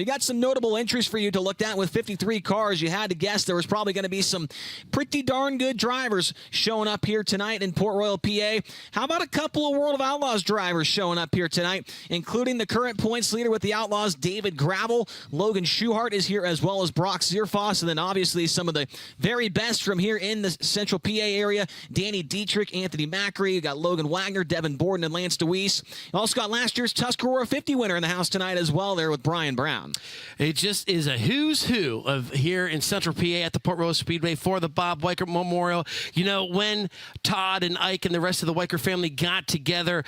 You got some notable entries for you to look at with 53 cars. You had to guess there was probably going to be some pretty darn good drivers showing up here tonight in Port Royal, PA. How about a couple of World of Outlaws drivers showing up here tonight, including the current points leader with the Outlaws, David Gravel. Logan Schuhart is here, as well as Brock Zierfoss. And then obviously some of the very best from here in the central PA area, Danny Dietrich, Anthony Macri. You got Logan Wagner, Devin Borden, and Lance DeWeese. You also got last year's Tuscarora 50 winner in the house tonight as well there with Brian Brown. It just is a who's who of here in Central PA at the Port Royal Speedway for the Bob Wiekert Memorial. You know, when Todd and Ike and the rest of the Wiekert family got together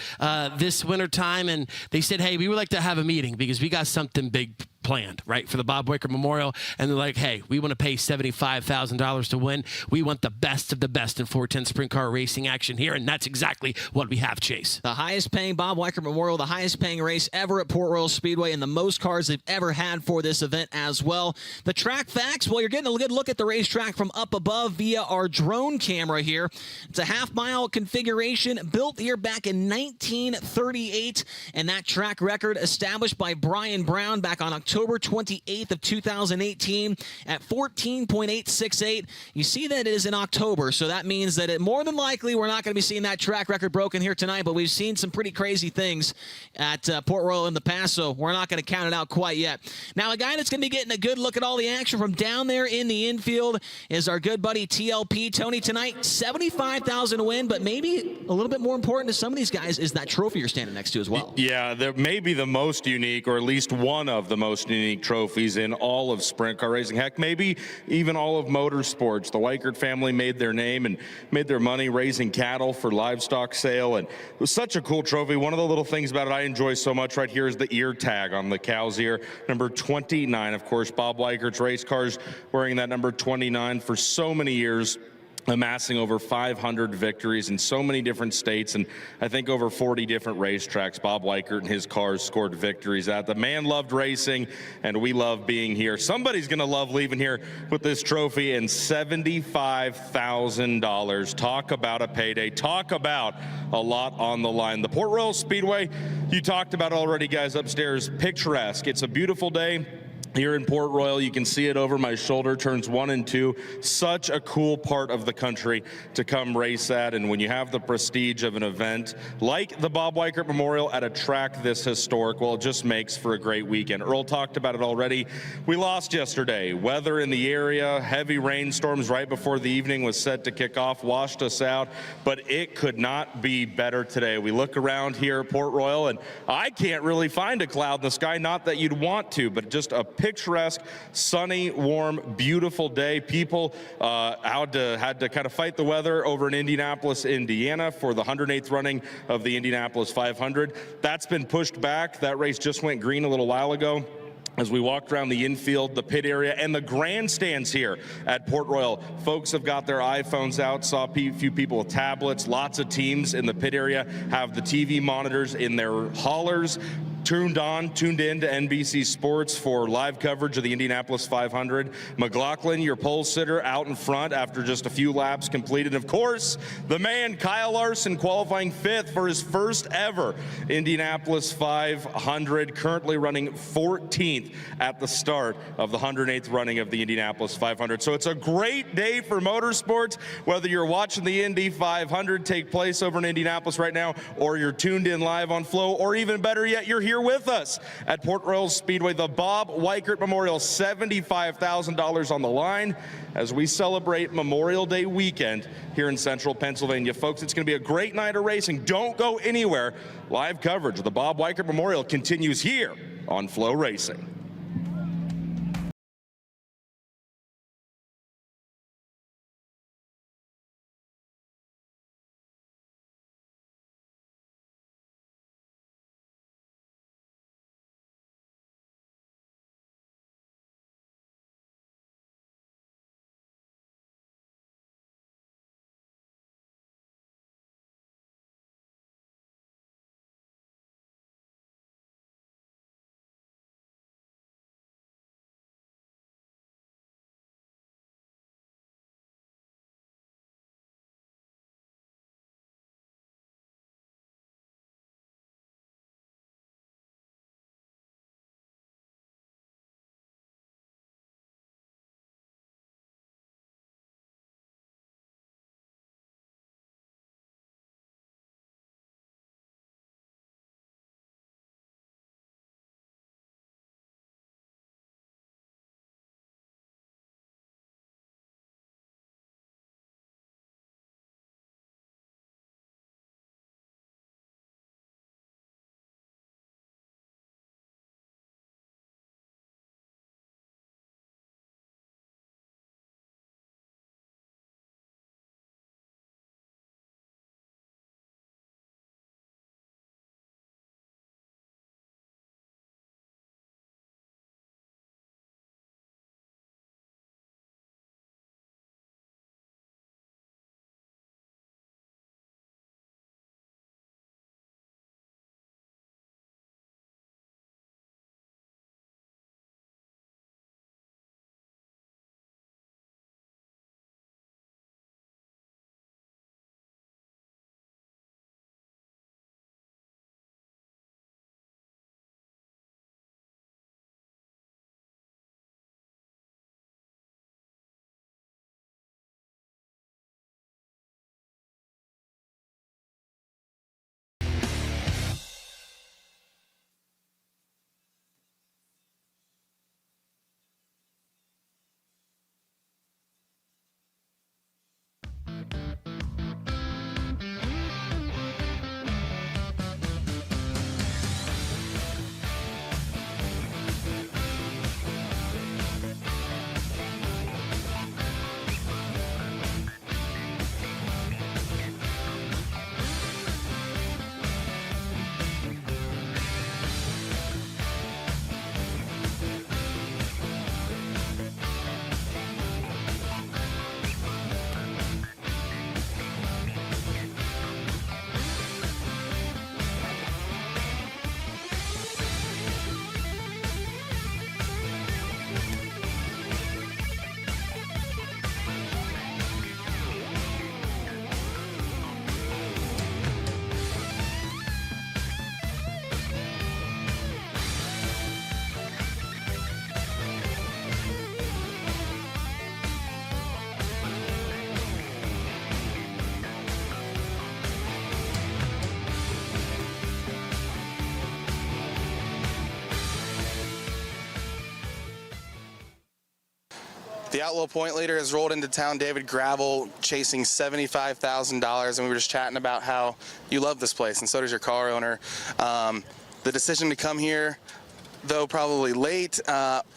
this winter time, and they said, hey, we would like to have a meeting because we got something big planned, right, for the Bob Wiekert Memorial. And they're like, hey, we want to pay $75,000 to win. We want the best of the best in 410 sprint car racing action here, and that's exactly what we have, Chase. The highest paying Bob Wiekert Memorial, the highest paying race ever at Port Royal Speedway, and the most cars they've ever had for this event as well. The track facts, well, you're getting a good look at the racetrack from up above via our drone camera here. It's a half-mile configuration built here back in 1938, and that track record established by Brian Brown back on October 28th of 2018 at 14.868. You see that it is in October, so that means that more than likely we're not going to be seeing that track record broken here tonight, but we've seen some pretty crazy things at Port Royal in the past, so we're not going to count it out quite yet. Now, a guy that's going to be getting a good look at all the action from down there in the infield is our good buddy TLP. Tony, tonight, $75,000 to win, but maybe a little bit more important to some of these guys is that trophy you're standing next to as well. Yeah, there may be the most unique, or at least one of the most unique trophies in all of sprint car racing. Heck, maybe even all of motorsports. The Weikert family made their name and made their money raising cattle for livestock sale, and it was such a cool trophy. One of the little things about it I enjoy so much right here is the ear tag on the cow's ear, number 29. Of course, Bob Weikert's race cars wearing that number 29 for so many years, amassing over 500 victories in so many different states, and I think over 40 different racetracks Bob Wiekert and his cars scored victories at. The man loved racing, and we love being here. Somebody's going to love leaving here with this trophy and $75,000. Talk about a payday. Talk about a lot on the line. The Port Royal Speedway, you talked about already, guys, upstairs. Picturesque. It's a beautiful day here in Port Royal. You can see it over my shoulder, turns 1 and 2. Such a cool part of the country to come race at, and when you have the prestige of an event like the Bob Wiekert Memorial at a track this historic, well, it just makes for a great weekend. Earl talked about it already. We lost yesterday. Weather in the area, heavy rainstorms right before the evening was set to kick off, washed us out, but it could not be better today. We look around here at Port Royal, and I can't really find a cloud in the sky, not that you'd want to, but just a picturesque, sunny, warm, beautiful day. People had to kind of fight the weather over in Indianapolis, Indiana for the 108th running of the Indianapolis 500. That's been pushed back. That race just went green a little while ago. As we walked around the infield, the pit area, and the grandstands here at Port Royal, folks have got their iPhones out, saw a few people with tablets. Lots of teams in the pit area have the TV monitors in their haulers, tuned in to NBC Sports for live coverage of the Indianapolis 500. McLaughlin, your pole sitter, out in front after just a few laps completed. Of course, the man, Kyle Larson, qualifying 5th for his first ever Indianapolis 500, currently running 14th at the start of the 108th running of the Indianapolis 500. So it's a great day for motorsports, whether you're watching the Indy 500 take place over in Indianapolis right now, or you're tuned in live on Flow, or even better yet, you're here with us at Port Royal Speedway. The Bob Wiekert Memorial, $75,000 on the line as we celebrate Memorial Day weekend here in central Pennsylvania. Folks, it's going to be a great night of racing. Don't go anywhere. Live coverage of the Bob Wiekert Memorial continues here on FloRacing. The Outlaw Point Leader has rolled into town, David Gravel, chasing $75,000, and we were just chatting about how you love this place, and so does your car owner. The decision to come here, though probably late,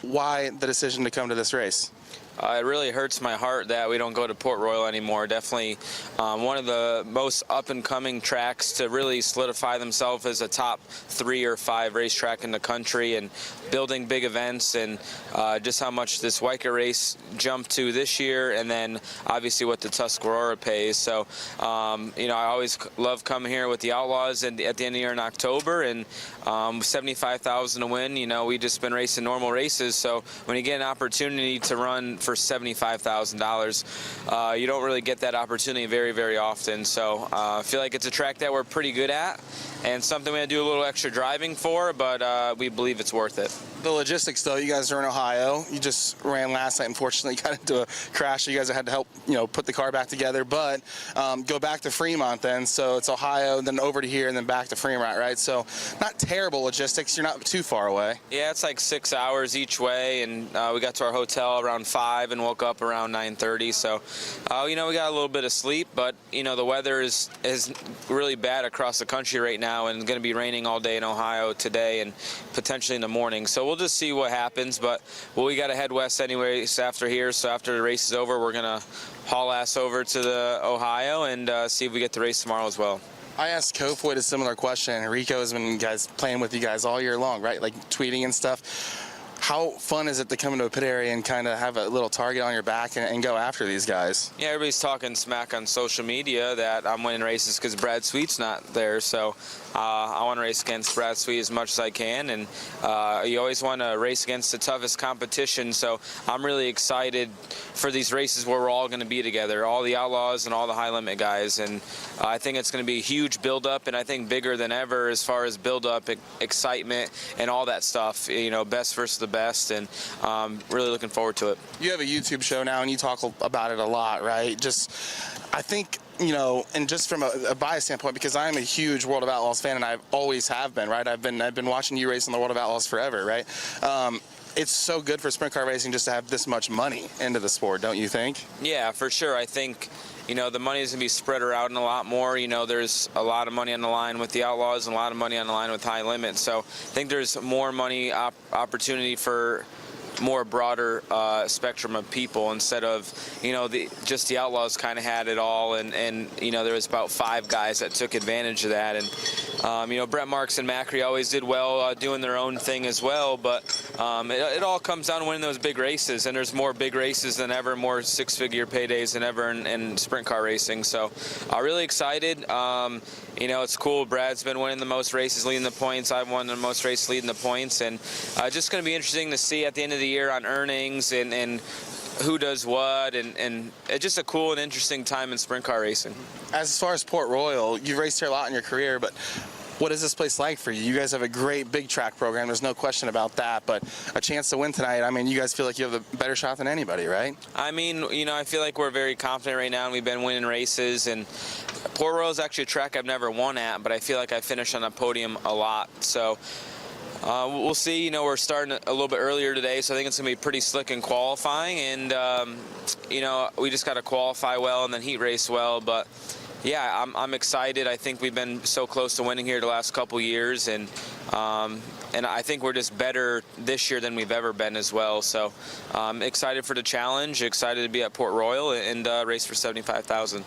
why the decision to come to this race? It really hurts my heart that we don't go to Port Royal anymore. Definitely one of the most up-and-coming tracks to really solidify themselves as a top 3 or 5 racetrack in the country, and building big events, and just how much this Weikert race jumped to this year, and then obviously what the Tuscarora pays. So, you know, I always love coming here with the Outlaws and at the end of the year in October, and 75,000 to win. You know, we just been racing normal races, so when you get an opportunity to run for $75,000, you don't really get that opportunity very, very often. So I feel like it's a track that we're pretty good at, and something we had to do a little extra driving for, but we believe it's worth it. The logistics, though, you guys are in Ohio. You just ran last night. Unfortunately, got into a crash. You guys had to help, you know, put the car back together. But go back to Fremont then. So it's Ohio, then over to here, and then back to Fremont, right? So not terrible logistics. You're not too far away. Yeah, it's like 6 hours each way, and we got to our hotel around 5 and woke up around 9:30. So, you know, we got a little bit of sleep, but you know, the weather is really bad across the country right now, and going to be raining all day in Ohio today and potentially in the morning. So we'll just see what happens, but we got to head west anyways after here. So after the race is over, we're gonna haul ass over to the Ohio and see if we get the race tomorrow as well. I asked Kofoid a similar question. Rico has been playing with you guys all year long, right? Like tweeting and stuff. How fun is it to come into a pit area and kind of have a little target on your back and go after these guys? Yeah, everybody's talking smack on social media that I'm winning races because Brad Sweet's not there. So I want to race against Brad Sweet as much as I can, and you always want to race against the toughest competition. So I'm really excited for these races where we're all going to be together, all the Outlaws and all the high limit guys. And I think it's going to be a huge build-up, and I think bigger than ever as far as build-up, excitement, and all that stuff. You know, best versus the best, and really looking forward to it. You have a YouTube show now, and you talk about it a lot, right? Just, I think, you know, and just from a bias standpoint, because I'm a huge World of Outlaws fan, and I always have been, right? I've been watching you race in the World of Outlaws forever, right? It's so good for sprint car racing just to have this much money into the sport, don't you think? Yeah, for sure. I think, you know, the money is going to be spread around a lot more. You know, there's a lot of money on the line with the Outlaws and a lot of money on the line with high limit. So I think there's more money opportunity for more broader spectrum of people instead of, you know, just the Outlaws kind of had it all, and you know, there was about 5 guys that took advantage of that. And you know, Brett Marks and Macri always did well doing their own thing as well, but it all comes down to winning those big races, and there's more big races than ever, more 6-figure paydays than ever in sprint car racing. So really excited. You know, it's cool. Brad's been winning the most races, leading the points. I've won the most races, leading the points. And just going to be interesting to see at the end of the year on earnings and who does what. And it's just a cool and interesting time in sprint car racing. As far as Port Royal, you've raced here a lot in your career, but what is this place like for you? You guys have a great big track program. There's no question about that. But a chance to win tonight, I mean, you guys feel like you have a better shot than anybody, right? I mean, you know, I feel like we're very confident right now, and we've been winning races. And Port Royal is actually a track I've never won at, but I feel like I finish on the podium a lot. So we'll see. You know, we're starting a little bit earlier today, so I think it's going to be pretty slick in qualifying. And, you know, we just got to qualify well and then heat race well. But yeah, I'm excited. I think we've been so close to winning here the last couple years, and I think we're just better this year than we've ever been as well. So excited for the challenge, excited to be at Port Royal and race for $75,000.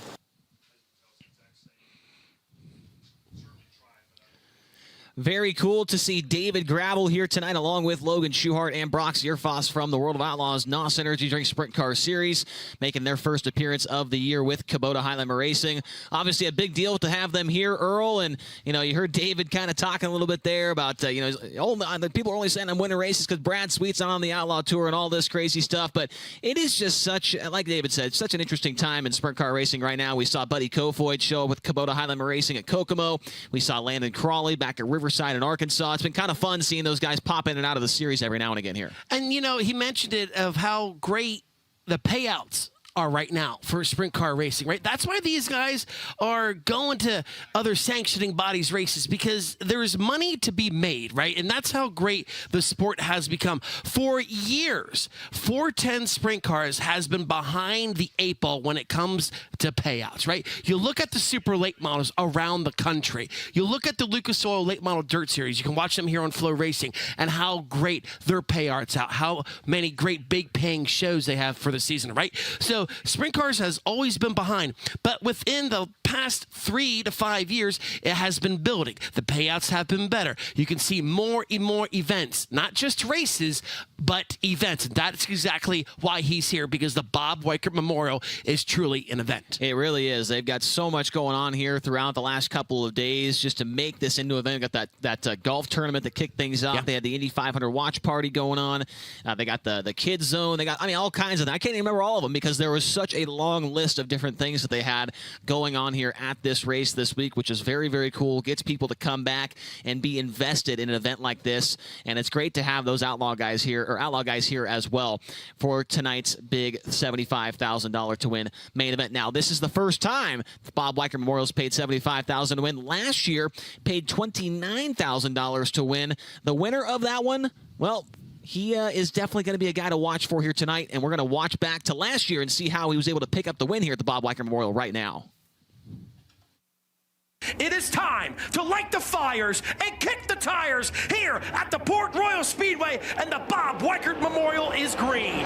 Very cool to see David Gravel here tonight, along with Logan Schuhart and Brock Zierfoss from the World of Outlaws NOS Energy Drink Sprint Car Series, making their first appearance of the year with Kubota High Limit Racing. Obviously, a big deal to have them here, Earl. And, you know, you heard David kind of talking a little bit there about, you know, the people are only saying I'm winning races because Brad Sweet's on the Outlaw Tour and all this crazy stuff. But it is just such, like David said, such an interesting time in sprint car racing right now. We saw Buddy Kofoid show up with Kubota High Limit Racing at Kokomo. We saw Landon Crawley back at Riverside in Arkansas. It's been kind of fun seeing those guys pop in and out of the series every now and again here. And, you know, he mentioned it of how great the payouts are right now for sprint car racing, right? That's why these guys are going to other sanctioning bodies races, because there's money to be made, right? And that's how great the sport has become. For years, 410 sprint cars has been behind the 8 ball when it comes to payouts, right? You look at the super late models around the country. You look at the Lucas Oil Late Model Dirt Series. You can watch them here on FloRacing and how great their payouts out, how many great big paying shows they have for the season, right? So sprint cars has always been behind, but within the past 3 to 5 years, it has been building. The payouts have been better. You can see more and more events, not just races, but events. And that's exactly why he's here, because the Bob Weikert Memorial is truly an event. It really is. They've got so much going on here throughout the last couple of days just to make this into an event. Got that golf tournament that kicked things off. Yeah. They had the Indy 500 watch party going on. They got the kids zone. They got, I mean, all kinds of them. I can't even remember all of them because there was such a long list of different things that they had going on here at this race this week, which is very, very cool. Gets people to come back and be invested in an event like this. And it's great to have those outlaw guys here as well for tonight's big $75,000 to win main event. Now, this is the first time Bob Weikert Memorial's paid $75,000 to win. Last year, paid $29,000 to win. The winner of that one, well, he is definitely going to be a guy to watch for here tonight, and we're going to watch back to last year and see how he was able to pick up the win here at the Bob Weikert Memorial right now. It is time to light the fires and kick the tires here at the Port Royal Speedway, and the Bob Weikert Memorial is green.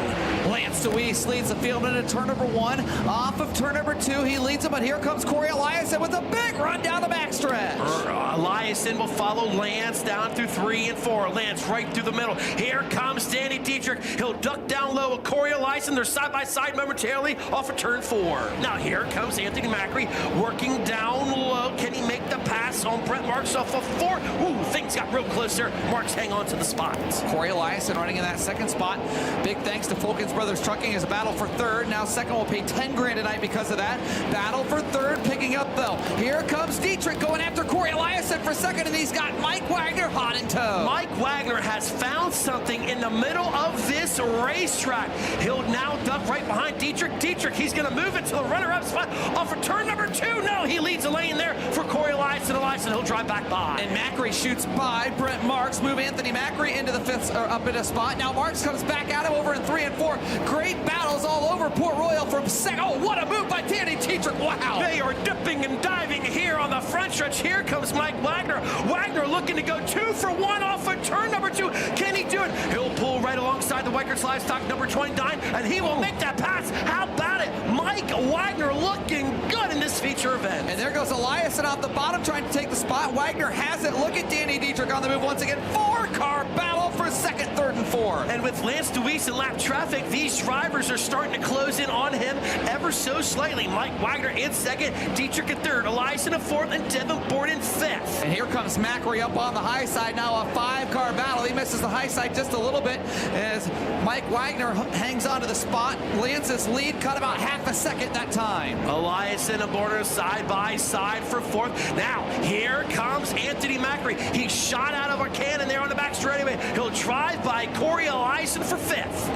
Lance DeWeese leads the field into turn number 1. Off of turn number 2, he leads them, but here comes Corey Eliason with a big run down the backstretch. Eliason will follow Lance down through 3 and 4. Lance right through the middle. Here comes Danny Dietrich. He'll duck down low with Corey Eliason. They're side by side momentarily off of turn 4. Now here comes Anthony Macri working down low. Can he make the pass on Brent Marks off of 4? Ooh, things got real close there. Marks hang on to the spot. Corey Eliason running in that second spot. Big thanks to Fulkins Brothers Trucking as a battle for third. Now second will pay 10 grand tonight because of that. Battle for third, picking up though. Here comes Dietrich going after Corey Eliason for second, and he's got Mike Wagner hot in tow. Mike Wagner has found something in the middle of this racetrack. He'll now duck right behind Dietrich. Dietrich, he's going to move it to the runner-up spot off of turn number 2. No, he leads the lane there for Corey Eliason. He'll drive back by. And Macri shoots by Brent Marks, move Anthony Macri into the fifth, or up in a spot. Now Marks comes back at him over in 3 and 4. Great battles all over Port Royal from second. Oh, what a move by Danny Dietrich. Wow. They are dipping and diving here on the front stretch. Here comes Mike Wagner. Wagner looking to go 2 for 1 off of turn number 2. Can he do it? He'll pull right alongside the Weikert's livestock number 29, and he will make that pass. How about it? Mike Wagner looking good in this feature event. And there goes Eliason off the bottom trying to take the spot. Wagner has it. Look at Danny Dietrich on the move once again. 4-car battle for second, third, and 4. And with Lance DeWeese in lap traffic, these drivers are starting to close in on him ever so slightly. Mike Wagner in second, Dietrich in third, Eliason in fourth, and Devin Board in fifth. And here comes Macri up on the high side. Now a 5-car battle. He misses the high side just a little bit as Mike Wagner hangs onto the spot. Lance's lead cut about half a second that time. Eliason and Border side by side for fourth. Now, here comes Anthony Macri. He shot out of a cannon there on the back straightaway. He'll drive by Corey Eliason for fifth.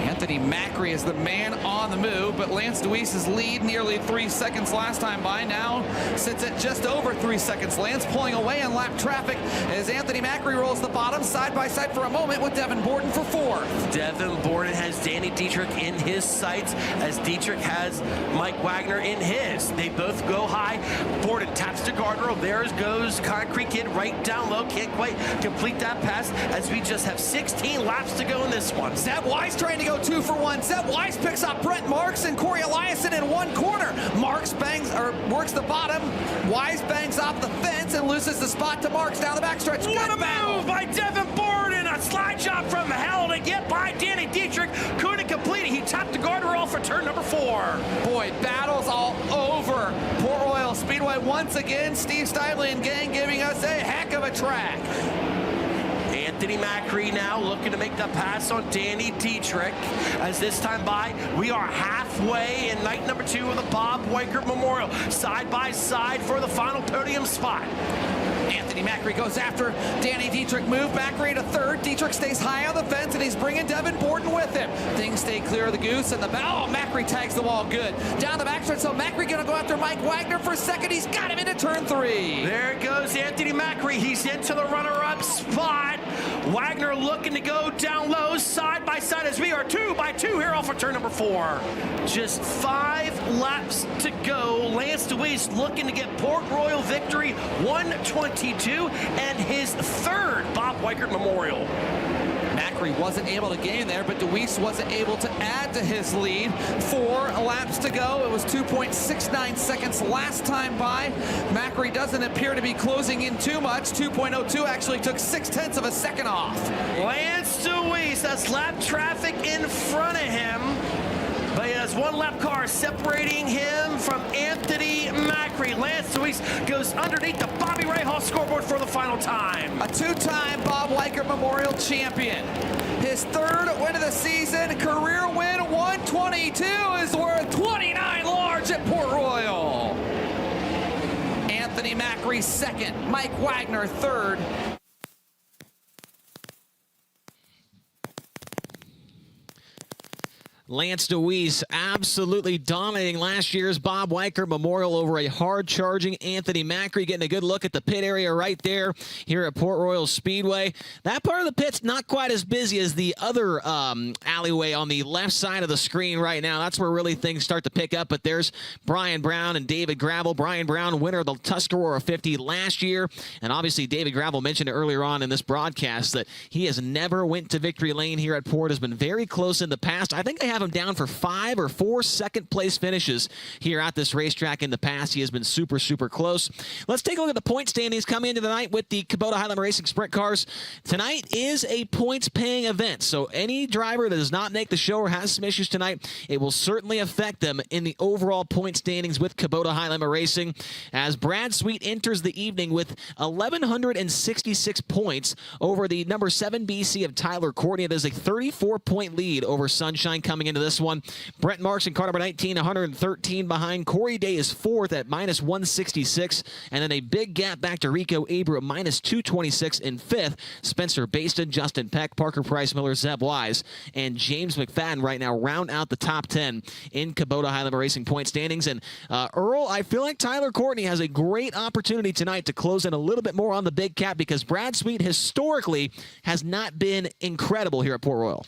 Anthony Macri is the man on the move, but Lance DeWeese's lead nearly 3 seconds last time by now sits at just over 3 seconds. Lance pulling away in lap traffic as Anthony Macri rolls the bottom side by side for a moment with Devin Borden for fourth. Devin Borden has Danny Dietrich in his sights as Dietrich has Mike Wagner in his. They both go high. Borden taps the guardrail. There goes Concrete Kid right down low. Can't quite complete that pass as we just have 16 laps to go in this one. Zeb Wise trying to go 2 for 1. Zeb Wise picks up Brent Marks and Corey Eliason in one corner. Marks works the bottom. Wise bangs off the fence and loses the spot to Marks down the backstretch. What a move by Devin Borden. A slide job from hell to get by Danny Dietrich. Couldn't complete it. He tapped the guardrail for turn number 4. Boy, battles all over Port Royal Speedway once again. Steve Stively and gang giving us a heck of a track. Anthony Macri now looking to make the pass on Danny Dietrich. As this time by, we are halfway in night number 2 of the Bob Weikert Memorial. Side by side for the final podium spot. Anthony Macri goes after Danny Dietrich. Move Macri to third. Dietrich stays high on the fence, and he's bringing Devin Borden with him. Things stay clear of the goose, and Macri tags the wall good. Down the backstretch, so Macri going to go after Mike Wagner for second. He's got him into turn 3. There goes Anthony Macri. He's into the runner-up spot. Wagner looking to go down low, side by side, as we are 2 by 2 here off of turn number 4. Just 5 laps to go. Lance DeWeese looking to get Port Royal victory, 122, and his 3rd Bob Weikert Memorial. Macri wasn't able to gain there, but DeWeese wasn't able to add to his lead. 4 laps to go. It was 2.69 seconds last time by. Macri doesn't appear to be closing in too much. 2.02 actually took 0.6 of a second off. Lance DeWeese has lap traffic in front of him, but he has 1 lap car separating him from Anthony Macri. Lance DeWeese goes underneath the Bobby Rahal scoreboard for the final time. A 2-time Bob Weikert Memorial champion. His 3rd win of the season, career win 122 is worth 29 large at Port Royal. Anthony Macri 2nd, Mike Wagner 3rd. Lance DeWeese absolutely dominating last year's Bob Weikert Memorial over a hard-charging Anthony Macri. Getting a good look at the pit area right there here at Port Royal Speedway. That part of the pit's not quite as busy as the other alleyway on the left side of the screen right now. That's where really things start to pick up. But there's Brian Brown and David Gravel. Brian Brown, winner of the Tuscarora 50 last year. And obviously David Gravel mentioned it earlier on in this broadcast that he has never went to victory lane here at Port. Has been very close in the past. I think they have him down for 5 or 4 second-place finishes here at this racetrack in the past. He has been super, super close. Let's take a look at the point standings coming into the night with the Kubota Highland Racing Sprint Cars. Tonight is a points-paying event, so any driver that does not make the show or has some issues tonight, it will certainly affect them in the overall point standings with Kubota Highland Racing, as Brad Sweet enters the evening with 1,166 points over the number 7 BC of Tyler Courtney. It is a 34-point lead over Sunshine coming into this one. Brent Marks in car number 19, 113 behind. Corey Day is 4th at minus 166, and then a big gap back to Rico Abreu at minus 226 in 5th. Spencer Baston, Justin Peck, Parker Price Miller, Zeb Wise, and James McFadden right now round out the top 10 in Kubota Highland Racing point standings. And Earl, I feel like Tyler Courtney has a great opportunity tonight to close in a little bit more on the big cap, because Brad Sweet historically has not been incredible here at Port Royal.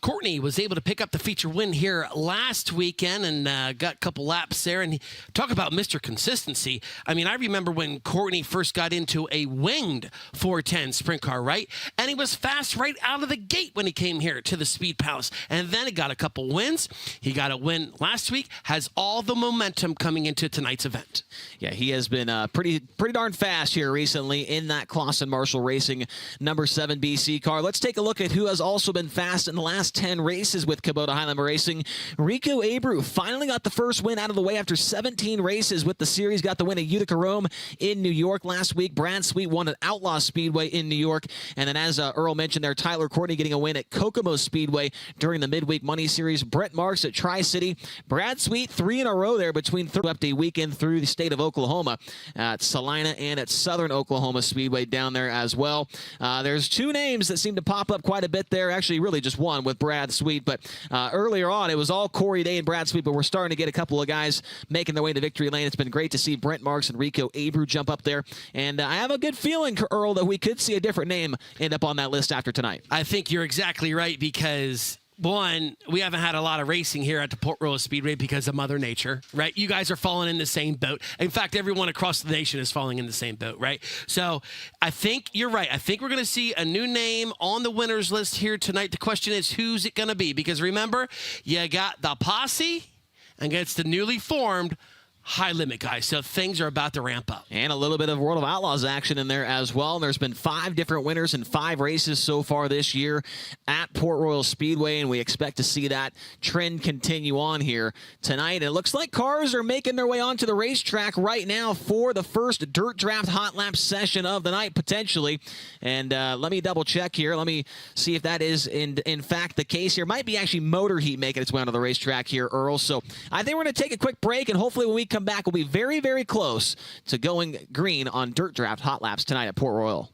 Courtney was able to pick up the feature win here last weekend and got a couple laps there. And talk about Mr. Consistency. I mean, I remember when Courtney first got into a winged 410 sprint car, right? And he was fast right out of the gate when he came here to the Speed Palace. And then he got a couple wins. He got a win last week, has all the momentum coming into tonight's event. Yeah, he has been pretty darn fast here recently in that Clausen Marshall Racing number 7 BC car. Let's take a look at who has also been fast in the last 10 races with Kubota Highland Racing. Rico Abreu finally got the first win out of the way after 17 races with the series. Got the win at Utica Rome in New York last week. Brad Sweet won at Outlaw Speedway in New York. And then, as Earl mentioned there, Tyler Courtney getting a win at Kokomo Speedway during the Midweek Money Series. Brett Marks at Tri-City. Brad Sweet 3 in a row there between swept a weekend through the state of Oklahoma at Salina and at Southern Oklahoma Speedway down there as well. There's 2 names that seem to pop up quite a bit there. Actually, really just one with Brad Sweet, but earlier on it was all Corey Day and Brad Sweet, but we're starting to get a couple of guys making their way to victory lane. It's been great to see Brent Marks and Rico Abreu jump up there, and I have a good feeling, Earl, that we could see a different name end up on that list after tonight. I think you're exactly right, because one, we haven't had a lot of racing here at the Port Royal Speedway because of Mother Nature, right? You guys are falling in the same boat. In fact, everyone across the nation is falling in the same boat, right? So I think you're right. I think we're going to see a new name on the winners list here tonight. The question is, who's it going to be? Because remember, you got the posse against the newly formed High Limit guys, so things are about to ramp up. And a little bit of World of Outlaws action in there as well. There's been 5 different winners in 5 races so far this year at Port Royal Speedway, and we expect to see that trend continue on here tonight. And it looks like cars are making their way onto the racetrack right now for the first Dirt Draft Hot Lap session of the night, potentially. And let me double check here. Let me see if that is in fact the case here. Might be actually Motor Heat making its way onto the racetrack here, Earl. So I think we're going to take a quick break, and hopefully when we come back, we'll be very, very close to going green on Dirt Draft Hot Laps tonight at Port Royal.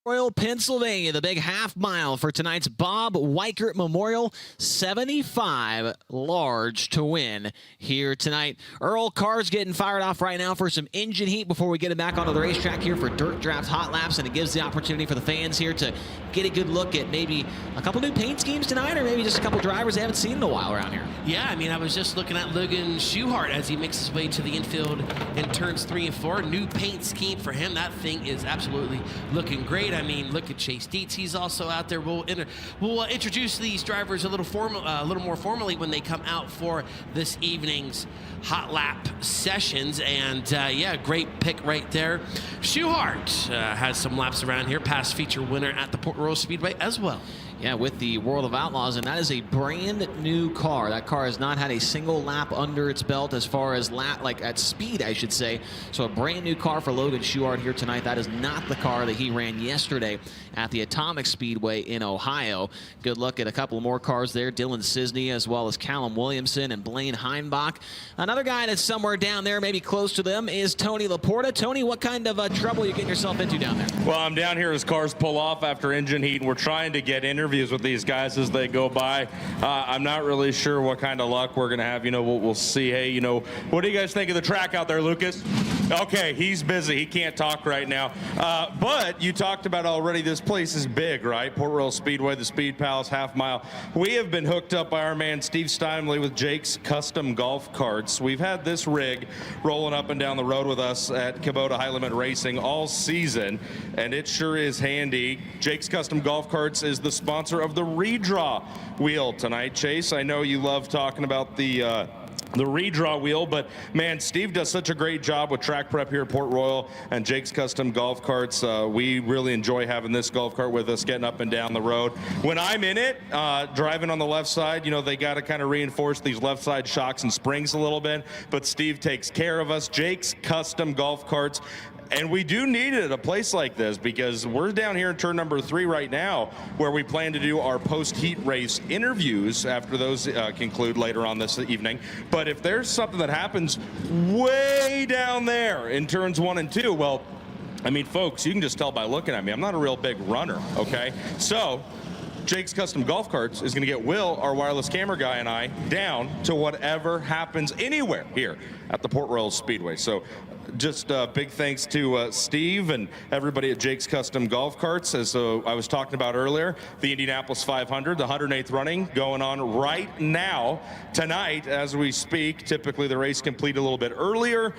Memorial, Pennsylvania, the big half mile for tonight's Bob Weikert Memorial. 75 large to win here tonight. Earl, cars getting fired off right now for some engine heat before we get it back onto the racetrack here for Dirt Draft Hot Laps, and it gives the opportunity for the fans here to get a good look at maybe a couple new paint schemes tonight, or maybe just a couple drivers they haven't seen in a while around here. Yeah, I mean, I was just looking at Logan Schuchart as he makes his way to the infield in turns 3 and 4. New paint scheme for him. That thing is absolutely looking great. I mean, look at Chase Dietz. He's also out there. We'll introduce these drivers a little more formally when they come out for this evening's hot lap sessions. And yeah, great pick right there. Schuchart has some laps around here. Past feature winner at the Port Royal Speedway as well. Yeah, with the World of Outlaws, and that is a brand new car. That car has not had a single lap under its belt as far as at speed, I should say. So a brand new car for Logan Schuchart here tonight. That is not the car that he ran yesterday at the Atomic Speedway in Ohio. Good look at a couple more cars there. Dylan Cisney as well as Callum Williamson and Blaine Heinbach. Another guy that's somewhere down there, maybe close to them, is Tony Laporta. Tony, what kind of trouble are you getting yourself into down there? Well, I'm down here as cars pull off after engine heat, and we're trying to get interviews with these guys as they go by. I'm not really sure what kind of luck we're going to have. We'll see. Hey, what do you guys think of the track out there, Lucas? Okay, he's busy. He can't talk right now. But you talked about already, this place is big, right? Port Royal Speedway, the Speed Palace half mile. We have been hooked up by our man Steve Steinley with Jake's Custom Golf Carts. We've had this rig rolling up and down the road with us at Kubota High Limit Racing all season, and it sure is handy. Jake's Custom Golf Carts is the sponsor of the redraw wheel tonight. Chase, I know you love talking about the redraw wheel, but man, Steve does such a great job with track prep here at Port Royal and Jake's Custom Golf Carts. We really enjoy having this golf cart with us, getting up and down the road. When I'm in it, driving on the left side, they got to kind of reinforce these left side shocks and springs a little bit, but Steve takes care of us. Jake's Custom Golf Carts. And we do need it at a place like this, because we're down here in turn number 3 right now, where we plan to do our post-heat race interviews after those conclude later on this evening. But if there's something that happens way down there in turns 1 and 2, well, I mean, folks, you can just tell by looking at me, I'm not a real big runner, okay? So Jake's Custom Golf Carts is going to get Will, our wireless camera guy, and I down to whatever happens anywhere here at the Port Royal Speedway. So just big thanks to Steve and everybody at Jake's Custom Golf Carts. As I was talking about earlier, the Indianapolis 500, the 108th running, going on right now, tonight as we speak. Typically the race complete a little bit earlier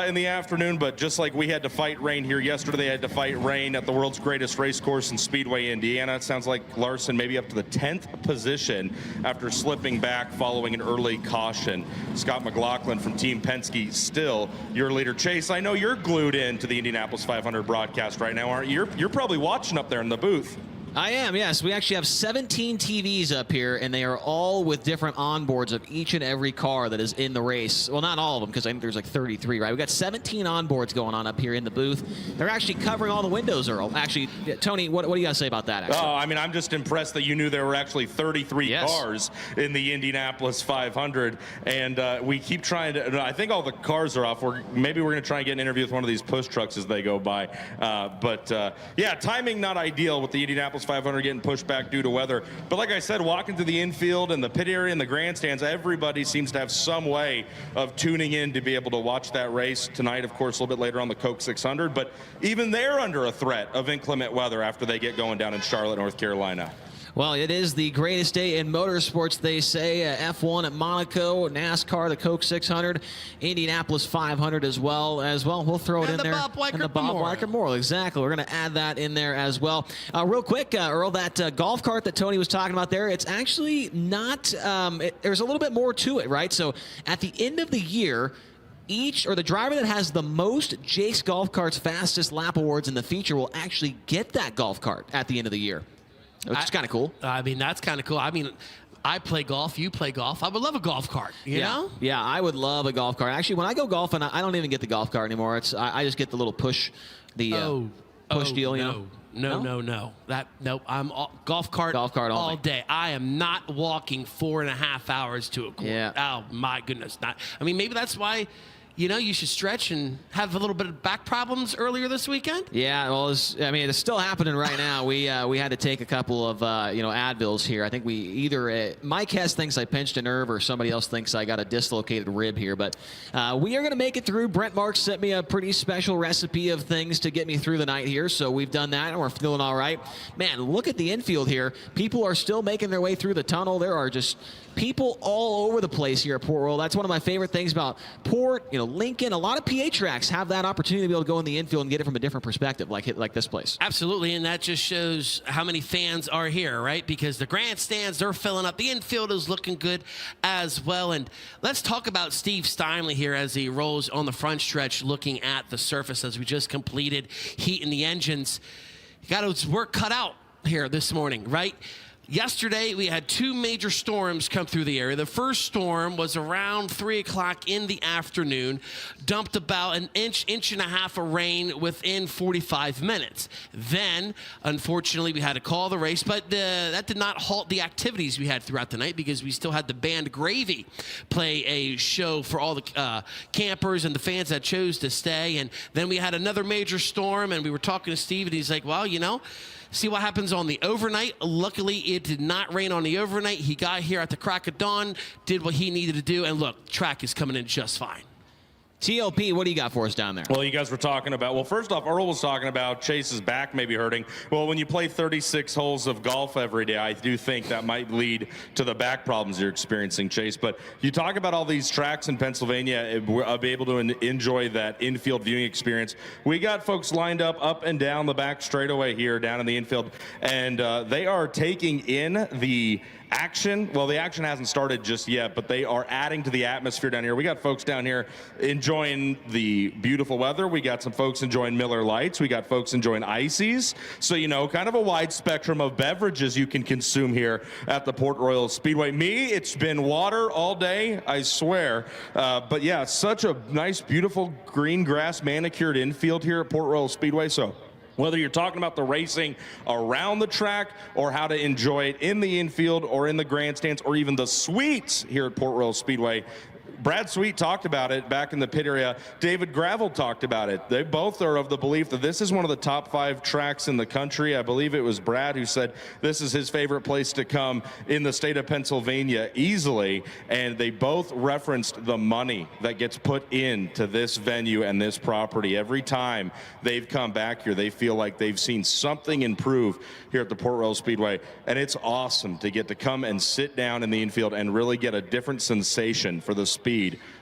in the afternoon, but just like we had to fight rain here yesterday, they had to fight rain at the world's greatest race course in Speedway, Indiana. It sounds like Larson maybe up to the 10th position after slipping back following an early caution. Scott McLaughlin from Team Penske still your leader. Chase, I know you're glued into the Indianapolis 500 broadcast right now, aren't you? You're probably watching up there in the booth. I am, yes. We actually have 17 TVs up here, and they are all with different onboards of each and every car that is in the race. Well, not all of them, because I think there's like 33, right? We've got 17 onboards going on up here in the booth. They're actually covering all the windows, Earl. Actually, Tony, what do you got to say about that, actually? Oh, I mean, I'm just impressed that you knew there were actually 33 cars in the Indianapolis 500, and we keep trying to, I think all the cars are off. Maybe we're going to try and get an interview with one of these push trucks as they go by. Yeah, timing not ideal with the Indianapolis 500 getting pushed back due to weather. But like I said, walking through the infield and the pit area and the grandstands, everybody seems to have some way of tuning in to be able to watch that race tonight. Of course, a little bit later on the Coke 600, but even they're under a threat of inclement weather after they get going down in Charlotte, North Carolina. Well, it is the greatest day in motorsports, they say. F1 at Monaco, NASCAR, the Coke 600, Indianapolis 500 as well. We'll throw it in there. And the Bob Weikert Memorial. Exactly. We're going to add that in there as well. Real quick, Earl, that golf cart that Tony was talking about there, it's actually not, there's a little bit more to it, right? So at the end of the year, the driver that has the most Jake's Golf Cart's fastest lap awards in the feature will actually get that golf cart at the end of the year. Which is kind of cool. I mean, that's kind of cool. I mean, I play golf. You play golf. I would love a golf cart. You know? Yeah, I would love a golf cart. Actually, when I go golfing, I don't even get the golf cart anymore. I just get the little push, deal. You know? No. I'm golf cart all day. I am not walking 4.5 hours to a course. Yeah. Oh my goodness, not. I mean, maybe that's why you know, you should stretch and have a little bit of back problems earlier this weekend? Yeah, well, it's still happening right now. We had to take a couple of Advils here. I think we either Mike Hess thinks I pinched a nerve or somebody else thinks I got a dislocated rib here. But we are going to make it through. Brent Marks sent me a pretty special recipe of things to get me through the night here, so we've done that and we're feeling all right. Man, look at the infield here. People are still making their way through the tunnel. There are just people all over the place here at Port Royal. That's one of my favorite things about Port, Lincoln. A lot of PA tracks have that opportunity to be able to go in the infield and get it from a different perspective, like this place. Absolutely, and that just shows how many fans are here, right? Because the grandstands, they're filling up. The infield is looking good as well. And let's talk about Steve Steinley here as he rolls on the front stretch looking at the surface as we just completed heat in the engines. You got his work cut out here this morning, right? Yesterday, we had two major storms come through the area. The first storm was around 3 o'clock in the afternoon, dumped about an inch and a half of rain within 45 minutes. Then, unfortunately, we had to call the race, but that did not halt the activities we had throughout the night because we still had the band Gravy play a show for all the campers and the fans that chose to stay. And then we had another major storm, and we were talking to Steve, and he's like, well, see what happens on the overnight. Luckily, it did not rain on the overnight. He got here at the crack of dawn, did what he needed to do, and look, track is coming in just fine. TLP, what do you got for us down there? Well, you guys were talking about, well, first off, Earl was talking about Chase's back maybe hurting. Well, when you play 36 holes of golf every day, I do think that might lead to the back problems you're experiencing, Chase. But you talk about all these tracks in Pennsylvania, I'll be able to enjoy that infield viewing experience. We got folks lined up and down the back straightaway here down in the infield, and they are taking in the action. Well, the action hasn't started just yet, but they are adding to the atmosphere down here. We got folks down here enjoying the beautiful weather. We got some folks enjoying Miller Lights. We got folks enjoying ices. So, kind of a wide spectrum of beverages you can consume here at the Port Royal Speedway. Me, it's been water all day, I swear. But yeah, such a nice, beautiful green grass manicured infield here at Port Royal Speedway. So whether you're talking about the racing around the track or how to enjoy it in the infield or in the grandstands or even the suites here at Port Royal Speedway, Brad Sweet talked about it back in the pit area. David Gravel talked about it. They both are of the belief that this is one of the top 5 tracks in the country. I believe it was Brad who said this is his favorite place to come in the state of Pennsylvania easily. And they both referenced the money that gets put into this venue and this property. Every time they've come back here, they feel like they've seen something improve here at the Port Royal Speedway. And it's awesome to get to come and sit down in the infield and really get a different sensation for the speed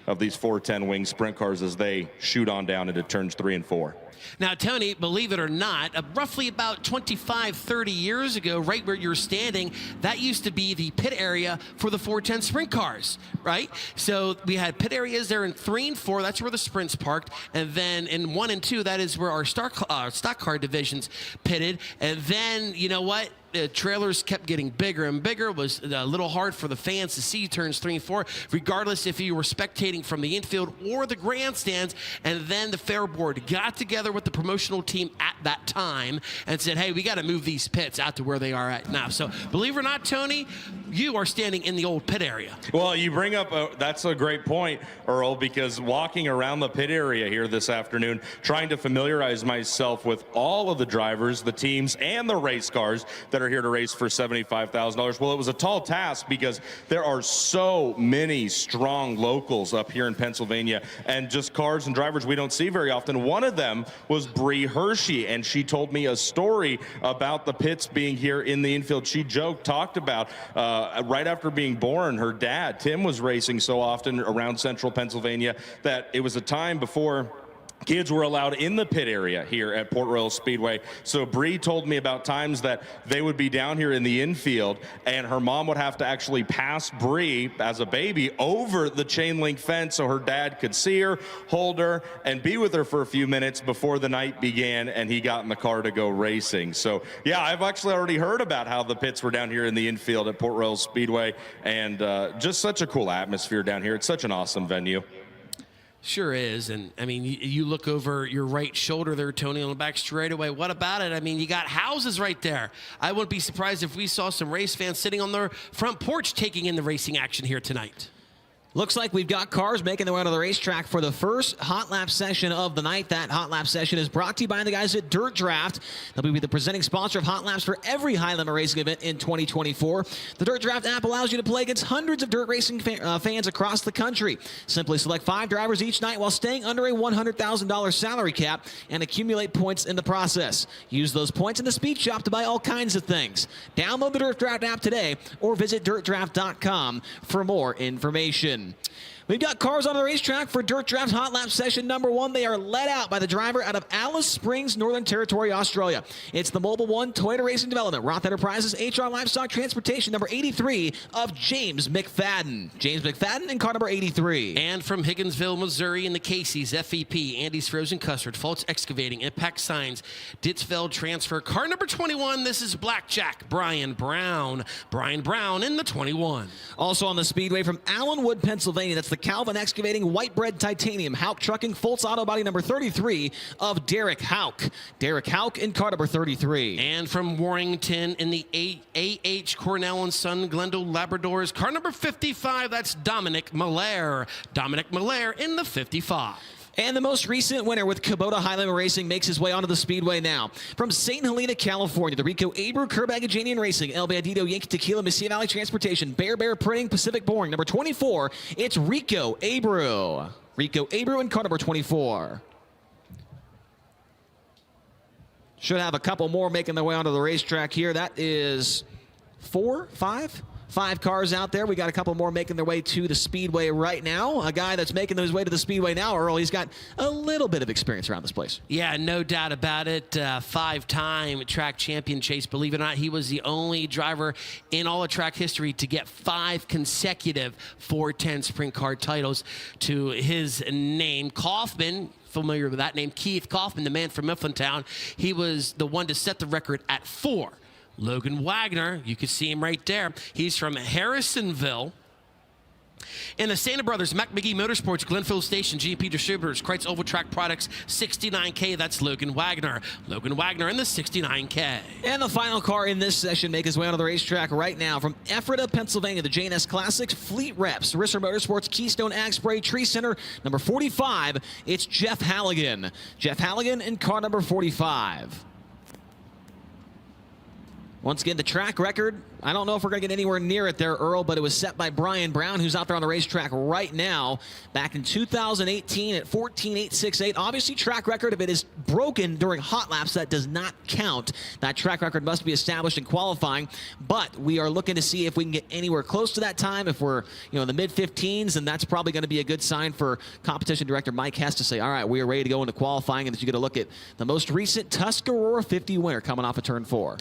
of these 410 wing sprint cars as they shoot on down into turns 3 and 4. Now, Tony, believe it or not, roughly about 25, 30 years ago, right where you're standing, that used to be the pit area for the 410 sprint cars, right? So we had pit areas there in 3 and 4. That's where the sprints parked. And then in 1 and 2, that is where our stock car divisions pitted. And then, you know what? The trailers kept getting bigger and bigger. It was a little hard for the fans to see turns 3 and 4, regardless if you were spectating from the infield or the grandstands. And then the fair board got together with the promotional team at that time and said, hey, we got to move these pits out to where they are at now. So believe it or not, Tony, you are standing in the old pit area. Well, you bring up, that's a great point, Earl, because walking around the pit area here this afternoon, trying to familiarize myself with all of the drivers, the teams, and the race cars that are here to race for $75,000. Well, it was a tall task because there are so many strong locals up here in Pennsylvania and just cars and drivers we don't see very often. One of them was Bree Hershey, and she told me a story about the pits being here in the infield. She talked about right after being born, her dad, Tim, was racing so often around central Pennsylvania that it was a time before kids were allowed in the pit area here at Port Royal Speedway. So Bree told me about times that they would be down here in the infield and her mom would have to actually pass Bree as a baby over the chain link fence so her dad could see her, hold her, and be with her for a few minutes before the night began and he got in the car to go racing. So yeah, I've actually already heard about how the pits were down here in the infield at Port Royal Speedway, and just such a cool atmosphere down here. It's such an awesome venue. Sure is. And I mean, you look over your right shoulder there, Tony, on the back straightaway. What about it? I mean, you got houses right there. I wouldn't be surprised if we saw some race fans sitting on their front porch taking in the racing action here tonight. Looks like we've got cars making their way onto the racetrack for the first hot lap session of the night. That hot lap session is brought to you by the guys at Dirt Draft. They'll be the presenting sponsor of hot laps for every high limit racing event in 2024. The Dirt Draft app allows you to play against hundreds of dirt racing fans across the country. Simply select 5 drivers each night while staying under a $100,000 salary cap and accumulate points in the process. Use those points in the speed shop to buy all kinds of things. Download the Dirt Draft app today or visit dirtdraft.com for more information. We've got cars on the racetrack for Dirt Draft Hot Lap Session number 1. They are led out by the driver out of Alice Springs, Northern Territory, Australia. It's the Mobile One Toyota Racing Development, Roth Enterprises, HR Livestock Transportation, number 83 of James McFadden. James McFadden in car number 83. And from Higginsville, Missouri, in the Casey's, FEP, Andy's Frozen Custard, Fultz Excavating, Impact Signs, Ditzfeld Transfer. Car number 21, this is Blackjack, Brian Brown. Brian Brown in the 21. Also on the Speedway from Allenwood, Pennsylvania, that's the Calvin Excavating, White Bread Titanium, Hauk Trucking, Fultz Auto Body number 33 of Derek Hauk. Derek Hauk in car number 33. And from Warrington in the AH Cornell and Son, Glendale Labradors, car number 55, that's Dominic Malaire. Dominic Malaire in the 55. And the most recent winner with Kubota High Limit Racing makes his way onto the Speedway now. From St. Helena, California, the Rico Abreu Curbagajanian Racing, El Bandito Yankee Tequila, Mesilla Valley Transportation, Bear Printing, Pacific Boring, number 24, it's Rico Abreu. Rico Abreu in car number 24. Should have a couple more making their way onto the racetrack here. That is 5 cars out there. We got a couple more making their way to the Speedway right now. A guy that's making his way to the Speedway now, Earl, he's got a little bit of experience around this place. Yeah, no doubt about it. 5-time track champion, Chase. Believe it or not, he was the only driver in all of track history to get 5 consecutive 410 sprint car titles to his name. Kaufman, familiar with that name, Keith Kaufman, the man from Mifflintown, he was the one to set the record at 4. Logan Wagner, you can see him right there. He's from Harrisonville. And the Santa Brothers, Mac McGee Motorsports, Glenfield Station, GP Distributors, Kreitz Oval Track Products, 69K. That's Logan Wagner. Logan Wagner in the 69K. And the final car in this session make his way onto the racetrack right now from Ephrata, Pennsylvania, the J&S Classics, Fleet Reps, Risser Motorsports, Keystone Ag Spray, Tree Center, number 45. It's Jeff Halligan. Jeff Halligan in car number 45. Once again, the track record, I don't know if we're going to get anywhere near it there, Earl, but it was set by Brian Brown, who's out there on the racetrack right now. Back in 2018 at 14.868. Obviously, track record, if it is broken during hot laps, that does not count. That track record must be established in qualifying, but we are looking to see if we can get anywhere close to that time. If we're in the mid-15s, and that's probably going to be a good sign for competition director Mike Hess to say, all right, we are ready to go into qualifying, and that you get a look at the most recent Tuscarora 50 winner coming off of turn 4.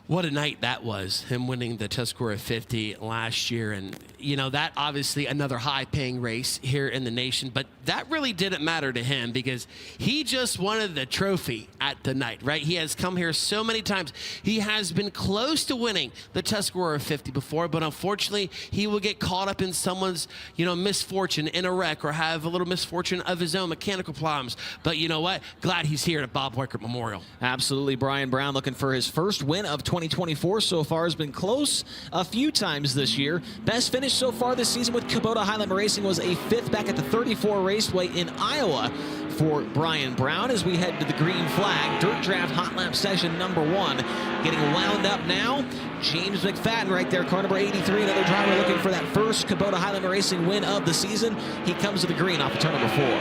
What a night that was, him winning the Tuscarora 50 last year. And, that obviously another high-paying race here in the nation. But that really didn't matter to him because he just wanted the trophy at the night, right? He has come here so many times. He has been close to winning the Tuscarora 50 before, but unfortunately, he will get caught up in someone's, misfortune in a wreck or have a little misfortune of his own, mechanical problems. But you know what? Glad he's here at Bob Weikert Memorial. Absolutely. Brian Brown looking for his first win of 2024 so far. Has been close a few times this year. Best finish so far this season with Kubota High Limit Racing was a 5th back at the 34 Raceway in Iowa for Brian Brown. As we head to the green flag, Dirt Draft Hot Lap Session number 1 getting wound up now. James McFadden right there, car number 83, another driver looking for that first Kubota High Limit Racing win of the season. He comes to the green off of turn number 4. We'll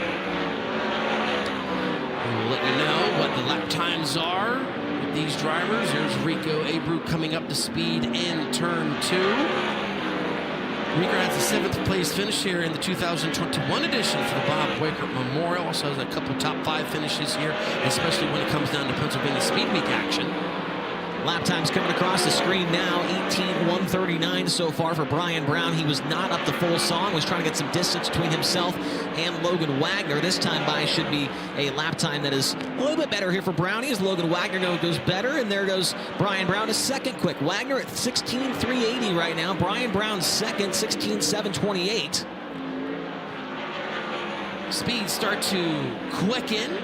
let you know what the lap times are with these drivers. There's Rico Abreu coming up to speed in turn 2. Rico has a 7th place finish here in the 2021 edition for the Bob Weikert Memorial. Also has a couple top 5 finishes here, especially when it comes down to Pennsylvania Speed Week action. Lap times coming across the screen now, 18:139 so far for Brian Brown. He was not up the full song, was trying to get some distance between himself and Logan Wagner. This time by should be a lap time that is a little bit better here for Brownie, as Logan Wagner goes better, and there goes Brian Brown, a second quick. Wagner at 16.380 right now. Brian Brown second, 16.728. Speeds start to quicken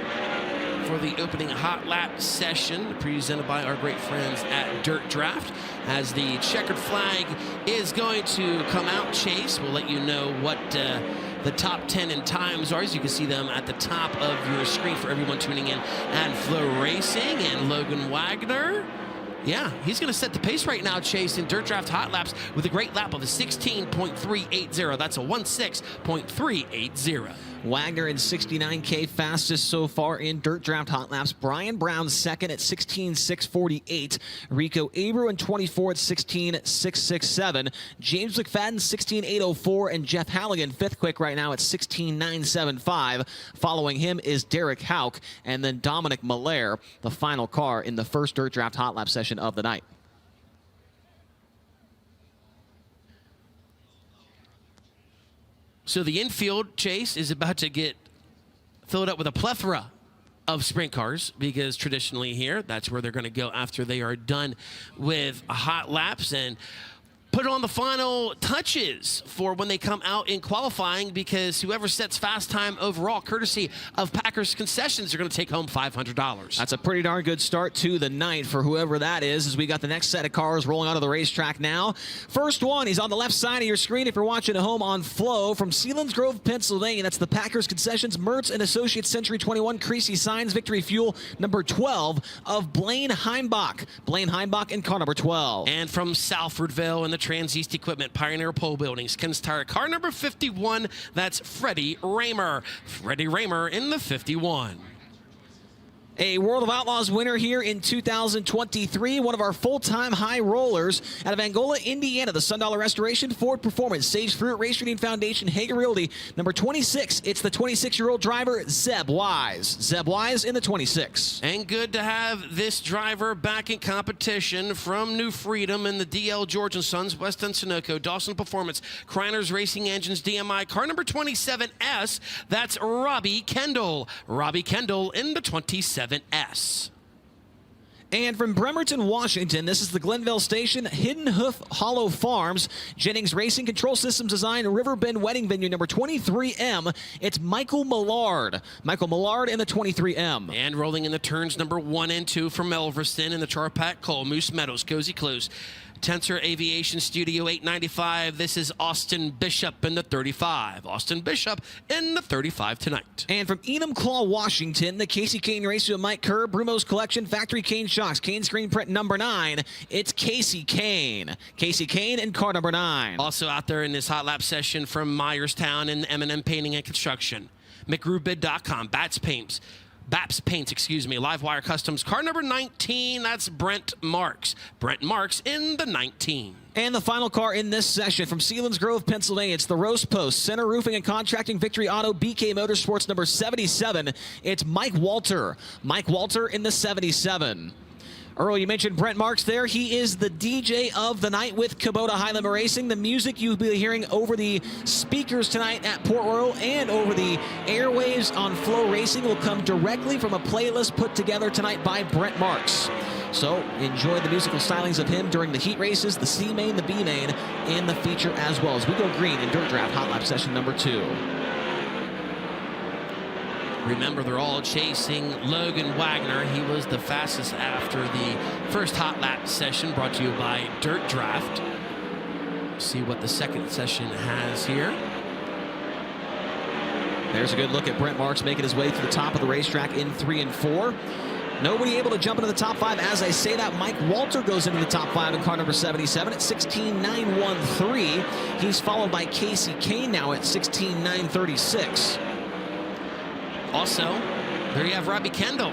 for the opening hot lap session presented by our great friends at Dirt Draft. As the checkered flag is going to come out, Chase, we'll let you know what the top 10 in times are, as you can see them at the top of your screen for everyone tuning in at FloRacing. And Logan Wagner, yeah, he's going to set the pace right now, Chase, in Dirt Draft Hot Laps with a great lap of a 16.380. That's a 16.380. Wagner in 69K, fastest so far in Dirt Draft Hot Laps. Brian Brown second at 16.648. Rico Abreu in 24 at 16.667. James McFadden 16.804, and Jeff Halligan fifth quick right now at 16.975. Following him is Derek Hauk, and then Dominic Malaire, the final car in the first Dirt Draft Hot Lap session of the night. So the infield, Chase, is about to get filled up with a plethora of sprint cars, because traditionally here, that's where they're going to go after they are done with hot laps and put on the final touches for when they come out in qualifying, because whoever sets fast time overall, courtesy of Packers Concessions, are going to take home $500. That's a pretty darn good start to the night for whoever that is, as we got the next set of cars rolling onto the racetrack now. First one, he's on the left side of your screen if you're watching at home on Flow, from Selinsgrove, Pennsylvania. That's the Packers Concessions Mertz and Associates Century 21 Creasy Signs Victory Fuel number 12 of Blaine Heimbach. Blaine Heimbach in car number 12. And from Salfordville in the Trans East Equipment Pioneer Pole Buildings, Ken's Tire, car number 51, that's Freddie Raymer. Freddie Raymer in the 51. A World of Outlaws winner here in 2023, one of our full-time high rollers out of Angola, Indiana, the Sundollar Restoration, Ford Performance, Sage Fruit, Race Shooting Foundation, Hager Realty, number 26. It's the 26-year-old driver, Zeb Wise. Zeb Wise in the 26. And good to have this driver back in competition from New Freedom in the DL George & Sons, West End Sunoco, Dawson Performance, Kreiner's Racing Engines, DMI, car number 27S, that's Robbie Kendall. Robbie Kendall in the 27S. And from Bremerton, Washington, this is the Glenville Station, Hidden Hoof Hollow Farms, Jennings Racing Control Systems Design, Riverbend Wedding Venue, number 23M. It's Michael Millard. Michael Millard in the 23M. And rolling in the turns number 1 and 2 from Elverston in the Charpak Cole, Moose Meadows, Cozy Close, Tensor Aviation Studio 895. This is Austin Bishop in the 35. Austin Bishop in the 35 tonight. And from Enumclaw, Washington, the Casey Kane Race with Mike Kerr, Brumo's Collection, Factory Kane Shocks, Kane Screen Print number 9. It's Casey Kane. Casey Kane in car number 9. Also out there in this hot lap session from Myerstown and M&M Painting and Construction, McRubid.com, Baps Paints, Livewire Customs, car number 19, that's Brent Marks. Brent Marks in the 19. And the final car in this session from Selinsgrove, Pennsylvania, it's the Roast Post, Center Roofing and Contracting, Victory Auto, BK Motorsports, number 77. It's Mike Walter. Mike Walter in the 77. Earl, you mentioned Brent Marks there. He is the DJ of the night with Kubota High Limit Racing. The music you'll be hearing over the speakers tonight at Port Royal and over the airwaves on FloRacing will come directly from a playlist put together tonight by Brent Marks. So enjoy the musical stylings of him during the heat races, the C main, the B main, and the feature as well, as we go green in Dirt Draft Hot Lap session number 2. Remember, they're all chasing Logan Wagner. He was the fastest after the first hot lap session, brought to you by Dirt Draft. See what the second session has here. There's a good look at Brent Marks making his way to the top of the racetrack in 3 and 4. Nobody able to jump into the top 5. As I say that, Mike Walter goes into the top 5 in car number 77 at 16.913. He's followed by Casey Kane now at 16.936. Also, there you have Robbie Kendall.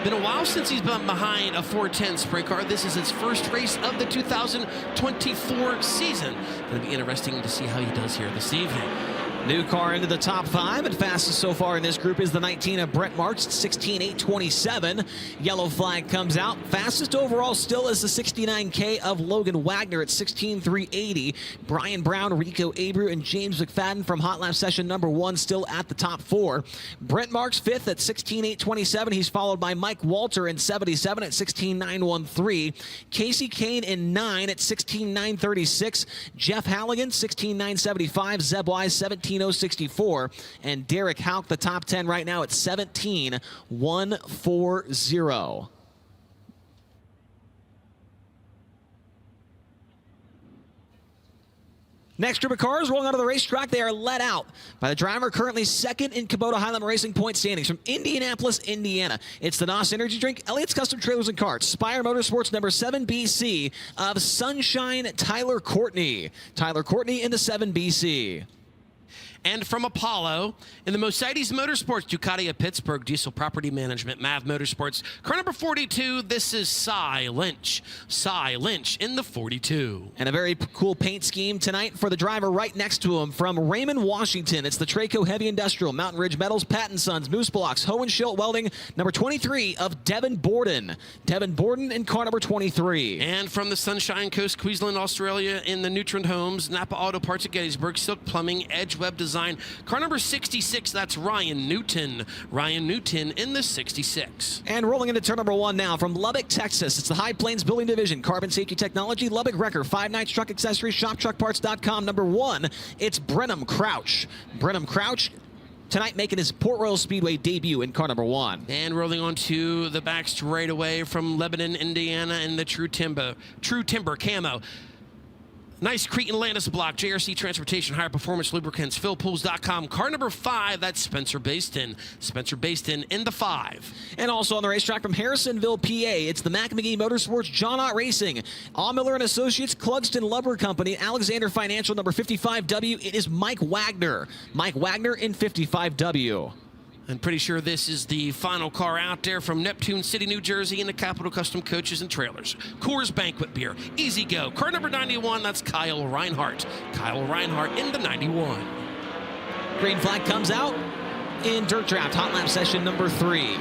Been a while since he's been behind a 410 sprint car. This is his first race of the 2024 season. Going to be interesting to see how he does here this evening. New car into the top 5, and fastest so far in this group is the 19 of Brent Marks, 16.827. Yellow flag comes out. Fastest overall still is the 69K of Logan Wagner at 16.380. Brian Brown, Rico Abreu, and James McFadden from hot lap session number 1 still at the top 4. Brent Marks 5th at 16.827. He's followed by Mike Walter in 77 at 16.913. Casey Kane in 9 at 16.936. Jeff Halligan, 16.975. Zeb Wise, 17.1 17.064. And Derek Hauk, the top 10 right now at 17.140. Next group of cars rolling onto the racetrack. They are led out by the driver currently second in Kubota Highland Racing point standings from Indianapolis, Indiana. It's the NOS Energy Drink, Elliott's Custom Trailers and Carts, Spire Motorsports number 7 BC of Sunshine Tyler Courtney. Tyler Courtney in the 7 BC. And from Apollo, in the Mercedes Motorsports, Ducati of Pittsburgh, Diesel Property Management, MAV Motorsports. Car number 42, this is Cy Lynch. Cy Lynch in the 42. And a very cool paint scheme tonight for the driver right next to him from Raymond, Washington. It's the Traco Heavy Industrial, Mountain Ridge Metals, Patton Sons, Moose Blocks, Hohen Schilt Welding, number 23 of Devin Borden. Devin Borden in car number 23. And from the Sunshine Coast, Queensland, Australia, in the Nutrient Homes, Napa Auto Parts at Gettysburg, Silk Plumbing, Edge Web Design. Car number 66, that's Ryan Newton. Ryan Newton in the 66. And rolling into turn number 1 now from Lubbock, Texas. It's the High Plains Building Division, Carbon Safety Technology, Lubbock Wrecker, 5 Nights Truck Accessories, ShopTruckParts.com. Number 1, it's Brenham Crouch. Brenham Crouch tonight making his Port Royal Speedway debut in car number 1. And rolling on to the back straight away from Lebanon, Indiana, in the True Timber Camo. Nice Cretan Landis block, JRC Transportation, Higher Performance Lubricants, PhilPools.com. Car number 5, that's Spencer Baston. Spencer Baston in the 5. And also on the racetrack from Harrisonville, PA, it's the Mac McGee Motorsports, John Ott Racing, All Miller and Associates, Clugston Lumber Company, Alexander Financial, number 55W. It is Mike Wagner. Mike Wagner in 55W. I'm pretty sure this is the final car out there from Neptune City, New Jersey, in the Capital Custom Coaches and Trailers. Coors Banquet Beer, Easy Go. Car number 91, that's Kyle Reinhardt. Kyle Reinhardt in the 91. Green flag comes out in Dirt Draft, Hot Lap session number 3.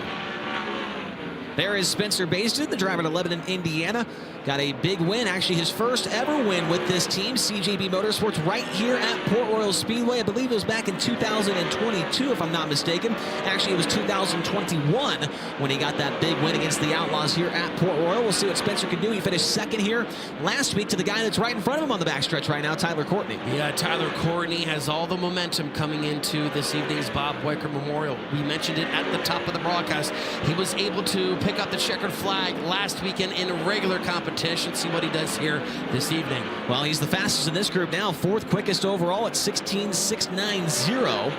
There is Spencer Baston, the driver to Lebanon, Indiana. Got a big win, actually his first ever win with this team, CJB Motorsports, right here at Port Royal Speedway. I believe it was back in 2022, if I'm not mistaken. Actually, it was 2021 when he got that big win against the Outlaws here at Port Royal. We'll see what Spencer can do. He finished second here last week to the guy that's right in front of him on the backstretch right now, Tyler Courtney. Yeah, Tyler Courtney has all the momentum coming into this evening's Bob Wier Memorial. We mentioned it at the top of the broadcast. He was able to pick up the checkered flag last weekend in regular competition. See what he does here this evening. Well, he's the fastest in this group now, 4th quickest overall at 16.690.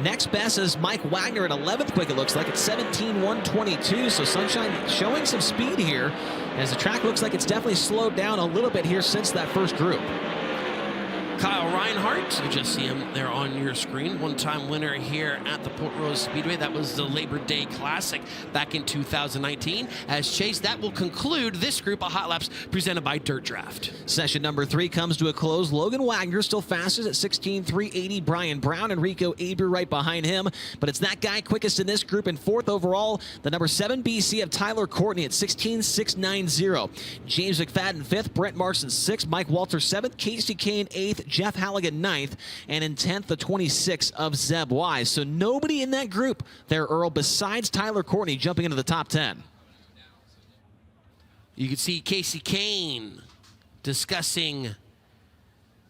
Next best is Mike Wagner at 11th quick, it looks like, at 17.122. So Sunshine showing some speed here, as the track looks like it's definitely slowed down a little bit here since that first group. Kyle Reinhardt, you just see him there on your screen. One-time winner here at the Port Royal Speedway. That was the Labor Day Classic back in 2019. As Chase, that will conclude this group of Hot Laps presented by Dirt Draft. Session number 3 comes to a close. Logan Wagner still fastest at 16.380. Brian Brown and Rico Aber right behind him. But it's that guy quickest in this group and 4th overall. The number 7 BC of Tyler Courtney at 16.690. James McFadden 5th. Brent Marson 6th. Mike Walter 7th. Casey Kane 8th. Jeff Halligan 9th, and in 10th, the 26 of Zeb Wise. So nobody in that group there, Earl, besides Tyler Courtney jumping into the top 10. You can see Casey Kane discussing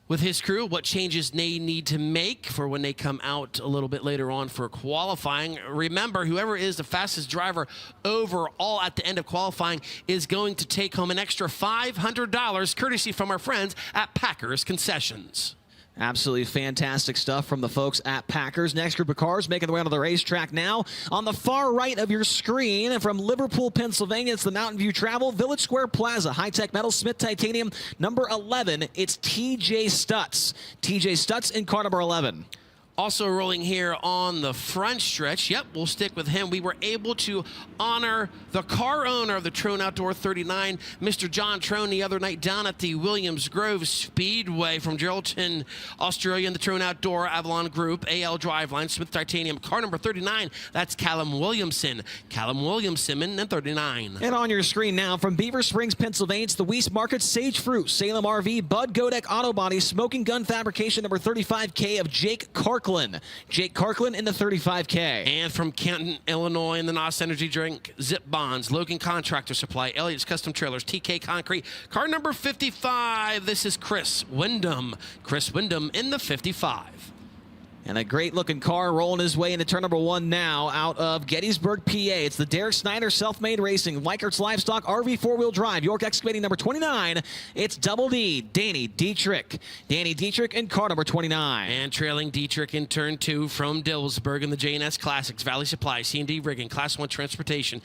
with his crew what changes they need to make for when they come out a little bit later on for qualifying. Remember, whoever is the fastest driver overall at the end of qualifying is going to take home an extra $500 courtesy from our friends at Packers Concessions. Absolutely fantastic stuff from the folks at Packers. Next group of cars making their way onto the racetrack now. On the far right of your screen, from Liverpool, Pennsylvania, it's the Mountain View Travel, Village Square Plaza, High-Tech Metal, Smith Titanium, number 11. It's TJ Stutz. TJ Stutz in car number 11. Also rolling here on the front stretch. Yep, we'll stick with him. We were able to honor the car owner of the Trone Outdoor 39, Mr. John Trone, the other night down at the Williams Grove Speedway from Geraldton, Australia, in the Trone Outdoor Avalon Group, AL Driveline, Smith Titanium, car number 39. That's Callum Williamson. Callum Williamson in 39. And on your screen now, from Beaver Springs, Pennsylvania, it's the Weiss Market, Sage Fruit, Salem RV, Bud Godek Auto Body, Smoking Gun Fabrication, number 35K of Jake Karkland. Jake Karkland in the 35K. And from Canton, Illinois, in the NOS Energy Drink, Zip Bonds, Logan Contractor Supply, Elliott's Custom Trailers, TK Concrete. Car number 55, this is Chris Wyndham. Chris Wyndham in the 55. And a great-looking car rolling his way into turn number 1 now out of Gettysburg, PA. It's the Derek Snyder Self-Made Racing, Weikert's Livestock RV 4-wheel drive, York Excavating number 29. It's Double D, Danny Dietrich. Danny Dietrich in car number 29. And trailing Dietrich in turn 2 from Dillsburg in the J&S Classics, Valley Supply, C&D Rigging, Class 1 Transportation,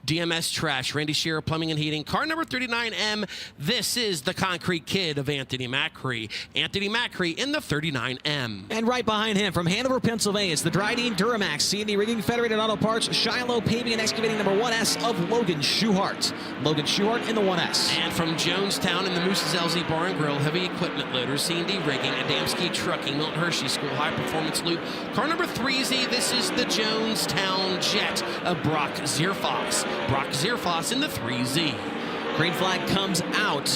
DMS Trash, Randy Shearer Plumbing and Heating, car number 39M. This is the Concrete Kid of Anthony Macri. Anthony Macri in the 39M. And right behind him from Hanover, Pennsylvania, it's the Dryden Duramax, C&D Rigging, Federated Auto Parts, Shiloh Paving and Excavating number 1S of Logan Schuhart. Logan Schuhart in the 1S. And from Jonestown in the Moose's LZ Bar and Grill, Heavy Equipment Loaders, C&D Rigging, Adamski Trucking, Milton Hershey School, High Performance Loop, car number 3Z. This is the Jonestown Jet of Brock Zierfoss. Brock Zierfoss in the 3Z. Green flag comes out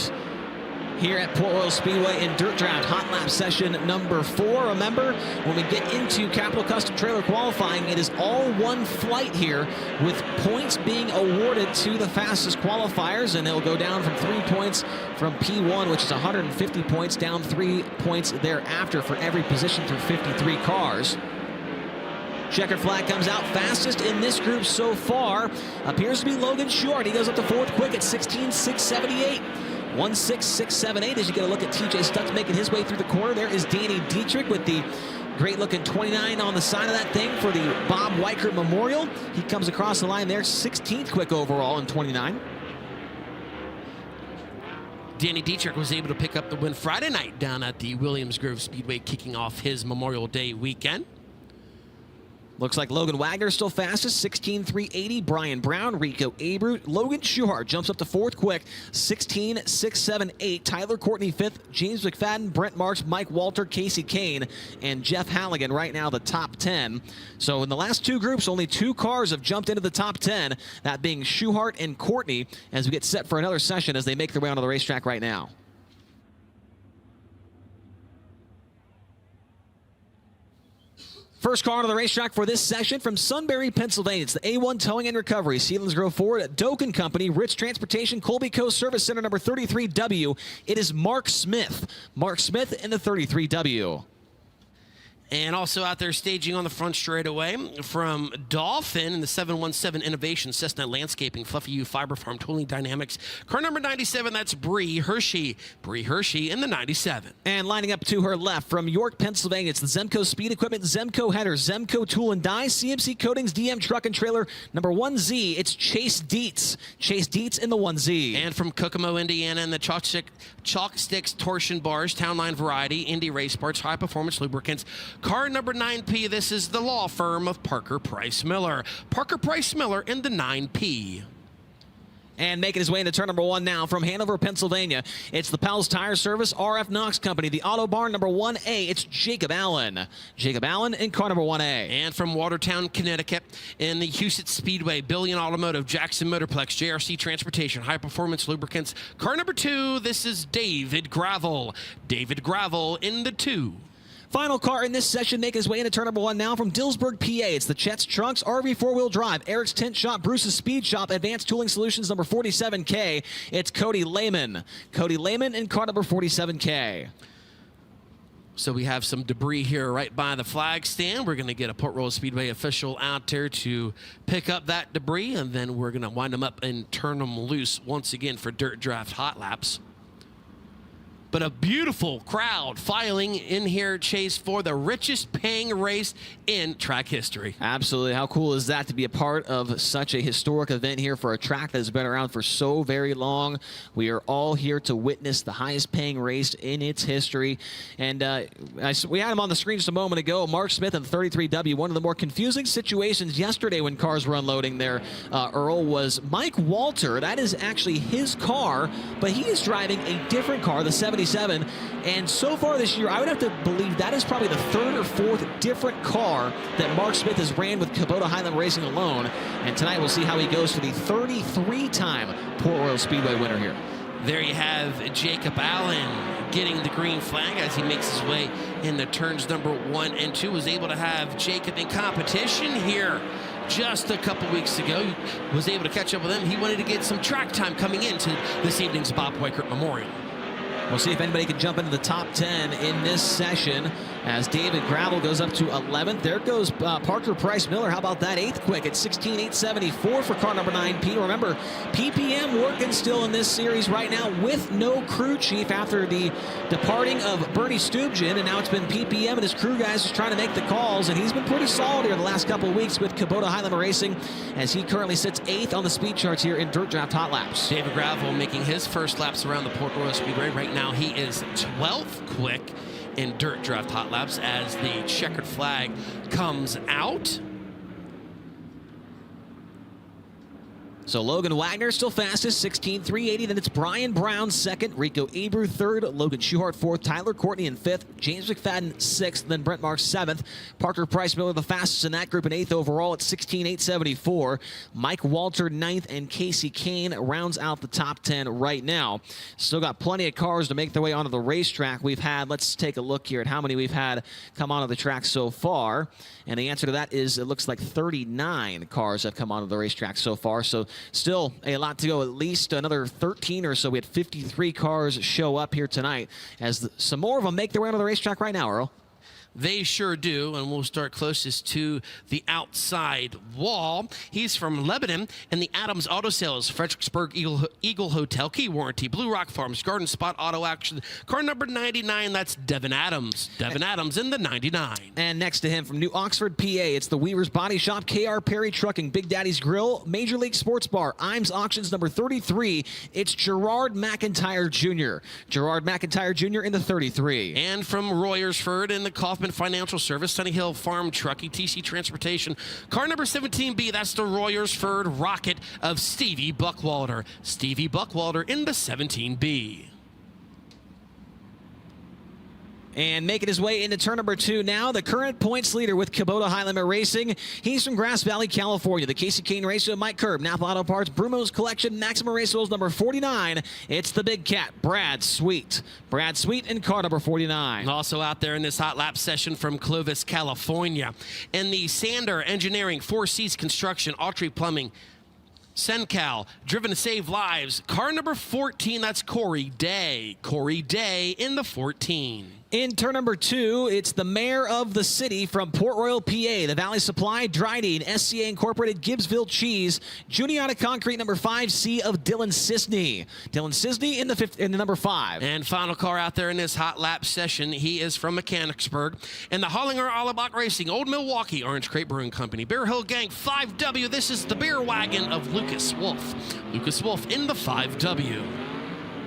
here at Port Royal Speedway in Dirt Draft Hot Lap session number 4. Remember, when we get into Capital Custom Trailer qualifying, it is all one flight here with points being awarded to the fastest qualifiers, and it'll go down from 3 points from P1, which is 150 points, down 3 points thereafter for every position through 53 cars. Checkered flag comes out. Fastest in this group so far appears to be Logan Schuhart. He goes up to 4th quick at 16.678. 1.6678 as you get a look at TJ Stutz making his way through the corner. There is Danny Dietrich with the great-looking 29 on the side of that thing for the Bob Wier Memorial. He comes across the line there, 16th quick overall in 29. Danny Dietrich was able to pick up the win Friday night down at the Williams Grove Speedway, kicking off his Memorial Day weekend. Looks like Logan Wagner is still fastest, 16.380. Brian Brown, Rico Abreu. Logan Schuhart jumps up to 4th quick, 16.678. Tyler Courtney 5th. James McFadden, Brent Marks, Mike Walter, Casey Kane, and Jeff Halligan right now the top 10. So in the last 2 groups, only 2 cars have jumped into the top 10, that being Schuhart and Courtney, as we get set for another session as they make their way onto the racetrack right now. First car on the racetrack for this session from Sunbury, Pennsylvania. It's the A1 Towing and Recovery, Sealands Grove Ford, Doak & Company, Rich Transportation, Colby Coast Service Center number 33W. It is Mark Smith. Mark Smith in the 33W. And also out there staging on the front straightaway from Dolphin in the 717 Innovation, Cessna Landscaping, Fluffy U, Fiber Farm, Tooling Dynamics. Car number 97, that's Bree Hershey. Bree Hershey in the 97. And lining up to her left from York, Pennsylvania, it's the Zemco Speed Equipment, Zemco Header, Zemco Tool and Die, CMC Coatings, DM Truck and Trailer, number 1Z, it's Chase Dietz. Chase Dietz in the 1Z. And from Kokomo, Indiana, in the Chalk Sticks Torsion Bars, Town Line Variety, Indy Race Parts, High Performance Lubricants. Car number 9P, this is the law firm of Parker Price Miller. Parker Price Miller in the 9P. And making his way into turn number 1 now from Hanover, Pennsylvania. It's the Pals Tire Service, RF Knox Company, the Auto Barn number 1A. It's Jacob Allen. Jacob Allen in car number 1A. And from Watertown, Connecticut, in the Houston Speedway, Billion Automotive, Jackson Motorplex, JRC Transportation, High Performance Lubricants. Car number 2, this is David Gravel. David Gravel in the 2. Final car in this session making his way into turn number 1 now from Dillsburg, PA. It's the Chet's Trunks RV 4-wheel drive, Eric's Tent Shop, Bruce's Speed Shop, Advanced Tooling Solutions number 47K. It's Cody Lehman. Cody Lehman in car number 47K. So we have some debris here right by the flag stand. We're going to get a Port Royal Speedway official out there to pick up that debris, and then we're going to wind them up and turn them loose once again for Dirt Draft Hot Laps. But a beautiful crowd filing in here, Chase, for the richest paying race in track history. Absolutely. How cool is that to be a part of such a historic event here for a track that has been around for so very long? We are all here to witness the highest paying race in its history. And we had him on the screen just a moment ago. Mark Smith in 33W. One of the more confusing situations yesterday when cars were unloading there, Earl, was Mike Walter. That is actually his car, but he is driving a different car, the 77. And so far this year, I would have to believe that is probably the 3rd or 4th different car that Mark Smith has ran with Kubota Highland Racing alone. And tonight we'll see how he goes for the 33-time Port Royal Speedway winner here. There you have Jacob Allen getting the green flag as he makes his way into turns number 1 and 2. Was able to have Jacob in competition here just a couple weeks ago. He was able to catch up with him. He wanted to get some track time coming into this evening's Bob Weikert Memorial. We'll see if anybody can jump into the top 10 in this session as David Gravel goes up to 11th. There goes Parker Price Miller. How about that? 8th quick at 16.874 for car number 9P. Remember, PPM working still in this series right now with no crew chief after the departing of Bernie Stubjen, and now it's been PPM and his crew guys just trying to make the calls, and he's been pretty solid here the last couple of weeks with Kubota High Limit Racing, as he currently sits 8th on the speed charts here in Dirt Draft Hot Laps. David Gravel making his first laps around the Port Royal Speedway. Right now he is 12th quick in Dirt Draft Hot Laps as the checkered flag comes out. So Logan Wagner still fastest, 16.380. Then it's Brian Brown second, Rico Abreu third, Logan Schuchart fourth, Tyler Courtney in fifth, James McFadden sixth, then Brent Marks seventh. Parker Price Miller the fastest in that group and eighth overall at 16.874. Mike Walter ninth, and Casey Kane rounds out the top 10 right now. Still got plenty of cars to make their way onto the racetrack. We've had, let's take a look here at how many we've had come onto the track so far. And the answer to that is it looks like 39 cars have come onto the racetrack so far. So still a lot to go, at least another 13 or so. We had 53 cars show up here tonight, as some more of them make their way onto the racetrack right now, Earl. They sure do, and we'll start closest to the outside wall. He's from Lebanon and the Adams Auto Sales, Fredericksburg Eagle Hotel, Key Warranty, Blue Rock Farms, Garden Spot Auto Action. Car number 99, that's Devin Adams. Devin Adams in the 99. And next to him from New Oxford, PA, it's the Weaver's Body Shop, KR Perry Trucking, Big Daddy's Grill, Major League Sports Bar, Imes Auctions number 33. It's Gerard McIntyre Jr. Gerard McIntyre Jr. in the 33. And from Royersford in the Kaufman Financial Service, Sunny Hill Farm Trucking, TC Transportation, car number 17B, that's the Royersford Rocket of Stevie Buckwalter. Stevie Buckwalter in the 17B. And making his way into turn number 2 now, the current points leader with Kubota High Limit Racing. He's from Grass Valley, California. The Casey Kane Racer, Mike Curb, Napa Auto Parts, Brumo's Collection, Maximum Race Wheels number 49. It's the big cat, Brad Sweet. Brad Sweet in car number 49. Also out there in this hot lap session from Clovis, California. In the Sander Engineering, Four Seas Construction, Autry Plumbing, Sencal, Driven to Save Lives. Car number 14, that's Corey Day. Corey Day in the 14. In turn number 2, it's the mayor of the city from Port Royal, PA, the Valley Supply, Dryden, SCA Incorporated, Gibbsville Cheese, Juniata Concrete number 5C of Dylan Sisney. Dylan Sisney in the number 5. And final car out there in this hot lap session, he is from Mechanicsburg. And the Hollinger Allebach Racing, Old Milwaukee, Orange Crate Brewing Company, Bear Hill Gang 5W. This is the beer wagon of Lucas Wolf. Lucas Wolf in the 5W.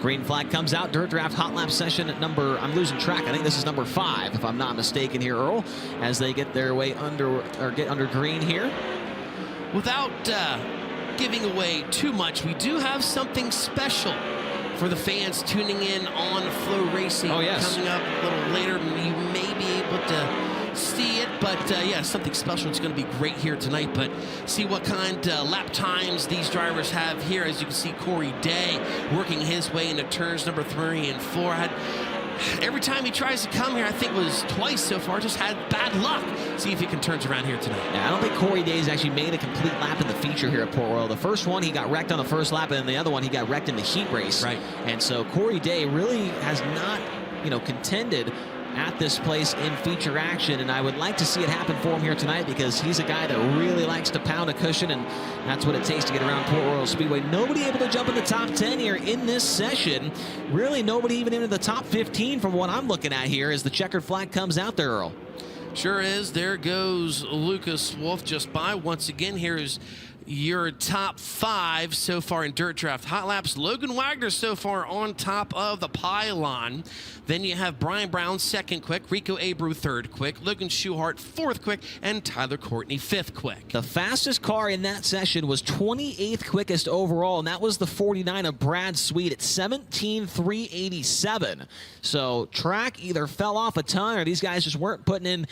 Green flag comes out. Dirt Draft Hot Lap session at number, I'm losing track, I think this is number 5, if I'm not mistaken here, Earl, as they get their way under, or get under green here. Without giving away too much, we do have something special for the fans tuning in on FloRacing. Oh, yes. Coming up a little later. You may be able to see it, but yeah, something special. It's going to be great here tonight, but see what kind of lap times these drivers have here. As you can see, Corey Day working his way into turns number 3 and 4. Every time he tries to come here, I think it was twice so far, just had bad luck. See if he can turn around here tonight. Yeah, I don't think Corey Day's actually made a complete lap in the feature here at Port Royal. The first one, he got wrecked on the first lap, and then the other one, he got wrecked in the heat race. Right. And so Corey Day really has not, contended at this place in feature action, and I would like to see it happen for him here tonight, because he's a guy that really likes to pound a cushion, and that's what it takes to get around Port Royal Speedway. Nobody able to jump in the top 10 here in this session. Really nobody even into the top 15 from what I'm looking at here as the checkered flag comes out there, Earl. Sure is. There goes Lucas Wolf just by. Once again, here's your top 5 so far in Dirt Draft Hot Laps. Logan Wagner so far on top of the pylon. Then you have Brian Brown second quick, Rico Abreu third quick, Logan Schuchart fourth quick, and Tyler Courtney fifth quick. The fastest car in that session was 28th quickest overall, and that was the 49 of Brad Sweet at 17.387. So track either fell off a ton, or these guys just weren't putting in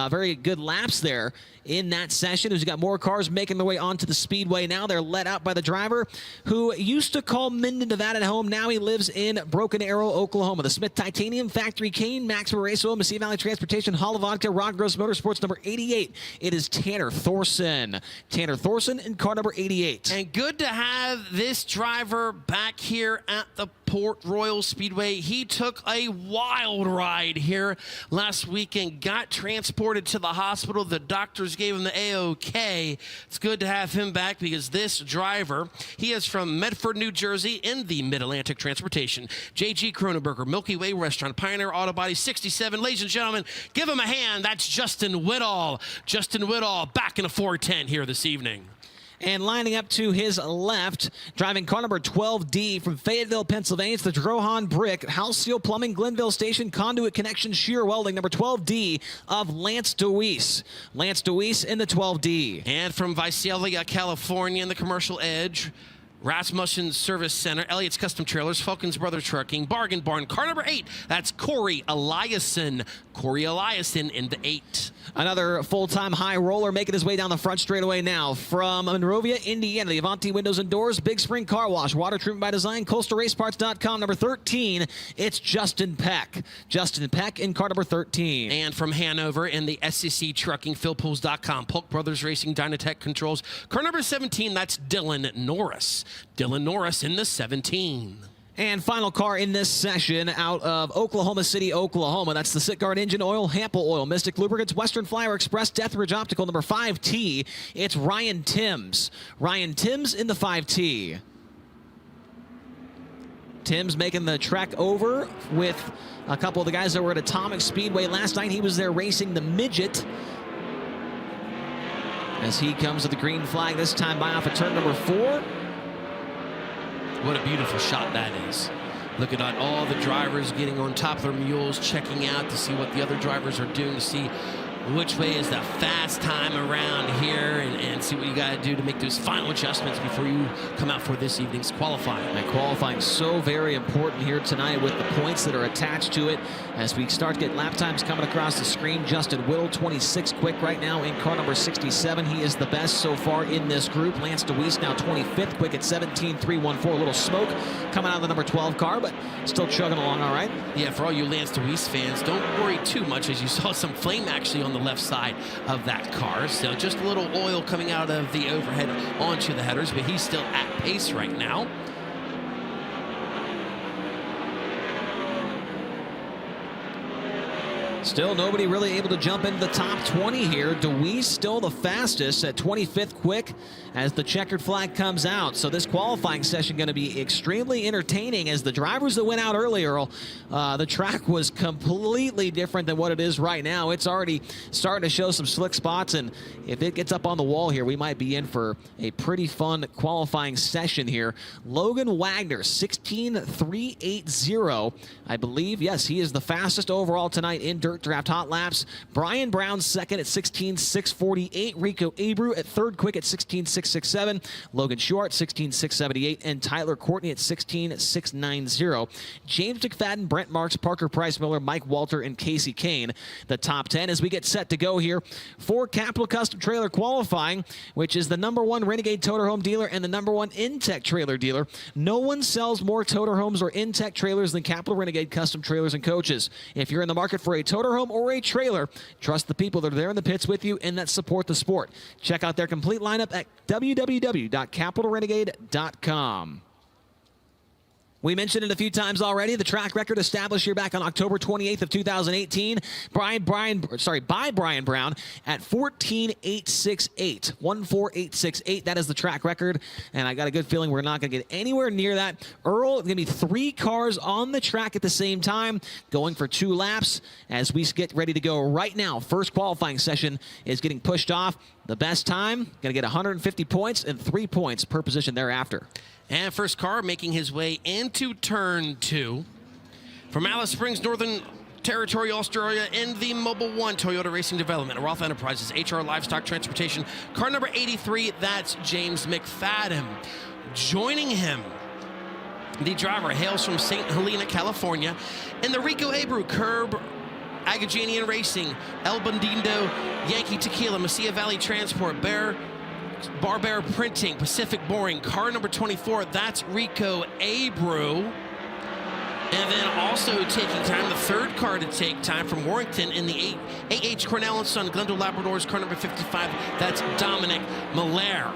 very good laps there in that session. As you got more cars making their way onto the speedway now. They're led out by the driver who used to call Minden, Nevada at home. Now he lives in Broken Arrow, Oklahoma. The Smith Titanium Factory Cane, Maximum Race Oil, Mesilla Valley Transportation, Hall of Vodka, Rock Gross Motorsports number 88. It is Tanner Thorson. Tanner Thorson in car number 88. And good to have this driver back here at the Port Royal Speedway. He took a wild ride here last weekend, got transported to the hospital. The doctors gave him the A-OK. It's good to have him back because this driver, he is from Medford, New Jersey in the Mid-Atlantic Transportation. J.G. Kronenberger, Milky Way Restaurant, Pioneer Auto Body 67. Ladies and gentlemen, give him a hand. That's Justin Whittall. Justin Whittall back in a 410 here this evening. And lining up to his left, driving car number 12D from Fayetteville, Pennsylvania, it's the Drohan Brick, House Seal Plumbing, Glenville Station, Conduit Connection, Shear Welding, number 12D of Lance DeWeese. Lance DeWeese in the 12D. And from Visalia, California, in the Commercial Edge, Rasmussen Service Center, Elliott's Custom Trailers, Falcons Brother Trucking, Bargain Barn, car number 8. That's Corey Eliason. Corey Eliason in the 8. Another full-time high roller making his way down the front straightaway now from Monrovia, Indiana. The Avanti Windows and Doors, Big Spring Car Wash, Water Treatment by Design, CoastalRaceParts.com, number 13. It's Justin Peck. Justin Peck in car number 13. And from Hanover in the SCC Trucking, PhilPools.com, Polk Brothers Racing, Dynatech Controls, car number 17. That's Dylan Norris. Dylan Norris in the 17. And final car in this session out of Oklahoma City, Oklahoma. That's the Sitgard Engine Oil, Hampel Oil, Mystic Lubricants, Western Flyer Express, Deathridge Optical, number 5T. It's Ryan Timms. Ryan Timms in the 5T. Timms making the trek over with a couple of the guys that were at Atomic Speedway last night. He was there racing the Midget. As he comes to the green flag, this time by off of turn number 4. What a beautiful shot that is. Looking at all the drivers getting on top of their mules, checking out to see what the other drivers are doing, to see which way is the fast time around here, and see what you got to do to make those final adjustments before you come out for this evening's qualifying. And qualifying so very important here tonight with the points that are attached to it. As we start to get lap times coming across the screen, Justin Whittall, 26 quick right now in car number 67. He is the best so far in this group. Lance DeWeese now 25th quick at 17.314. A little smoke coming out of the number 12 car, but still chugging along all right. Yeah, for all you Lance DeWeese fans, don't worry too much, as you saw some flame actually on the left side of that car. So just a little oil coming out of the overhead onto the headers, but he's still at pace right now. Still nobody really able to jump into the top 20 here. DeWeese still the fastest at 25th quick as the checkered flag comes out. So this qualifying session going to be extremely entertaining, as the drivers that went out earlier, the track was completely different than what it is right now. It's already starting to show some slick spots, and if it gets up on the wall here, we might be in for a pretty fun qualifying session here. Logan Wagner, 16.380, I believe. Yes, he is the fastest overall tonight in Dirt Draft Hot Laps. Brian Brown second at 16.648. Rico Abreu at third quick at 16.667. Logan Short 16.678, and Tyler Courtney at 16.690. James McFadden, Brent Marks, Parker Price Miller, Mike Walter, and Casey Kane, the top 10 as we get set to go here for Capital Custom Trailer qualifying, which is the #1 Renegade Toter Home dealer and the #1 Intech trailer dealer. No one sells more Toter Homes or Intech trailers than Capital Renegade Custom Trailers and Coaches. If you're in the market for a Toter Home or a trailer, trust the people that are there in the pits with you and that support the sport. Check out their complete lineup at www.capitalrenegade.com. We mentioned it a few times already. The track record established here back on October 28th of 2018 by Brian Brown at 14.868. 14.868. That is the track record, and I got a good feeling we're not going to get anywhere near that. Earl, going to be 3 cars on the track at the same time, going for 2 laps as we get ready to go right now. First qualifying session is getting pushed off. The best time, going to get 150 points and 3 points per position thereafter. And first car making his way into turn 2 from Alice Springs, Northern Territory, Australia, in the Mobile One Toyota Racing Development, Roth Enterprises, HR Livestock Transportation, car number 83, that's James McFadden. Joining him, the driver hails from St. Helena, California, in the Rico Abreu Curb Agajanian Racing, El Bandido, Yankee Tequila, Mesilla Valley Transport, Barber Printing, Pacific Boring, car number 24, that's Rico Abreu. And then also taking time, the third car to take time from Warrington in the A.H. Cornell & Son, Glendale Labradors, car number 55, that's Dominic Miller.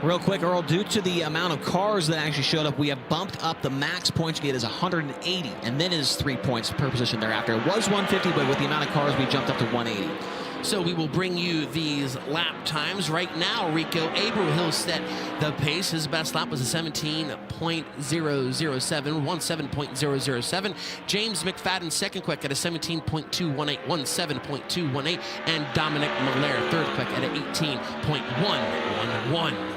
Real quick, Earl, due to the amount of cars that actually showed up, we have bumped up the max points you get is 180, and then is 3 points per position thereafter. It was 150, but with the amount of cars, we jumped up to 180. So we will bring you these lap times. Right now, Rico Abreu set the pace. His best lap was a 17.007, 17.007. James McFadden second quick at a 17.218, 17.218. And Dominic Miller third quick at a 18.111.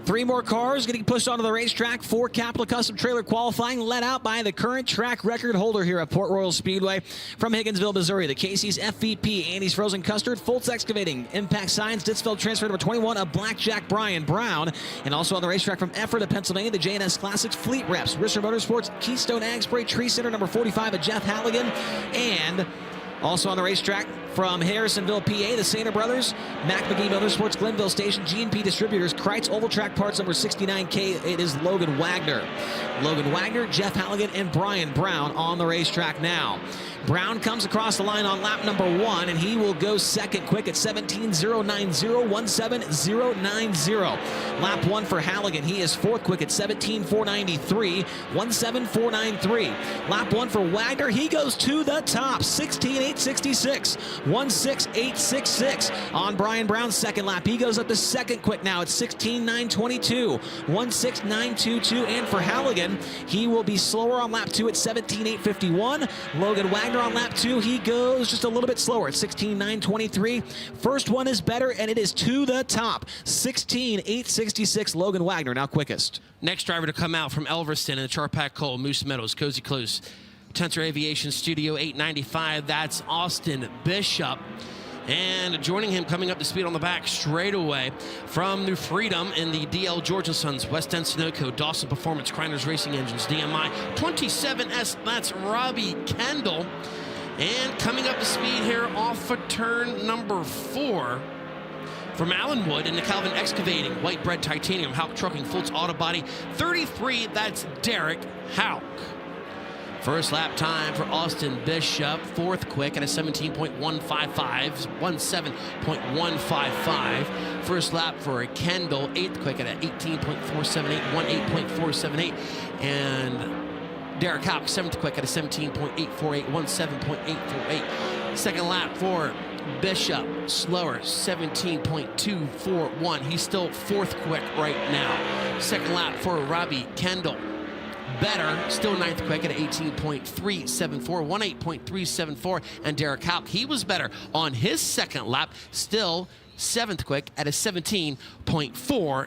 3 more cars getting pushed onto the racetrack for Capital Custom Trailer qualifying, led out by the current track record holder here at Port Royal Speedway from Higginsville, Missouri. The Casey's FVP, Andy's Frozen Custard, Foltz Excavating, Impact Signs, Ditsfeld Transfer number 21 of Blackjack Brian Brown. And also on the racetrack from Ephrata, Pennsylvania, the J&S Classics Fleet Reps, Risser Motorsports, Keystone Ag Spray, Tree Center number 45 of Jeff Halligan. And also on the racetrack from Harrisonville, PA, the Sainer Brothers, Mac McGee Motorsports, Glenville Station, G&P Distributors, Kreitz Oval Track Parts number 69K. It is Logan Wagner. Logan Wagner, Jeff Halligan, and Brian Brown on the racetrack now. Brown comes across the line on lap number 1, and he will go second quick at 17.090, 17.090. Lap 1 for Halligan. He is fourth quick at 17.493, 17.493. Lap 1 for Wagner. He goes to the top, 16.866, 16.866. On Brian Brown's second lap, he goes up to second quick now at 16.922, 16.922. And for Halligan, he will be slower on lap 2 at 17.851. Logan Wagner on lap 2, he goes just a little bit slower at 16.923. First one is better, and it is to the top, 16.866. Logan Wagner now quickest. Next driver to come out from Elverston in the Charpak Coal, Moose Meadows, Cozy Close, Tensor Aviation Studio 895. That's Austin Bishop. And joining him, coming up to speed on the back straight away from New Freedom in the DL Georgia Sons, West End Sunoco, Dawson Performance, Kreiner's Racing Engines, DMI 27S, that's Robbie Kendall. And coming up to speed here off of turn number 4 from Allenwood in the Calvin Excavating, White Bread Titanium, Houck Trucking, Fultz Auto Body 33, that's Derek Houck. First lap time for Austin Bishop, fourth quick at a 17.155, 17.155. First lap for Kendall, eighth quick at an 18.478, 18.478. And Derek Houck, seventh quick at a 17.848, 17.848. Second lap for Bishop, slower, 17.241. He's still fourth quick right now. Second lap for Robbie Kendall. Better, still ninth quick at 18.374, 18.374. And Derek Houck, he was better on his second lap, still seventh quick at a 17.499,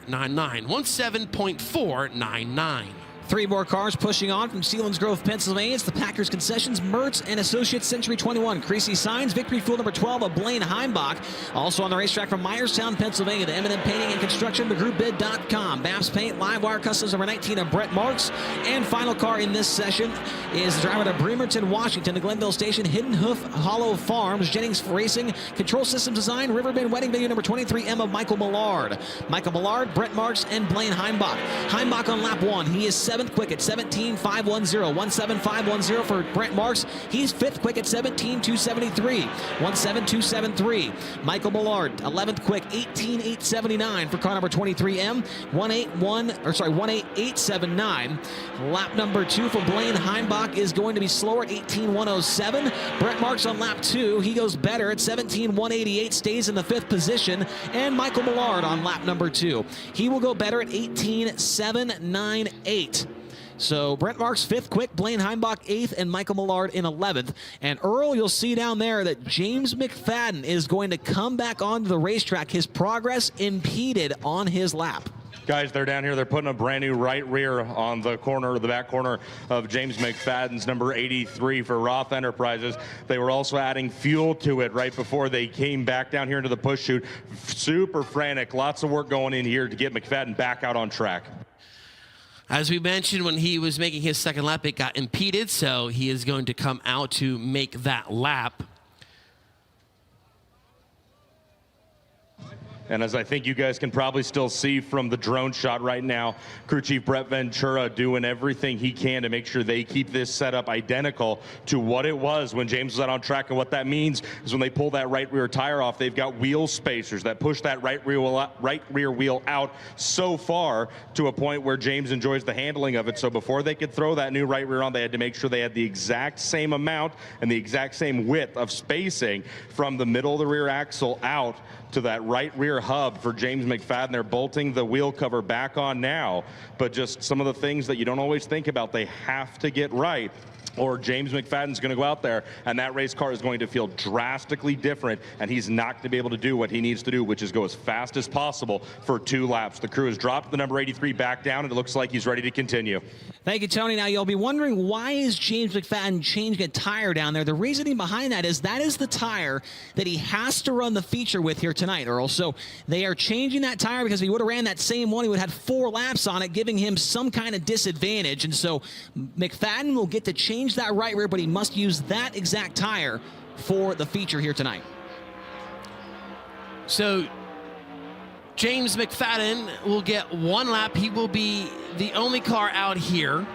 17.499. 3 more cars pushing on from Selinsgrove, Pennsylvania. It's the Packers Concessions, Mertz and Associates Century 21. Creasy Signs, Victory Fuel number 12 of Blaine Heimbach. Also on the racetrack from Myerstown, Pennsylvania, the M&M Painting and Construction, McGrewBid.com. Babs Paint, Live Wire Customs number 19 of Brett Marks. And final car in this session is the driver to Bremerton, Washington, the Glenville Station, Hidden Hoof Hollow Farms, Jennings Racing, Control Systems Design, Riverbend Wedding Venue number 23M of Michael Millard. Michael Millard, Brett Marks, and Blaine Heimbach. Heimbach on lap 1. He is 7th quick at 17.510, 17.510 for Brent Marks. He's 5th quick at 17.273, 17.273. Michael Millard, 11th quick, 18.879 for car number 23M, 1.8.879. Lap number 2 for Blaine Heimbach is going to be slower at 18.107. Brent Marks on lap 2, he goes better at 17.188, stays in the 5th position. And Michael Millard on lap number 2, he will go better at 18.798. So Brent Marks 5th quick, Blaine Heimbach 8th, and Michael Millard in 11th. And Earl, you'll see down there that James McFadden is going to come back onto the racetrack. His progress impeded on his lap. Guys, they're down here. They're putting a brand new right rear on the corner, the back corner of James McFadden's number 83 for Roth Enterprises. They were also adding fuel to it right before they came back down here into the push chute. Super frantic. Lots of work going in here to get McFadden back out on track. As we mentioned, when he was making his second lap, it got impeded, so he is going to come out to make that lap. And as I think you guys can probably still see from the drone shot right now, crew chief Brett Ventura doing everything he can to make sure they keep this setup identical to what it was when James was out on track. And what that means is when they pull that right rear tire off, they've got wheel spacers that push that right rear wheel out so far to a point where James enjoys the handling of it. So before they could throw that new right rear on, they had to make sure they had the exact same amount and the exact same width of spacing from the middle of the rear axle out to that right rear hub for James McFadden. They're bolting the wheel cover back on now, but just some of the things that you don't always think about, they have to get right, or James McFadden's going to go out there and that race car is going to feel drastically different, and he's not going to be able to do what he needs to do, which is go as fast as possible for 2 laps. The crew has dropped the number 83 back down, and it looks like he's ready to continue. Thank you, Tony. Now, you'll be wondering, why is James McFadden changing a tire down there? The reasoning behind that is the tire that he has to run the feature with here tonight, Earl. So they are changing that tire because if he would have ran that same one, he would have had 4 laps on it, giving him some kind of disadvantage. And so McFadden will get to change that right rear, but he must use that exact tire for the feature here tonight. So James McFadden will get 1 lap. He will be the only car out here.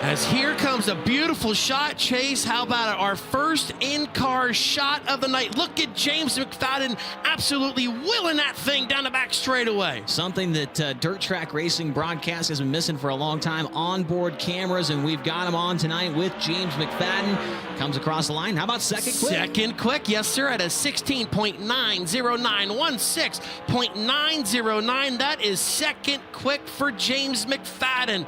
As here comes a beautiful shot, Chase. How about it? Our first in-car shot of the night. Look at James McFadden absolutely wheeling that thing down the back straightaway. Something that Dirt Track Racing broadcast has been missing for a long time, onboard cameras, and we've got him on tonight with James McFadden. Comes across the line. How about second quick? Second quick, yes, sir, at a 16.909, 16.909. That is second quick for James McFadden.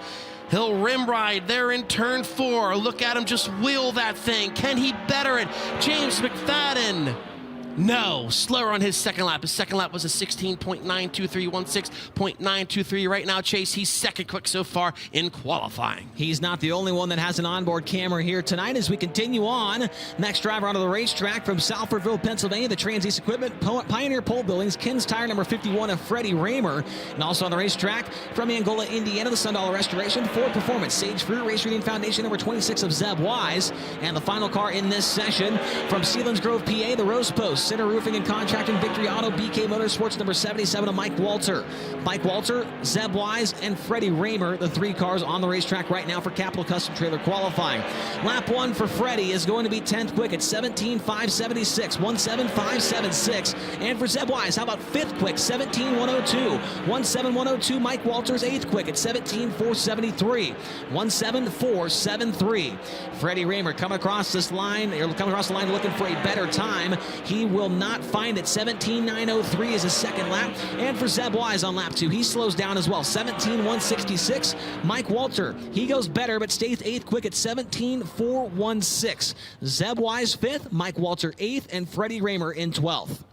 He'll rim ride there in turn 4. Look at him just wheel that thing. Can he better it? James McFadden. No, slower on his second lap. His second lap was a 16.923, 16.923 right now, Chase. He's second quick so far in qualifying. He's not the only one that has an onboard camera here tonight as we continue on. Next driver onto the racetrack from Salfordville, Pennsylvania, the Trans-East Equipment, Pioneer Pole Buildings, Ken's Tire number 51 of Freddie Raymer. And also on the racetrack from Angola, Indiana, the Sundollar Restoration, Ford Performance, Sage Fruit, Race Reading Foundation number 26 of Zeb Wise. And the final car in this session from Sealands Grove, PA, the Rose Post, Center Roofing and Contracting, Victory Auto, BK Motorsports, number 77 of Mike Walter. Mike Walter, Zeb Wise, and Freddie Raymer, the 3 cars on the racetrack right now for Capital Custom Trailer qualifying. Lap 1 for Freddie is going to be 10th quick at 17.576, 17.576. And for Zeb Wise, how about 5th quick, 17.102, 17.102. Mike Walter's 8th quick at 17.473, 17.473. Freddie Raymer coming across this line, looking for a better time. He will not find it. 17.903 is his second lap. And for Zeb Wise on lap 2, he slows down as well. 17.166. Mike Walter, he goes better, but stays 8th quick at 17.416. Zeb Wise 5th, Mike Walter 8th, and Freddie Raymer in 12th.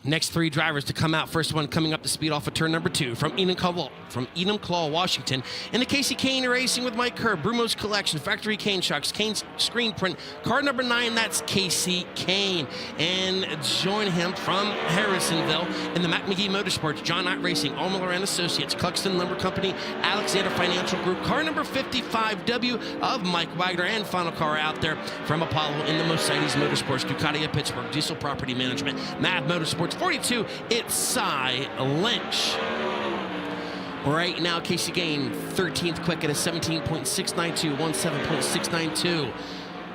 Next 3 drivers to come out. First one coming up to speed off of turn number 2 from Enumclaw, Washington. In the Casey Kane Racing with Mike Kerr, Brumo's Collection, Factory Kane Shocks, Kane's Screen Print. Car number 9, that's Casey Kane. And join him from Harrisonville in the Mac McGee Motorsports, John Knott Racing, Allmiller and Associates, Cluxton Lumber Company, Alexander Financial Group. Car number 55W of Mike Wagner, and final car out there from Apollo in the Mercedes Motorsports, Ducati of Pittsburgh, Diesel Property Management, Mad Motorsports. 42, it's Cy Lynch. Right now, Casey Kane, 13th quick at a 17.692, 17.692.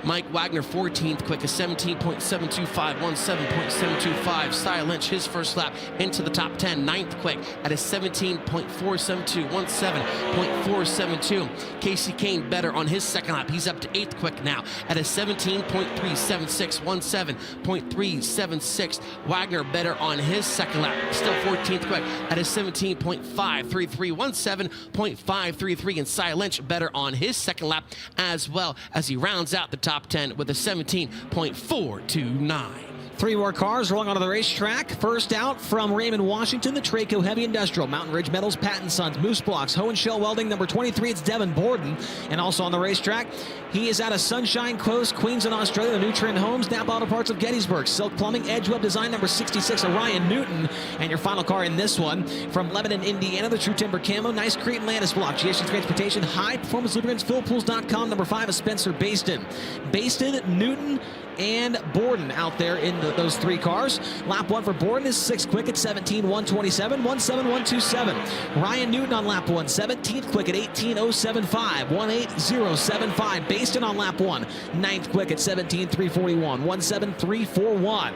Mike Wagner, 14th quick, a 17.725, 17.725. Cy Lynch, his first lap into the top 10, 9th quick at a 17.472, 17.472. Casey Kane better on his second lap. He's up to 8th quick now at a 17.376, 17.376. Wagner better on his second lap, still 14th quick at a 17.533, 17.533. And Cy Lynch better on his second lap as well as he rounds out the top 10 with a 17.429. 3 more cars rolling onto the racetrack. First out from Raymond, Washington, the Traco Heavy Industrial, Mountain Ridge Metals, Patton Sons, Moose Blocks, Hoe and Shell Welding, number 23, it's Devin Borden. And also on the racetrack, he is out of Sunshine Coast, Queensland, Australia, the Nutrient Homes, Napa Auto Parts of Gettysburg, Silk Plumbing, Edge Web Design, number 66, Orion Newton. And your final car in this one from Lebanon, Indiana, the True Timber Camo, Nice Crete and Landis Block, GSC Transportation, High Performance Lubricants, FillPools.com, number 5 is Spencer Baston. Baston, Newton, and Borden out there in those 3 cars. Lap 1 for Borden is 6th quick at 17.127, 17127. Ryan Newton on lap 1, 17th quick at 18.075, 18075. Baston on lap 1, 9th quick at 17.341, 17341.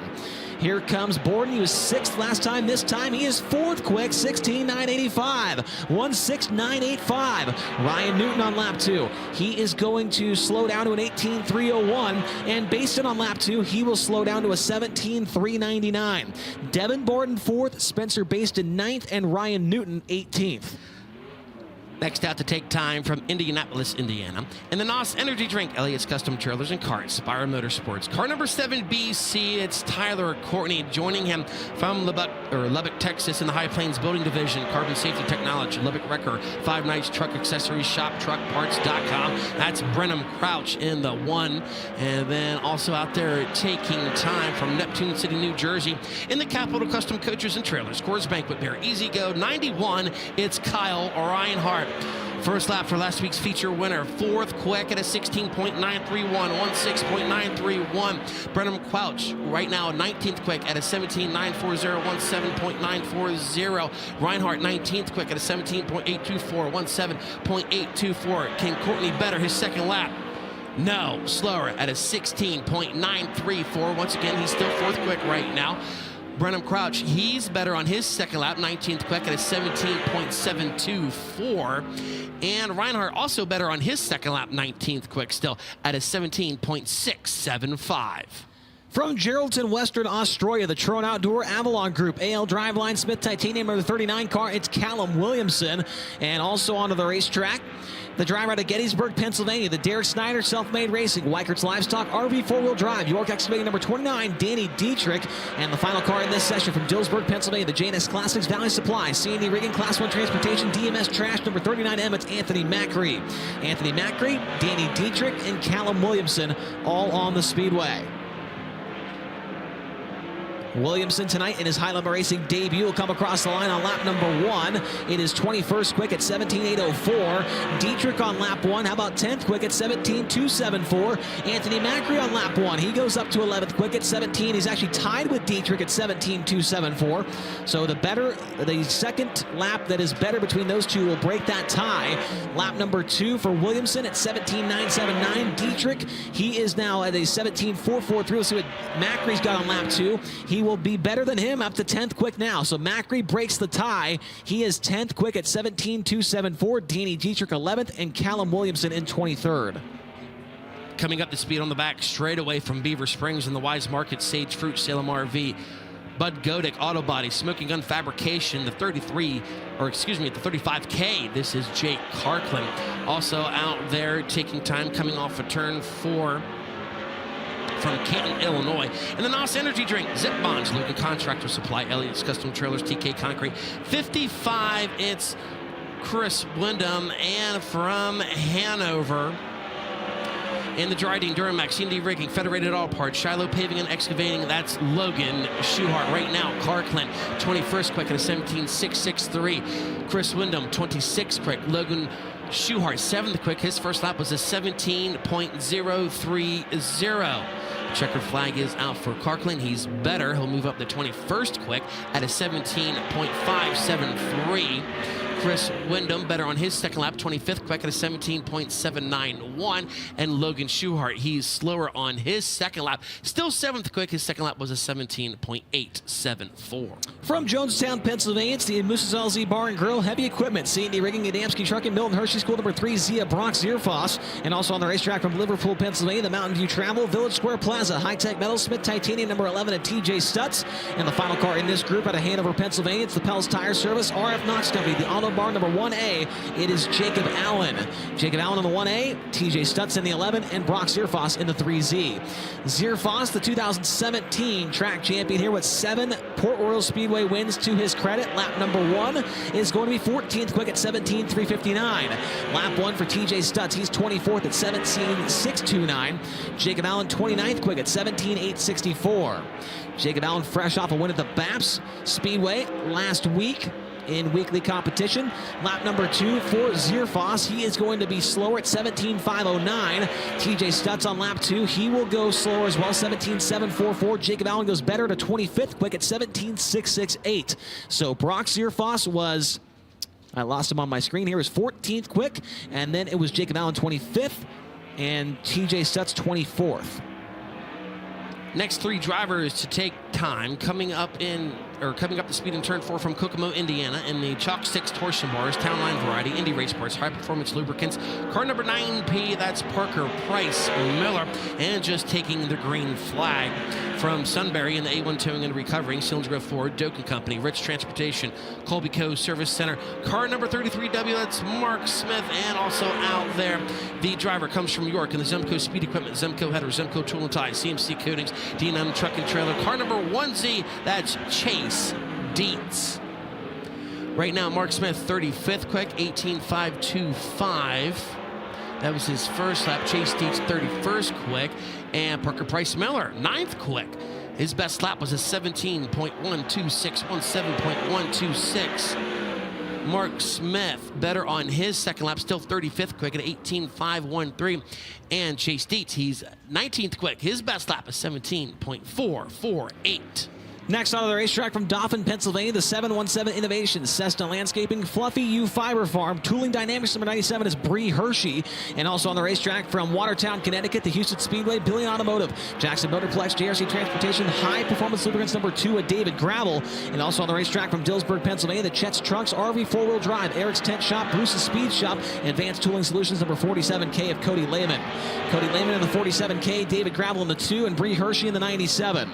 Here comes Borden. He was 6th last time. This time he is 4th quick, 16.985, 16985. Ryan Newton on lap 2. He is going to slow down to an 18.301. And Baston on lap 2, he will slow down to a 17.399. Devin Borden 4th, Spencer Baston 9th, and Ryan Newton 18th. Next out to take time from Indianapolis, Indiana. In the NOS Energy Drink, Elliott's Custom Trailers and Carts, Spire Motorsports. Car number 7 BC, it's Tyler Courtney joining him from Lubbock, Texas in the High Plains Building Division. Carbon Safety Technology, Lubbock Wrecker, 5 Nights Truck Accessories Shop, truckparts.com. That's Brenham Crouch in the 1. And then also out there taking time from Neptune City, New Jersey in the Capital Custom Coaches and Trailers. Coors Banquet Bear, Easy Go, 91. It's Kyle Reinhardt. First lap for last week's feature winner. 4th quick at a 16.931, 16.931. Brenham Crouch right now 19th quick at a 17.940, 17.940. Reinhardt 19th quick at a 17.824, 17.824. Can Courtney better his second lap? No, slower at a 16.934. Once again, he's still 4th quick right now. Brenham Crouch, he's better on his second lap, 19th quick at a 17.724. And Reinhardt also better on his second lap, 19th quick still at a 17.675. From Geraldton, Western Australia, the Tron Outdoor Avalon Group, AL Driveline Smith Titanium number 39 car, it's Callum Williamson. And also onto the racetrack, the driver out of Gettysburg, Pennsylvania, the Derek Snyder Self-Made Racing, Weikert's Livestock RV 4-wheel drive, York Excavating number 29, Danny Dietrich. And the final car in this session from Dillsburg, Pennsylvania, the JNS Classics Valley Supply, C&D Rigging, Class 1 Transportation, DMS Trash number 39 M, it's Anthony Macri. Anthony Macri, Danny Dietrich, and Callum Williamson all on the Speedway. Williamson tonight in his high limit racing debut will come across the line on lap number 1. It is 21st quick at 17.804. Dietrich on lap 1. How about 10th quick at 17.274? Anthony Macri on lap 1. He goes up to 11th quick at 17. He's actually tied with Dietrich at 17.274. So the second lap that is better between those two will break that tie. Lap number 2 for Williamson at 17.979. Dietrich, he is now at a 17.443. We'll see what Macri's got on lap 2. He will be better than him up to 10th quick now. So Macri breaks the tie. He is 10th quick at 17.274. Danny Dietrich 11th and Callum Williamson in 23rd. Coming up to speed on the back straight away from Beaver Springs in the Wise Market, Sage Fruit, Salem RV. Bud Godick Auto Body, Smoking Gun Fabrication, the 35K. This is Jake Carklin. Also out there taking time coming off of turn 4. From Canton, Illinois. And the NOS Energy Drink, Zip Bonds, Logan Contractor Supply, Elliott's Custom Trailers, TK Concrete. 55, it's Chris Wyndham. And from Hanover, in the Dryden, Duramax, C&D Rigging, Federated Auto Parts, Shiloh Paving and Excavating, that's Logan Schuhart. Right now, Carklin, 21st quick at a 17.663. Chris Wyndham, 26th quick. Logan Schuhart, 7th quick. His first lap was a 17.030. Checkered flag is out for Carklin. He's better. He'll move up to 21st quick at a 17.573. Chris Wyndham better on his second lap, 25th quick at a 17.791. And Logan Schuhart, he's slower on his second lap. Still 7th quick. His second lap was a 17.874. From Jonestown, Pennsylvania, it's the Moose's LZ Bar and Grill, Heavy Equipment, C&D Rigging, Adamski Trucking, Milton Hershey School number 3, Zia Brock Zierfoss. And also on the racetrack from Liverpool, Pennsylvania, the Mountain View Travel, Village Square Plaza, High Tech Metals, Smith Titanium number 11 at TJ Stutz. And the final car in this group out of Hanover, Pennsylvania, it's the Pell's Tire Service, RF Knox Company, the Auto Bar number 1A. It is Jacob Allen. Jacob Allen on the 1A, TJ Stutz in the 11, and Brock Zierfoss in the 3Z. Zierfoss, the 2017 track champion here with 7 Port Royal Speedway wins to his credit. Lap number 1 is going to be 14th quick at 17.359. Lap 1 for TJ Stutz. He's 24th at 17.629. Jacob Allen 29th quick at 17.864. Jacob Allen fresh off a win at the BAPS Speedway last week. in weekly competition. Lap number 2 for Zierfoss. He is going to be slower at 17.509. TJ Stutz on lap 2. He will go slower as well, 17.744. Jacob Allen goes better to 25th quick at 17.668. So Brock Zierfoss was, I lost him on my screen here, is 14th quick, and then it was Jacob Allen 25th and TJ Stutz 24th. Next 3 drivers to take time coming up the speed in turn 4 from Kokomo, Indiana, in the Chalk Sticks Torsion Bars, Town Line Variety, Indy Race Parts, High Performance Lubricants. Car number 9P, that's Parker Price Miller, and just taking the green flag from Sunbury in the A1 Towing and Recovering, Cylinder Grove Ford, Doak & Company, Rich Transportation, Colby Co. Service Center. Car number 33W, that's Mark Smith, and also out there, the driver comes from York in the Zemco Speed Equipment, Zemco Header, Zemco Tool and Die, CMC Coatings, D&M Truck and Trailer. Car number 1Z, that's Chase Dietz. Right now, Mark Smith, 35th quick, 18.525. That was his first lap. Chase Dietz, 31st quick. And Parker Price Miller, 9th quick. His best lap was a 17.126, 17.126. Mark Smith better on his second lap, still 35th quick at 18.513. And Chase Dietz, he's 19th quick. His best lap is 17.448. Next on the racetrack from Dauphin, Pennsylvania, the 717 Innovations, Cessna Landscaping, Fluffy U Fiber Farm, Tooling Dynamics number 97 is Bree Hershey. And also on the racetrack from Watertown, Connecticut, the Houston Speedway, Billion Automotive, Jackson Motorplex, JRC Transportation, High Performance Lubricants number 2 at David Gravel. And also on the racetrack from Dillsburg, Pennsylvania, the Chet's Trucks, RV 4-Wheel Drive, Eric's Tent Shop, Bruce's Speed Shop, Advanced Tooling Solutions number 47K of Cody Lehman. Cody Lehman in the 47K, David Gravel in the 2, and Bree Hershey in the 97.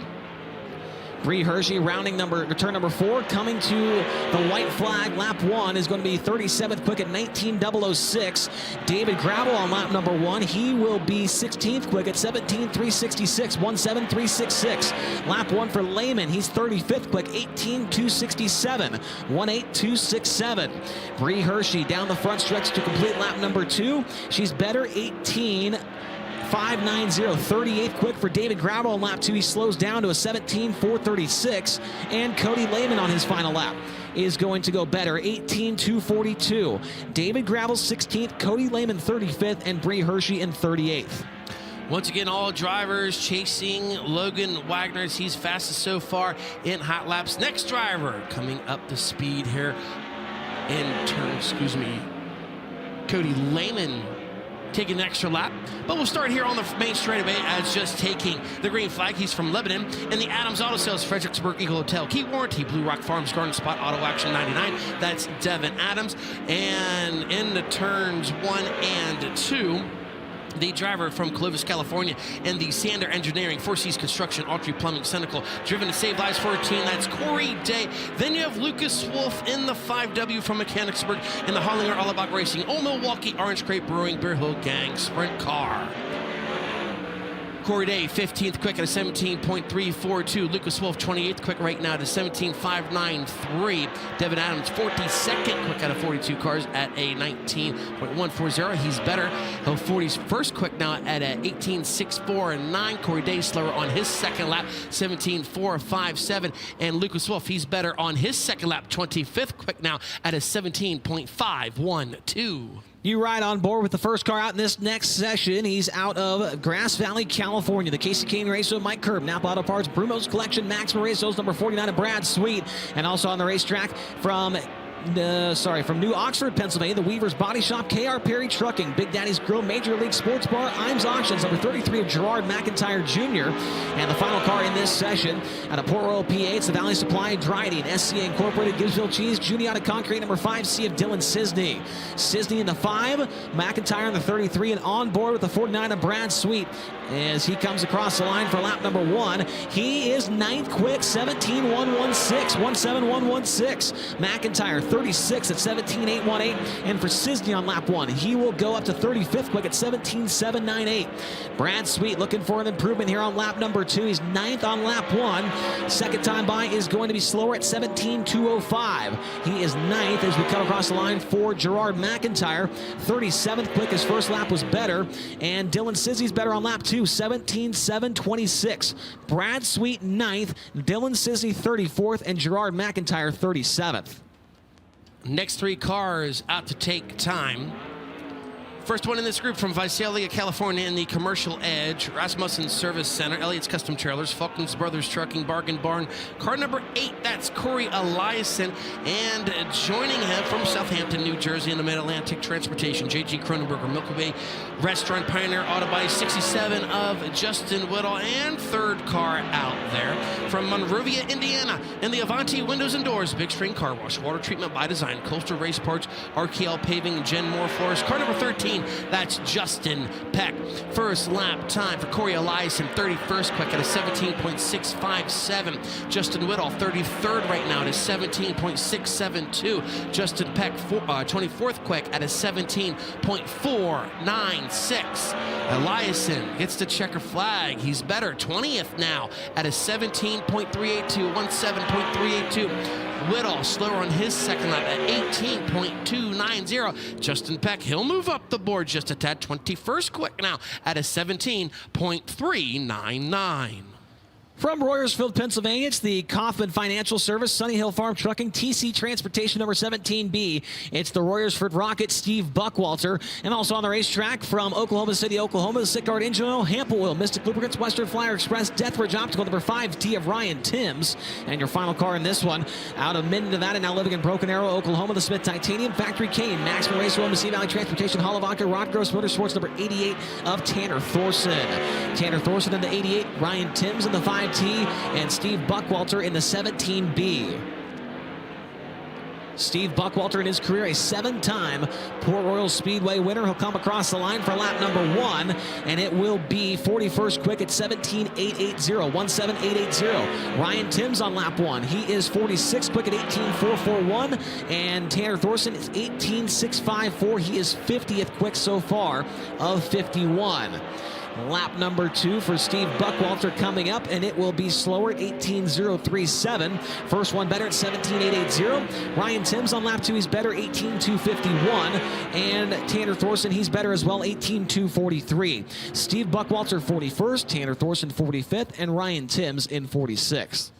Bree Hershey return number 4, coming to the white flag. Lap 1 is going to be 37th quick at 19.006. David Gravel on lap number 1. He will be 16th quick at 17.366, 17.366. Lap 1 for Lehman. He's 35th quick, 18.267, 18.267. Bree Hershey down the front stretch to complete lap number 2. She's better, 18.590, 38th quick for David Gravel on lap 2. He slows down to a 17.436, and Cody Lehman on his final lap is going to go better, 18.242. David Gravel 16th, Cody Lehman 35th, and Bree Hershey in 38th. Once again, all drivers chasing Logan Wagner as he's fastest so far in hot laps. Next driver coming up the speed here in turn, Cody Lehman taking an extra lap. But we'll start here on the main straightaway as just taking the green flag. He's from Lebanon. And the Adams Auto Sales, Fredericksburg Eagle Hotel, Key Warranty, Blue Rock Farms, Garden Spot, Auto Action 99. That's Devin Adams. And in the turns 1 and 2, the driver from Clovis, California, and the Sander Engineering, Four Seas Construction, Autry Plumbing, Senecal, driven to save lives for a team. That's Corey Day. Then you have Lucas Wolf in the 5W from Mechanicsburg, and the Hollinger Allabach Racing, Old Milwaukee, Orange Crate Brewing, Beer Hill Gang Sprint Car. Corey Day, 15th quick at a 17.342. Lucas Wolf, 28th quick right now at a 17.593. Devin Adams, 42nd quick out of 42 cars at a 19.140. He's better. He'll 41st quick now at a 18.649. Corey Day slower on his second lap, 17.457. And Lucas Wolf, he's better on his second lap, 25th quick now at a 17.512. You ride on board with the first car out in this next session. He's out of Grass Valley, California. The Casey Kane Racer, Mike Kerb, Napa Auto Parts, Brumo's Collection, Max Morazos, number 49, and Brad Sweet. And also on the racetrack from New Oxford, Pennsylvania, the Weaver's Body Shop, KR Perry Trucking, Big Daddy's Grill, Major League Sports Bar, Imes Auctions, number 33 of Gerard McIntyre Jr. And the final car in this session out of Port Royal, PA, it's the Valley Supply Drying, SCA Incorporated, Gibbsville Cheese, Juniata Concrete, number 5C of Dylan Sisney. Sisney in the 5, McIntyre in the 33, and on board with the 49 of Brad Sweet as he comes across the line for lap number 1. He is 9th quick, 17.116, 17.116. McIntyre 36 at 17.818, and for Sisney on lap 1, he will go up to 35th quick at 17.798. Brad Sweet looking for an improvement here on lap number 2. He's 9th on lap 1. Second time by is going to be slower at 17.205. He is 9th as we come across the line for Gerard McIntyre. 37th quick, his first lap was better, and Dylan Sisney's better on lap 2, 17.726. Brad Sweet 9th, Dylan Sisney 34th, and Gerard McIntyre 37th. Next 3 cars out to take time. First one in this group from Visalia, California in the Commercial Edge, Rasmussen Service Center, Elliott's Custom Trailers, Falcons Brothers Trucking, Bargain Barn. Car number 8, that's Corey Eliason. And joining him from Southampton, New Jersey in the Mid-Atlantic Transportation, J.G. Cronenberger, Milky Way Restaurant Pioneer Auto Body 67 of Justin Whittle. And third car out there from Monrovia, Indiana in the Avanti Windows and Doors, Big String Car Wash, Water Treatment by Design, Coastal Race Parts, RKL Paving, Jen Moore Flores. Car number 13, that's Justin Peck. First lap time for Corey Eliason, 31st quick at a 17.657. Justin Whittle, 33rd right now at a 17.672. Justin Peck, 24th quick at a 17.496. Eliason gets the checker flag. He's better, 20th now at a 17.382, 17.382. Whittle slower on his second lap at 18.290. Justin Peck, he'll move up the board just a tad, 21st quick now at a 17.399. From Royersfield, Pennsylvania, it's the Kaufman Financial Service, Sunny Hill Farm Trucking, TC Transportation number 17B. It's the Royersford Rocket, Steve Buckwalter. And also on the racetrack from Oklahoma City, Oklahoma, the Sickguard Engine Oil, Hample Oil, Mystic Lubricants, Western Flyer Express, Deathbridge Optical, number 5T of Ryan Timms. And your final car in this one, out of Minden, Nevada, now living in Broken Arrow, Oklahoma, the Smith Titanium, Factory Cane, Maximum Race Oil, Mesquite Valley Transportation, Hollowaka, Rod Gross Motorsports, number 88 of Tanner Thorson. Tanner Thorson in the 88, Ryan Timms in the 5T, and Steve Buckwalter in the 17B. Steve Buckwalter in his career, a 7-time Port Royal Speedway winner. He'll come across the line for lap number 1, and it will be 41st quick at 17.880, 17.880. Ryan Timms on lap 1. He is 46th quick at 18.441, and Tanner Thorson is 18.654. He is 50th quick so far of 51. Lap number 2 for Steve Buckwalter coming up, and it will be slower at 18.037. First one better at 17.880. Ryan Timms on lap 2, he's better, 18.251. And Tanner Thorson, he's better as well, 18.243. Steve Buckwalter 41st, Tanner Thorson 45th, and Ryan Timms in 46th.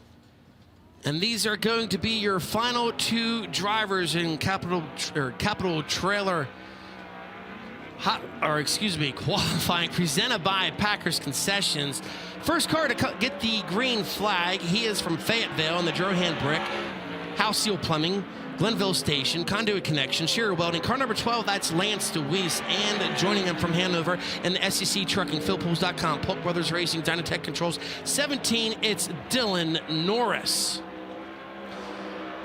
And these are going to be your final 2 drivers in Capital Trailer qualifying, presented by Packers Concessions. First car to get the green flag, he is from Fayetteville in the Drohan Brick, House Seal Plumbing, Glenville Station, Conduit Connection, Shearer Welding. Car number 12, that's Lance DeWeese, and joining him from Hanover in the SEC Trucking, PhilPools.com, Polk Brothers Racing, Dynatech Controls. 17, it's Dylan Norris.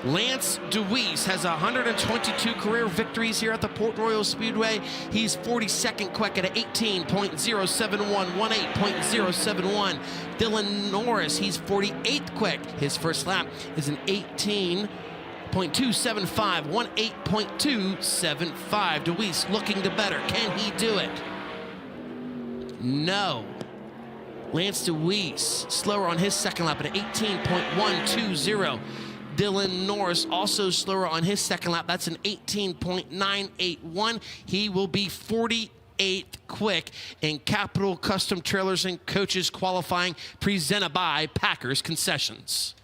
Lance DeWeese has 122 career victories here at the Port Royal Speedway. He's 42nd quick at 18.071, 18.071. Dylan Norris, he's 48th quick. His first lap is an 18.275, 18.275. DeWeese looking to better. Can he do it? No. Lance DeWeese slower on his second lap at 18.120. Dylan Norris also slower on his second lap. That's an 18.981. He will be 48th quick in Capital Custom Trailers and Coaches qualifying, presented by Packers Concessions.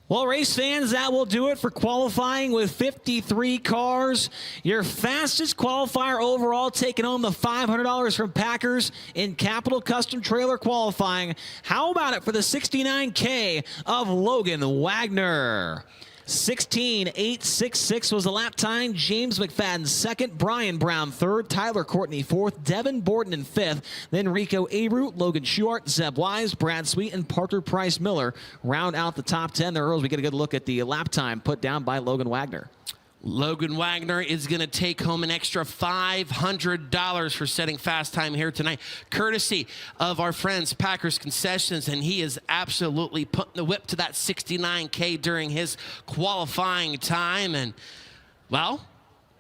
Well, race fans, that will do it for qualifying with 53 cars. Your fastest qualifier overall, taking home the $500 from Packers in Capital Custom Trailer qualifying. How about it for the 69K of Logan Wagner? 16.866 was the lap time. James McFadden second, Brian Brown third, Tyler Courtney fourth, Devin Borden in fifth, then Rico Abreu, Logan Schuart, Zeb Wise, Brad Sweet, and Parker Price Miller round out the top 10 there. Earls, we get a good look at the lap time put down by Logan Wagner. Logan Wagner is going to take home an extra $500 for setting fast time here tonight, courtesy of our friends Packers Concessions, and he is absolutely putting the whip to that 69K during his qualifying time. And, well,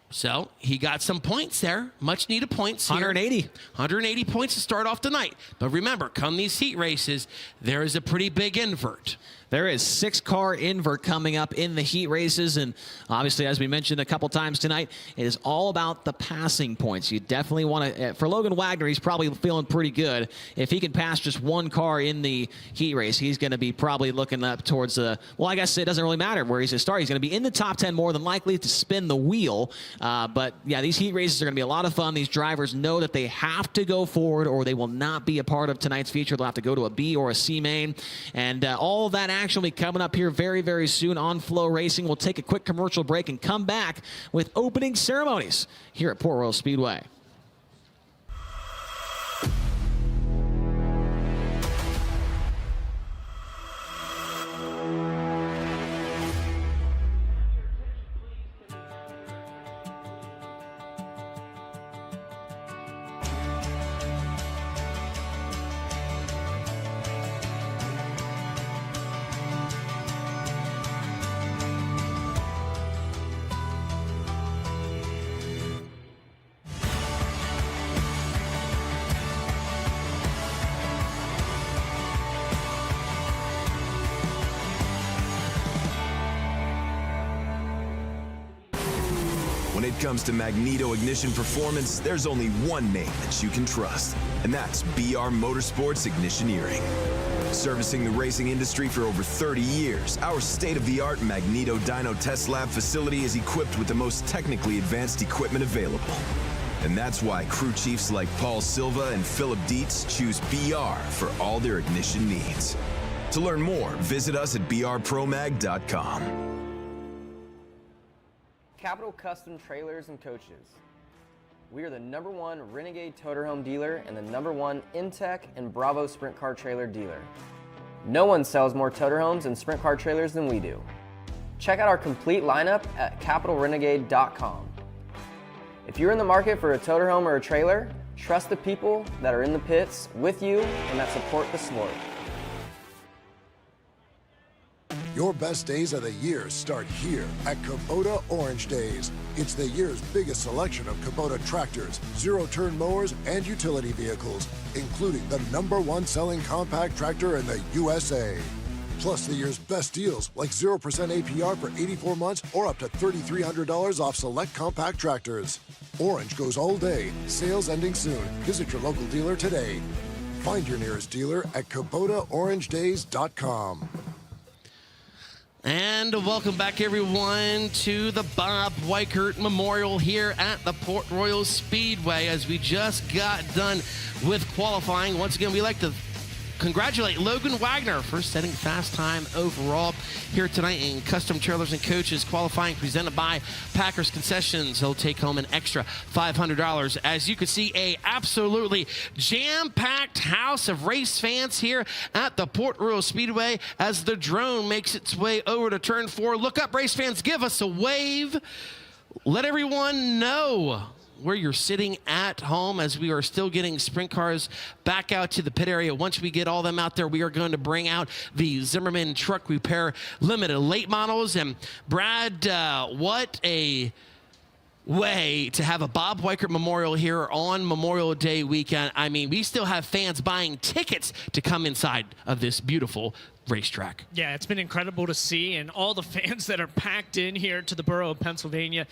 so he got some points there, much needed points here. 180 points to start off tonight. But remember, come these heat races, there is a pretty big invert. There is 6-car invert coming up in the heat races, and obviously, as we mentioned a couple times tonight, it is all about the passing points. You definitely want to, for Logan Wagner, he's probably feeling pretty good. If he can pass just 1 car in the heat race, he's going to be probably looking up towards the, well, I guess it doesn't really matter where he's going to start. He's going to be in the top 10 more than likely to spin the wheel. But yeah, these heat races are going to be a lot of fun. These drivers know that they have to go forward or they will not be a part of tonight's feature. They'll have to go to a B or a C main, and all of that action will be coming up here very, very soon on FloRacing. We'll take a quick commercial break and come back with opening ceremonies here at Port Royal Speedway. When it comes to magneto ignition performance, there's only one name that you can trust, and that's BR Motorsports Ignitioneering. Servicing the racing industry for over 30 years, our state-of-the-art Magneto Dyno Test Lab facility is equipped with the most technically advanced equipment available. And that's why crew chiefs like Paul Silva and Philip Dietz choose BR for all their ignition needs. To learn more, visit us at brpromag.com. Capital Custom Trailers and Coaches. We are the #1 Renegade Toterhome dealer and the #1 Intech and Bravo Sprint Car Trailer dealer. No one sells more Toterhomes and Sprint Car Trailers than we do. Check out our complete lineup at capitalrenegade.com. If you're in the market for a Toterhome or a trailer, trust the people that are in the pits with you and that support the sport. Your best days of the year start here at Kubota Orange Days. It's the year's biggest selection of Kubota tractors, zero-turn mowers, and utility vehicles, including the #1 selling compact tractor in the USA. Plus the year's best deals like 0% APR for 84 months or up to $3,300 off select compact tractors. Orange goes all day, sales ending soon. Visit your local dealer today. Find your nearest dealer at KubotaOrangeDays.com. And welcome back, everyone, to the Bob Weikert Memorial here at the Port Royal Speedway. As we just got done with qualifying, once again, we like to congratulate Logan Wagner for setting fast time overall here tonight in Custom Trailers and Coaches qualifying presented by Packers Concessions. He'll take home an extra $500. As you can see, a absolutely jam-packed house of race fans here at the Port Royal Speedway as the drone makes its way over to turn 4. Look up, race fans, give us a wave. Let everyone know where you're sitting at home as we are still getting sprint cars back out to the pit area. Once we get all them out there, we are going to bring out the Zimmerman Truck Repair Limited late models. And Brad, what a way to have a Bob Weikert Memorial here on Memorial Day weekend. I mean, we still have fans buying tickets to come inside of this beautiful racetrack. Yeah, it's been incredible to see, and all the fans that are packed in here to the borough of Pennsylvania.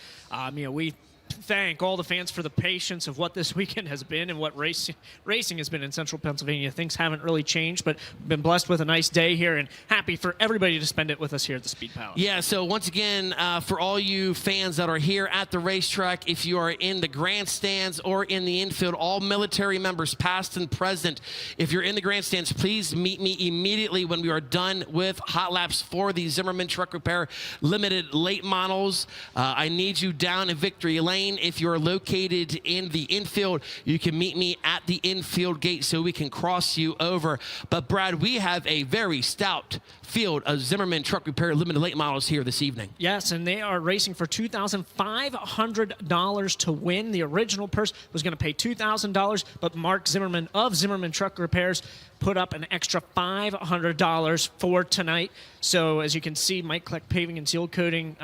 We thank all the fans for the patience of what this weekend has been and what racing has been in central Pennsylvania. Things haven't really changed, but been blessed with a nice day here and happy for everybody to spend it with us here at the Speed Palace. Yeah, so once again, for all you fans that are here at the racetrack, if you are in the grandstands or in the infield, all military members, past and present, if you're in the grandstands, please meet me immediately when we are done with hot laps for the Zimmerman Truck Repair Limited late models. I need you down in Victory Lane. If you're located in the infield, you can meet me at the infield gate so we can cross you over. But Brad, we have a very stout field of Zimmerman Truck Repair Limited late models here this evening. Yes, and they are racing for $2,500 to win. The original person was going to pay $2,000, but Mark Zimmerman of Zimmerman Truck Repairs put up an extra $500 for tonight. So as you can see, Mike Kleck Paving and Seal Coating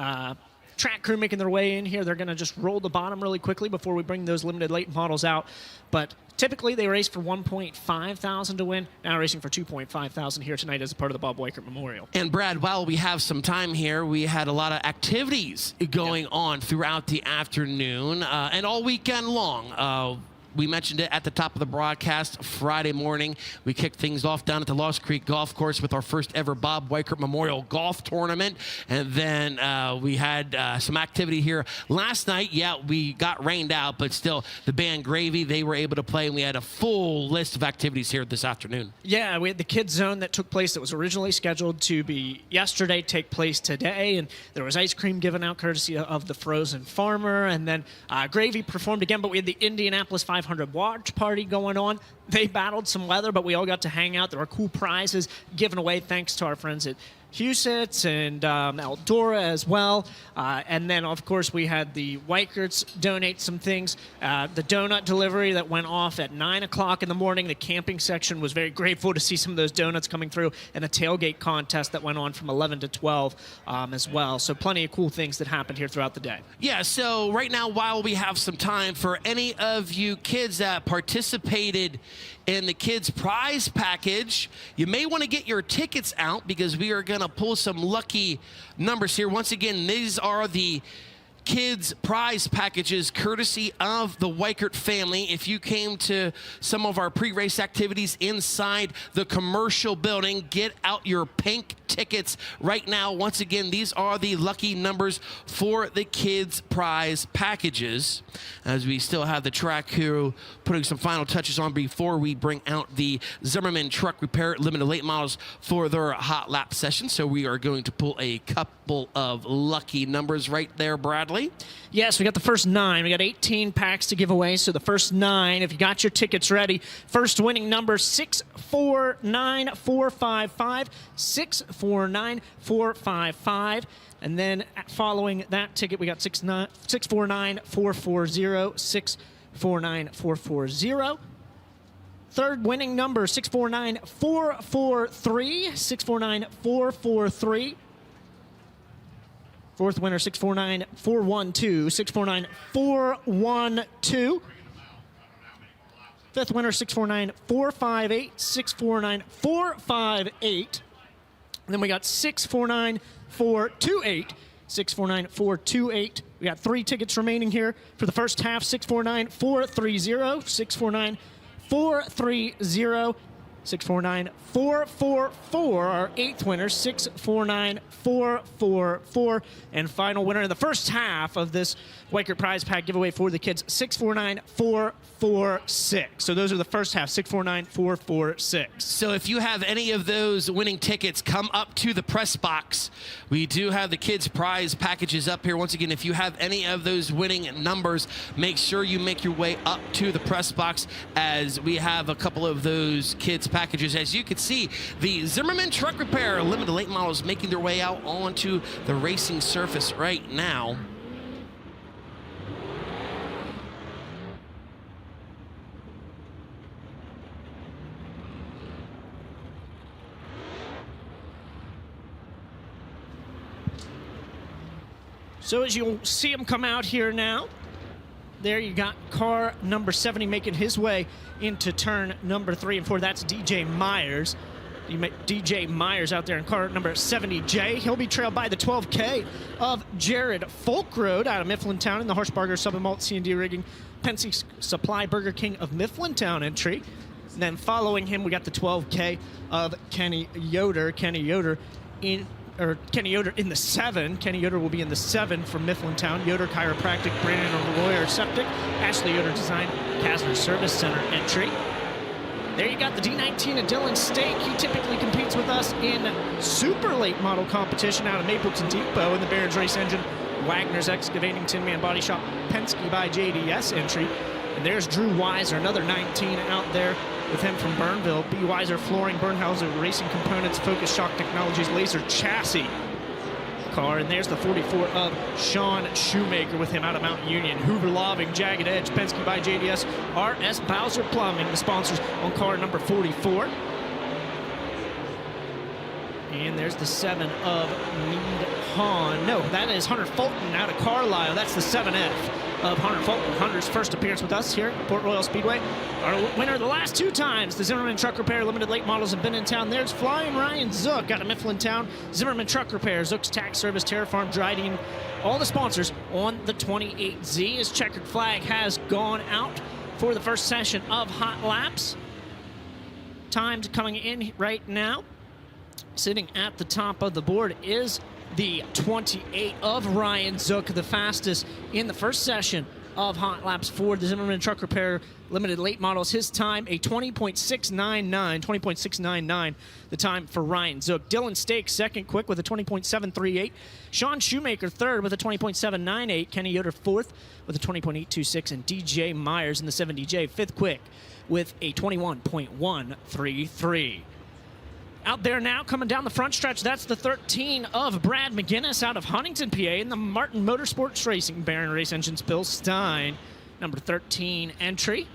track crew making their way in here. They're going to just roll the bottom really quickly before we bring those limited late models out. But typically they race for 1.5 thousand to win. Now racing for 2.5 thousand here tonight as a part of the Bob Weikert Memorial. And Brad, while we have some time here, we had a lot of activities going on throughout the afternoon and all weekend long. We mentioned it at the top of the broadcast. Friday morning, we kicked things off down at the Lost Creek Golf Course with our first ever Bob Weikert Memorial Golf Tournament. And then we had some activity here last night. Yeah, we got rained out, but still, the band Gravy, they were able to play, and we had a full list of activities here this afternoon. Yeah, we had the Kids Zone that took place that was originally scheduled to be yesterday, take place today. And there was ice cream given out courtesy of the Frozen Farmer. And then Gravy performed again, but we had the Indianapolis 500 watch party going on. They battled some weather, but we all got to hang out. There were cool prizes given away thanks to our friends at Husitz and Eldora as well. And then, of course, we had the Weikerts donate some things. The donut delivery that went off at 9 o'clock in the morning. The camping section was very grateful to see some of those donuts coming through, and a tailgate contest that went on from 11 to 12 as well. So plenty of cool things that happened here throughout the day. Yeah, so right now, while we have some time, for any of you kids that participated in the kids prize package, you may want to get your tickets out because we are going to pull some lucky numbers here. Once again, these are the kids prize packages courtesy of the Weikert family. If you came to some of our pre-race activities inside the commercial building, get out your pink tickets right now. Once again, these are the lucky numbers for the kids prize packages, as we still have the track crew putting some final touches on before we bring out the Zimmerman Truck Repair Limited Late Models for their hot lap session. So we are going to pull a couple of lucky numbers right there, Bradley. Yes, we got the first 9. We got 18 packs to give away. So the first 9, if you got your tickets ready, first winning number 649455, 649455. And then following that ticket, we got 649440, 649440. Third winning number 649443, 649443. Fourth winner, 649412, 649412. Fifth winner, 649458, 649458. And then we got 649428, 649428. We got 3 tickets remaining here for the first half, 649430, 649430. 649444, our 8th winner, 649444, and final winner in the first half of this Weikert prize pack giveaway for the kids, 649446. So those are the first half, 649446. So if you have any of those winning tickets, come up to the press box. We do have the kids prize packages up here. Once again, if you have any of those winning numbers, make sure you make your way up to the press box, as we have a couple of those kids packages. As you can see, the Zimmerman Truck Repair Limited Late Models making their way out onto the racing surface right now. So as you'll see him come out here now, there you got car number 70 making his way into turn number 3 and 4. That's DJ Myers. DJ Myers out there in car number 70J. He'll be trailed by the 12K of Jared Folkroad out of Mifflintown in the Harshbarger Sub and Malt C&D Rigging Penske Supply Burger King of Mifflintown entry. And then following him, we got the 12K of Kenny Yoder. Kenny Yoder in the 7. Kenny Yoder will be in the 7 from Mifflintown. Yoder Chiropractic, Brandon Lawyer Septic, Ashley Yoder Design, Casner Service Center entry. There you got the D19 of Dylan Stake. He typically competes with us in super late model competition out of Mapleton Depot in the Barron's Race Engine, Wagner's Excavating Tin Man Body Shop, Penske by JDS entry. And there's Drew Weiser, another 19 out there with him from Burnville. B. Weiser Flooring, Burnhauser Racing Components, Focus Shock Technologies, Laser Chassis car. And there's the 44 of Sean Shoemaker with him out of Mount Union. Hoover Loving, Jagged Edge, Penske by JDS, RS Bowser Plumbing, the sponsors on car number 44. And there's the 7 of Mead Hahn. No, that is Hunter Fulton out of Carlisle. That's the 7F of Hunter Fulton. Hunter's first appearance with us here at Port Royal Speedway. Our winner the last 2 times. The Zimmerman Truck Repair Limited Late Models have been in town. There's Flying Ryan Zook out of Mifflintown. Zimmerman Truck Repair, Zook's Tax Service, Terra Farm, Dryden, all the sponsors on the 28Z. His checkered flag has gone out for the first session of Hot Laps. Times coming in right now. Sitting at the top of the board is the 28 of Ryan Zook, the fastest in the first session of Hot Laps for the Zimmerman Truck Repair Limited Late Models. His time, a 20.699, the time for Ryan Zook. Dylan Stake, second quick with a 20.738. Sean Shoemaker, third with a 20.798. Kenny Yoder, fourth with a 20.826. And DJ Myers in the 7DJ, fifth quick with a 21.133. Out there now, coming down the front stretch, that's the 13 of Brad McGinnis out of Huntington, PA, in the Martin Motorsports Racing. Baron Race Engines, Bill Stein, number 13 entry.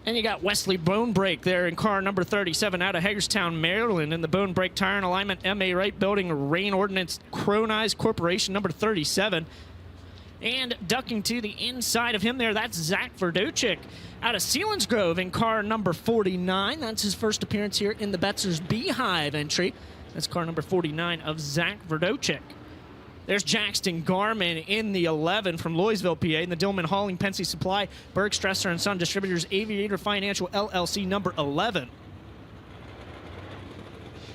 And you got Wesley Bonebrake there in car number 37 out of Hagerstown, Maryland, in the Bonebrake Tire and Alignment MA Wright Building Rain Ordnance Cronize Corporation, number 37. And ducking to the inside of him there, that's Zach Verduchik out of Selinsgrove in car number 49. That's his first appearance here in the Betzer's Beehive entry. That's car number 49 of Zach Verduchik. There's Jackson Garman in the 11 from Louisville, PA, in the Dillman Hauling Pensy Supply, Berg Stresser and Son Distributors Aviator Financial LLC, number 11.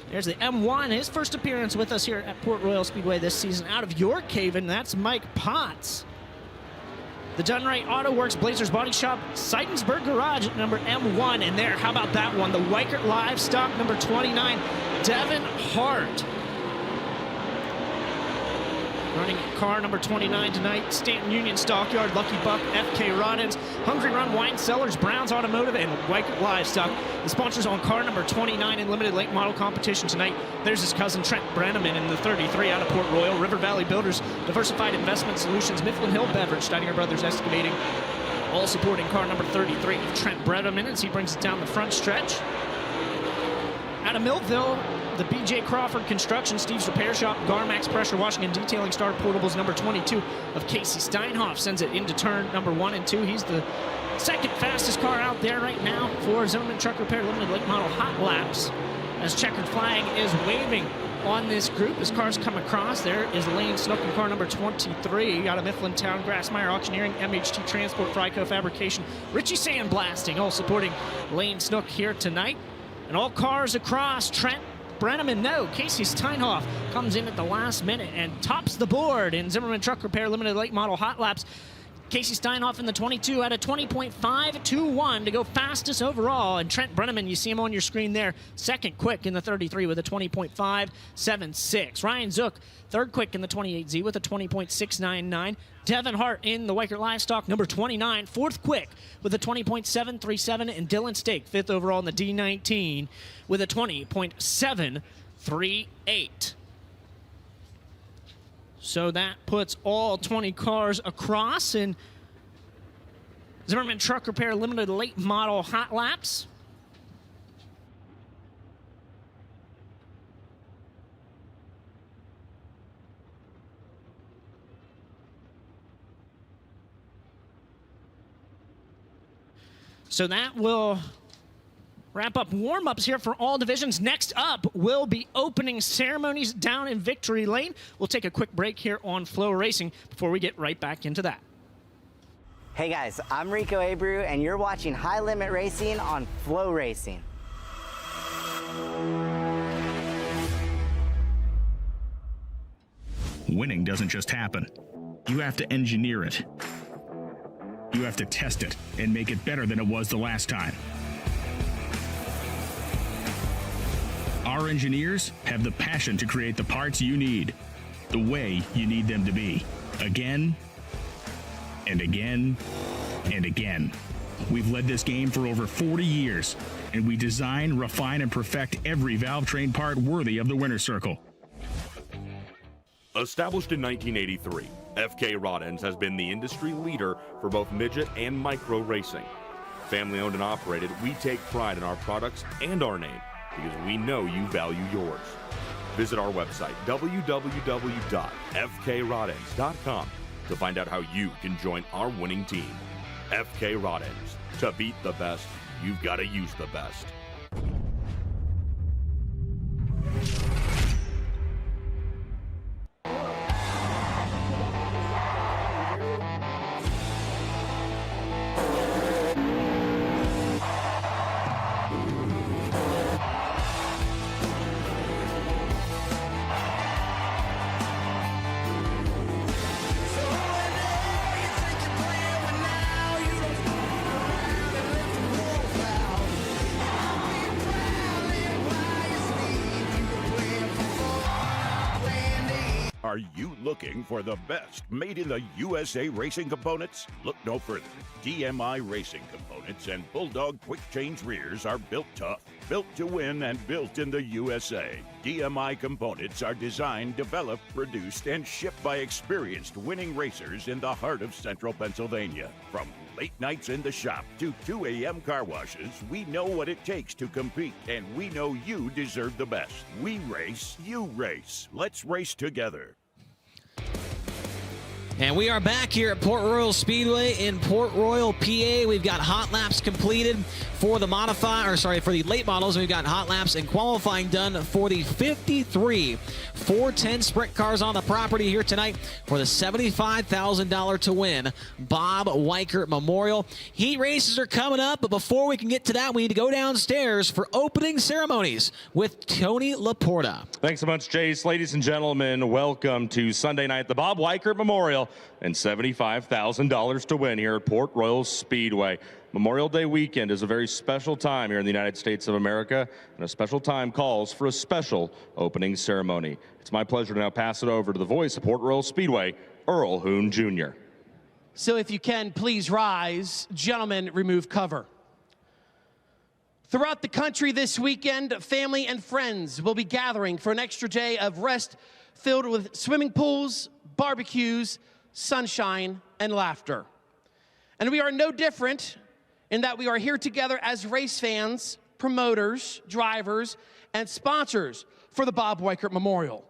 There's the M1, his first appearance with us here at Port Royal Speedway this season out of York Haven. That's Mike Potts. The Dunright Auto Works Blazers Body Shop, Seidensburg Garage at number M1. And there, how about that one? The Weikert Livestock, number 29, Devin Hart. Running car number 29 tonight, Stanton Union Stockyard, Lucky Buck, FK Roddins, Hungry Run Wine Cellars, Browns Automotive, and Weikert Livestock. The sponsors on car number 29 in limited late model competition tonight. There's his cousin Trent Brenneman in the 33 out of Port Royal, River Valley Builders, Diversified Investment Solutions, Mifflin Hill Beverage, Steininger Brothers Excavating, all supporting car number 33 of Trent Brenneman as he brings it down the front stretch. Out of Millville, the B.J. Crawford Construction, Steve's Repair Shop, Garmax Pressure Washing and Detailing Star Portables, number 22 of Casey Steinhoff sends it into turn number 1 and 2. He's the second fastest car out there right now for Zimmerman Truck Repair Limited Late Model Hot Laps. As checkered flag is waving on this group as cars come across. There is Lane Snook in car number 23 out of Mifflintown, Grassmeyer Auctioneering, MHT Transport, Fryco Fabrication, Richie Sandblasting, all supporting Lane Snook here tonight. And all cars across, Trent Brenneman, no. Casey Steinhoff comes in at the last minute and tops the board in Zimmerman Truck Repair Limited Late Model Hot Laps. Casey Steinhoff in the 22 at a 20.521 to go fastest overall. And Trent Brenneman, you see him on your screen there, second quick in the 33 with a 20.576. Ryan Zook, third quick in the 28Z with a 20.699. Devin Hart in the Weikert Livestock, number 29, fourth quick with a 20.737. And Dylan Stake, fifth overall in the D19 with a 20.738. So that puts all 20 cars across in Zimmerman Truck Repair Limited Late Model Hot Laps. So that will wrap up warm-ups here for all divisions. Next up will be opening ceremonies down in Victory Lane. We'll take a quick break here on FloRacing before we get right back into that. Hey guys, I'm Rico Abreu, and you're watching High Limit Racing on FloRacing. Winning doesn't just happen. You have to engineer it. You have to test it and make it better than it was the last time. Our engineers have the passion to create the parts you need, the way you need them to be, again and again and again. We've led this game for over 40 years, and we design, refine, and perfect every valve train part worthy of the winner's circle. Established in 1983, FK Rod Ends has been the industry leader for both midget and micro racing. Family owned and operated, we take pride in our products and our name because we know you value yours. Visit our website, www.fkrodends.com, to find out how you can join our winning team. FK Rod Ends. To beat the best, you've got to use the best. Are you looking for the best made in the USA racing components? Look no further. DMI Racing Components and Bulldog Quick Change Rears are built tough, built to win, and built in the USA. DMI components are designed, developed, produced, and shipped by experienced winning racers in the heart of central Pennsylvania. From late nights in the shop to 2 a.m. car washes, we know what it takes to compete, and we know you deserve the best. We race, you race. Let's race together. And we are back here at Port Royal Speedway in Port Royal, PA. We've got hot laps completed for the for the late models. We've got hot laps and qualifying done for the 53 410 sprint cars on the property here tonight for the $75,000 to win Bob Weikert Memorial. Heat races are coming up, but before we can get to that, we need to go downstairs for opening ceremonies with Tony Laporta. Thanks so much, Jace. Ladies and gentlemen, welcome to Sunday night, the Bob Weikert Memorial, and $75,000 to win here at Port Royal Speedway. Memorial Day weekend is a very special time here in the United States of America, and a special time calls for a special opening ceremony. It's my pleasure to now pass it over to the voice of Port Royal Speedway, Earl Hoon Jr. So if you can, please rise. Gentlemen, remove cover. Throughout the country this weekend, family and friends will be gathering for an extra day of rest filled with swimming pools, barbecues, sunshine, and laughter. And we are no different in that we are here together as race fans, promoters, drivers, and sponsors for the Bob Weikert Memorial.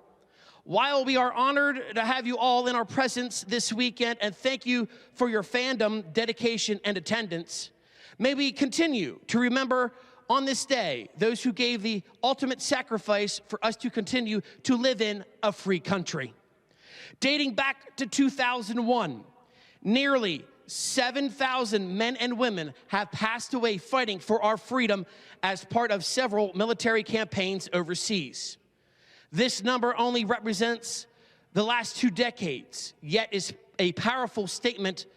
While we are honored to have you all in our presence this weekend, and thank you for your fandom, dedication, and attendance, may we continue to remember on this day those who gave the ultimate sacrifice for us to continue to live in a free country. Dating back to 2001, nearly 7,000 men and women have passed away fighting for our freedom as part of several military campaigns overseas. This number only represents the last 2 decades, yet is a powerful statement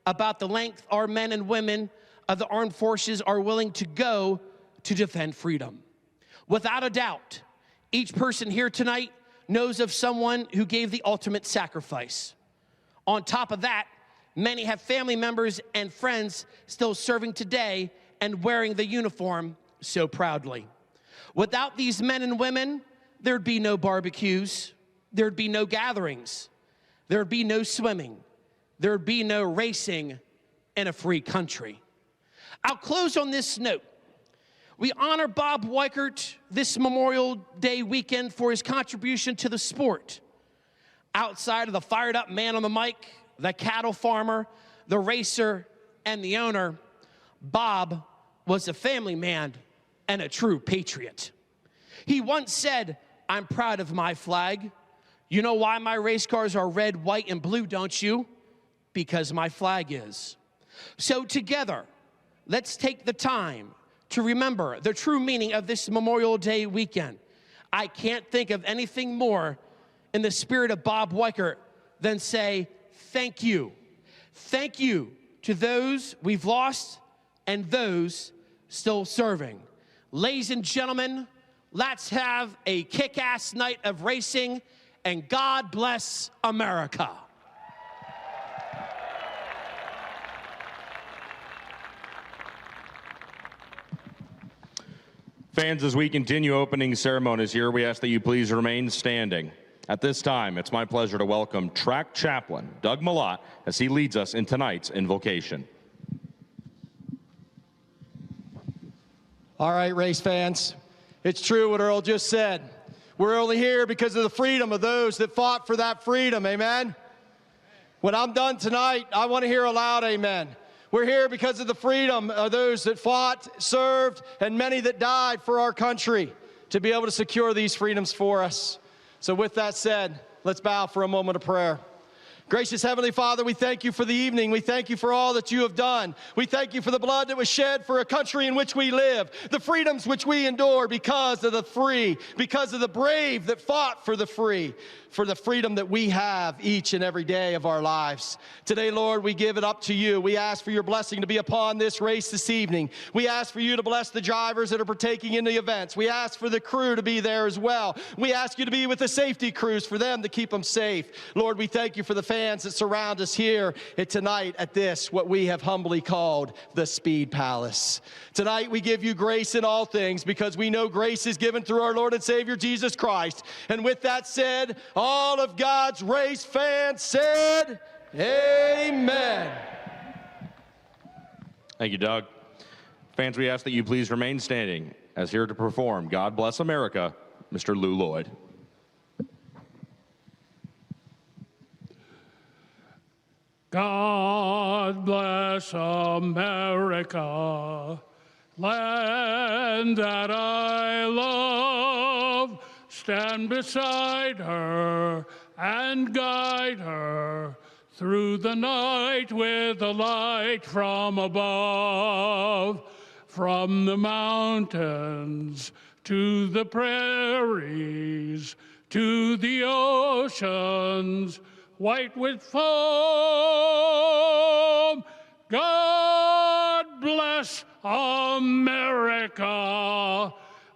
about the length our men and women of the armed forces are willing to go to defend freedom. Without a doubt, each person here tonight knows of someone who gave the ultimate sacrifice. On top of that, many have family members and friends still serving today and wearing the uniform so proudly. Without these men and women, there'd be no barbecues, there'd be no gatherings, there'd be no swimming, there'd be no racing in a free country. I'll close on this note. We honor Bob Weikert this Memorial Day weekend for his contribution to the sport. Outside of the fired up man on the mic, the cattle farmer, the racer, and the owner, Bob was a family man and a true patriot. He once said, "I'm proud of my flag. You know why my race cars are red, white, and blue, don't you? Because my flag is." So together, let's take the time to remember the true meaning of this Memorial Day weekend. I can't think of anything more in the spirit of Bob Weikert than say thank you. Thank you to those we've lost and those still serving. Ladies and gentlemen, let's have a kick-ass night of racing, and God bless America. Fans, as we continue opening ceremonies here, we ask that you please remain standing. At this time, it's my pleasure to welcome track chaplain Doug Malott as he leads us in tonight's invocation. All right, race fans, it's true what Earl just said. We're only here because of the freedom of those that fought for that freedom, amen? When I'm done tonight, I want to hear a loud amen. We're here because of the freedom of those that fought, served, and many that died for our country to be able to secure these freedoms for us. So with that said, let's bow for a moment of prayer. Gracious Heavenly Father, we thank you for the evening. We thank you for all that you have done. We thank you for the blood that was shed for a country in which we live, the freedoms which we endure because of the free, because of the brave that fought for the free, for the freedom that we have each and every day of our lives. Today, Lord, we give it up to you. We ask for your blessing to be upon this race this evening. We ask for you to bless the drivers that are partaking in the events. We ask for the crew to be there as well. We ask you to be with the safety crews for them to keep them safe. Lord, we thank you for the fans that surround us here tonight at this, what we have humbly called the Speed Palace. Tonight, we give you grace in all things because we know grace is given through our Lord and Savior, Jesus Christ. And with that said, all of God's race fans said, amen. Thank you, Doug. Fans, we ask that you please remain standing as here to perform God Bless America, Mr. Lou Lloyd. God bless America, land that I love. Stand beside her and guide her through the night with the light from above. From the mountains to the prairies to the oceans, white with foam. God bless America,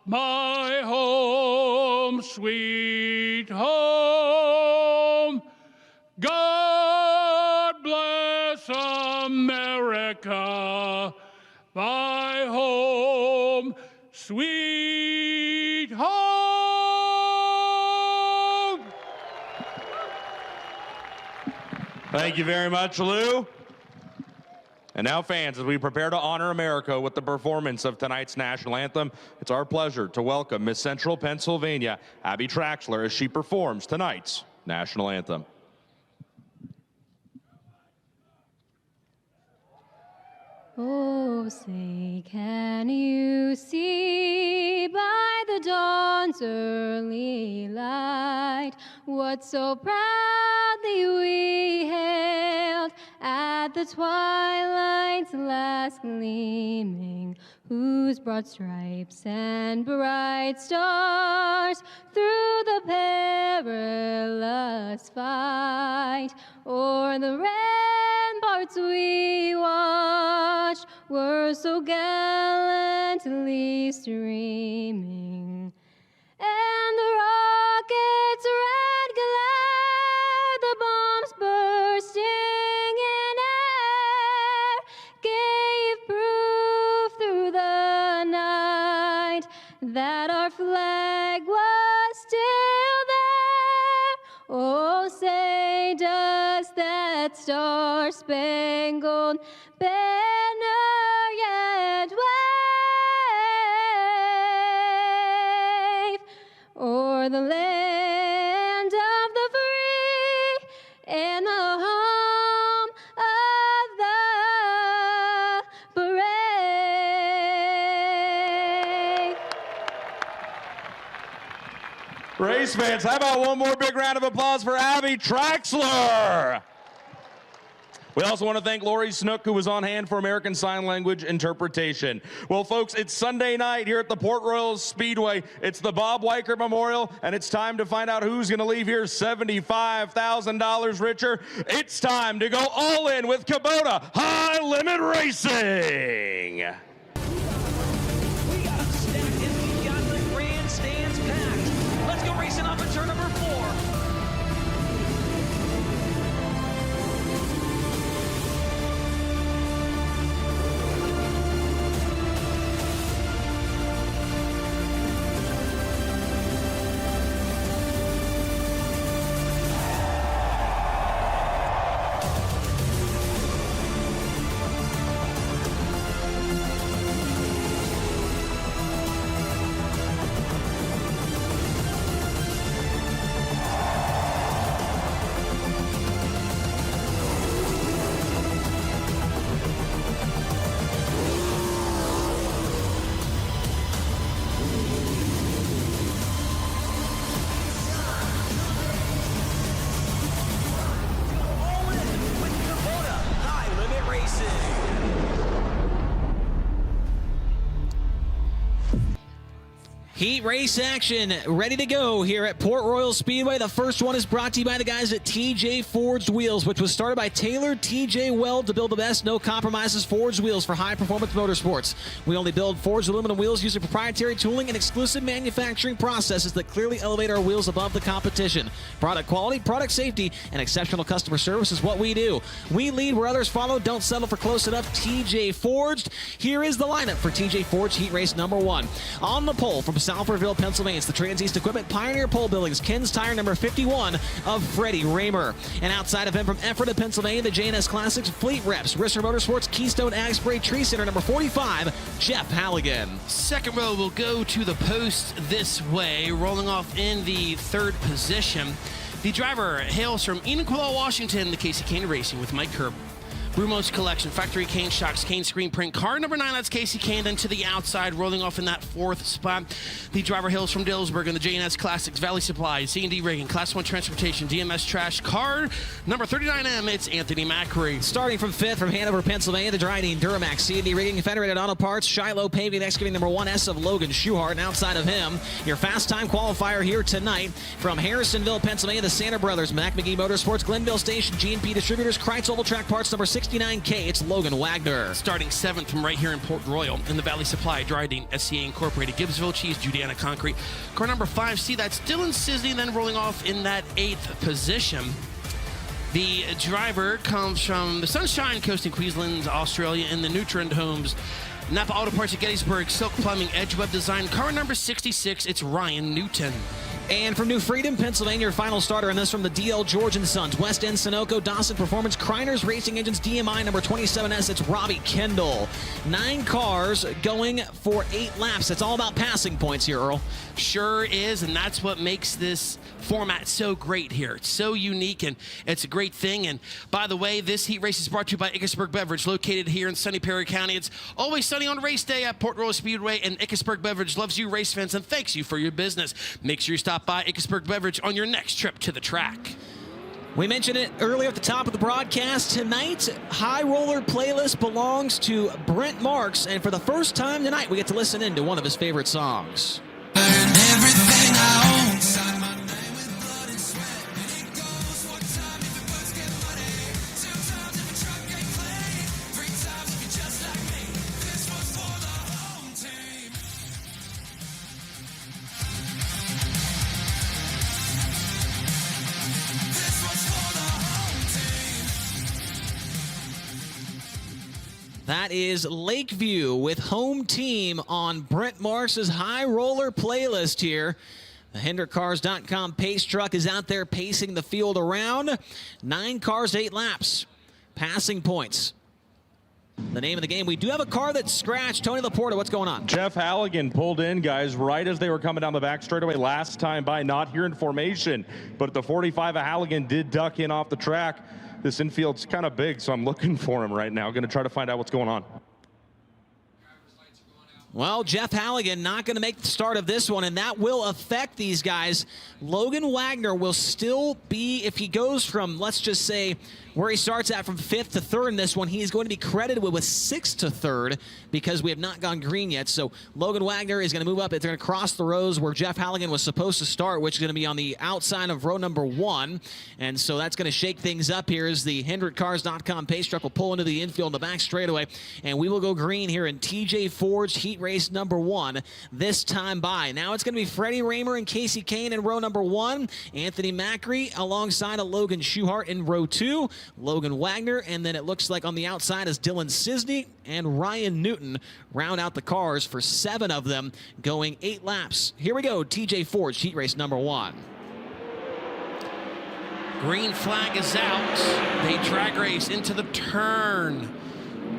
my home, sweet home. God bless America, my home, sweet home. Thank you very much, Lou. And now, fans, as we prepare to honor America with the performance of tonight's national anthem, it's our pleasure to welcome Miss Central Pennsylvania, Abby Traxler, as she performs tonight's national anthem. Oh, say, can you see by the dawn's early light what so proudly we hailed at the twilight's last gleaming, whose broad stripes and bright stars through the perilous fight o'er the ramparts we watched were so gallantly streaming, and the rocket's red glare, the bombs bursting in air, gave proof through the night that our flag was still there. Oh, say, does that star-spangled banner yet wave o'er the land of the free and the home of the brave? Race fans, how about one more big round of applause for Abby Traxler? We also want to thank Lori Snook, who was on hand for American Sign Language interpretation. Well, folks, it's Sunday night here at the Port Royal Speedway. It's the Bob Weikert Memorial, and it's time to find out who's going to leave here $75,000 richer. It's time to go all in with Kubota High Limit Racing. Grandstands packed. Let's go racing off at turn number 4. Heat race action ready to go here at Port Royal Speedway. The first one is brought to you by the guys at TJ Forged Wheels, which was started by Taylor TJ Weld to build the best no compromises forged wheels for high performance motorsports. We only build forged aluminum wheels using proprietary tooling and exclusive manufacturing processes that clearly elevate our wheels above the competition. Product quality, product safety, and exceptional customer service is what we do. We lead where others follow. Don't settle for close enough. TJ Forged. Here is the lineup for TJ Forged Heat Race number 1. On the pole from Salfordville, Pennsylvania, it's the Trans-East Equipment Pioneer Pole Buildings, Ken's Tire number 51 of Freddie Raymer. And outside of him from Ephrata, Pennsylvania, the J&S Classics Fleet Reps, Risser Motorsports, Keystone Asbury Tree Center number 45, Jeff Halligan. Second row will go to the post this way, rolling off in the third position. The driver hails from Enumclaw, Washington, the Casey Kane Racing with Mike Kerb. Brumos Collection, Factory Kane Shocks, Kane Screen Print, car number 9, that's Casey Kane, then to the outside, rolling off in that fourth spot. The driver hails from Dillsburg in the J&S Classics, Valley Supply, C&D Rigging, Class 1 Transportation, DMS Trash, car number 39M, it's Anthony Macri. Starting from 5th from Hanover, Pennsylvania, the Dryden Duramax, C&D Rigging, Federated Auto Parts, Shiloh Paving and Excavating number 1S of Logan Schuhart, and outside of him, your fast time qualifier here tonight from Harrisonville, Pennsylvania, the Santa Brothers, Mac McGee Motorsports, Glenville Station, G&P Distributors, Kreitz Oval Track Parts number 69K, it's Logan Wagner. Starting 7th from right here in Port Royal in the Valley Supply, Dryden, SCA Incorporated, Gibbsville Cheese, Juliana Concrete. Car number 5C, that's Dylan Sisney, then rolling off in that 8th position. The driver comes from the Sunshine Coast in Queensland, Australia, in the Nutrend Homes, Napa Auto Parts at Gettysburg, Silk Plumbing, Edgeweb Design. Car number 66, it's Ryan Newton. And from New Freedom, Pennsylvania, your final starter, and this from the DL George & Sons, West End, Sunoco, Dawson Performance, Kreiners Racing Engines, DMI number 27S, it's Robbie Kendall. 9 cars going for 8 laps. It's all about passing points here, Earl. Sure is, and that's what makes this format so great here. It's so unique, and it's a great thing. And by the way, this heat race is brought to you by Ickersburg Beverage, located here in sunny Perry County. It's always sunny on race day at Port Royal Speedway, and Ickersburg Beverage loves you race fans and thanks you for your business. Make sure you stop by Ickersburg Beverage on your next trip to the track. We mentioned it earlier at the top of the broadcast. Tonight's High Roller playlist belongs to Brent Marks, and for the first time tonight, we get to listen in to one of his favorite songs. Everything I own, sign my name with blood and sweat, and it goes one time if it works get money, 2 times if you truck get clay, 3 times if you just like me. This one's for the home team. This one's for the home team. That is Lakeview with Home Team on Brent Marks' High Roller playlist here. The HendrickCars.com pace truck is out there pacing the field around. 9 cars, 8 laps. Passing points. The name of the game. We do have a car that's scratched. Tony Laporta, what's going on? Jeff Halligan pulled in, guys, right as they were coming down the back straightaway last time by, not here in formation. But at the 45, Halligan did duck in off the track. This infield's kind of big, so I'm looking for him right now. Going to try to find out what's going on. Well, Jeff Halligan not going to make the start of this one, and that will affect these guys. Logan Wagner will still be, if he goes from, let's just say, where he starts at from 5th to 3rd in this one, he's going to be credited with 6th to 3rd because we have not gone green yet. So Logan Wagner is going to move up. They're going to cross the rows where Jeff Halligan was supposed to start, which is going to be on the outside of row number 1. And so that's going to shake things up here as the HendrickCars.com pace truck will pull into the infield in the back straightaway. And we will go green here in TJ Ford's Heat Race number 1 this time by. Now it's going to be Freddie Raymer and Casey Kane in row number 1. Anthony Macri alongside of Logan Schuhart in row 2. Logan Wagner, and then it looks like on the outside is Dylan Sisney and Ryan Newton round out the cars for 7 of them going 8 laps. Here we go, TJ Ford's Heat Race number 1. Green flag is out. They drag race into the turn.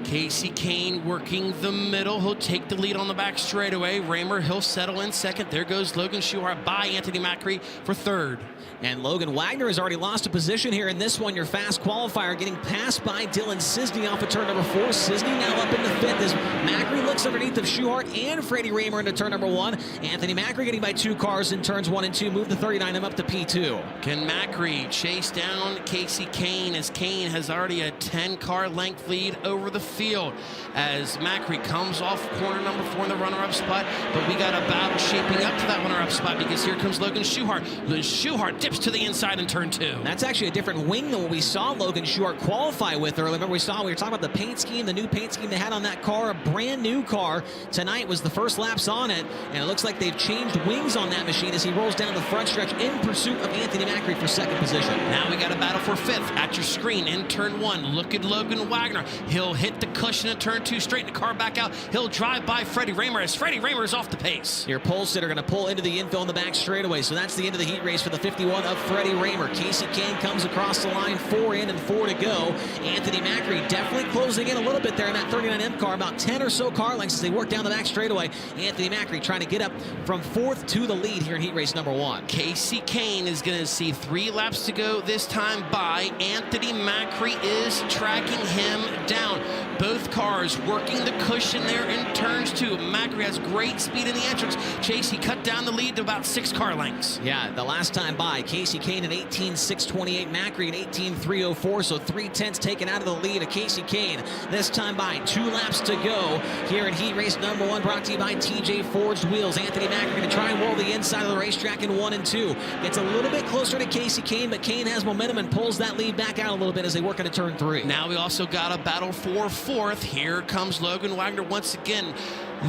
Casey Kane working the middle. He'll take the lead on the back straightaway. Raymer, he'll settle in 2nd. There goes Logan Schuhart by Anthony Macri for 3rd. And Logan Wagner has already lost a position here in this one. Your fast qualifier getting passed by Dylan Cisney off of turn number 4. Cisney now up into 5th as Macri looks underneath of Schuhart and Freddie Raymer into turn number 1. Anthony Macri getting by 2 cars in turns 1 and 2. Move the 39M up to P2. Can Macri chase down Casey Kane as Kane has already a 10-car length lead over the field as Macri comes off corner number 4 in the runner-up spot, but we got a battle shaping up to that runner-up spot because here comes Logan Schuhart. Schuhart dips to the inside in turn 2. That's actually a different wing than what we saw Logan Schuhart qualify with earlier. Remember we were talking about the paint scheme, the new paint scheme they had on that car, a brand new car. Tonight was the first laps on it, and it looks like they've changed wings on that machine as he rolls down the front stretch in pursuit of Anthony Macri for 2nd position. Now we got a battle for 5th at your screen in turn 1. Look at Logan Wagner. He'll hit the cushion in turn 2, straighten the car back out. He'll drive by Freddie Raymer as Freddie Raymer is off the pace. Your Polstead are going to pull into the infill in the back straightaway, so that's the end of the heat race for the 51 of Freddie Raymer. Casey Kane comes across the line, 4 in and 4 to go. Anthony Macri definitely closing in a little bit there in that 39M car, about 10 or so car lengths as they work down the back straightaway. Anthony Macri trying to get up from 4th to the lead here in heat race number 1. Casey Kane is going to see 3 laps to go this time by. Anthony Macri is tracking him down. Both cars working the cushion there in turns 2. Macri has great speed in the entrance. Chase, he cut down the lead to about 6 car lengths. Yeah, the last time by, Casey Kane at 18.628, Macri at 18.304, so 3/10 taken out of the lead of Casey Kane. This time by, 2 laps to go here in heat race number 1, brought to you by TJ Forged Wheels. Anthony Macri going to try and roll the inside of the racetrack in 1 and 2. Gets a little bit closer to Casey Kane, but Kane has momentum and pulls that lead back out a little bit as they work into turn 3. Now we also got a battle for 4th. Here comes Logan Wagner once again.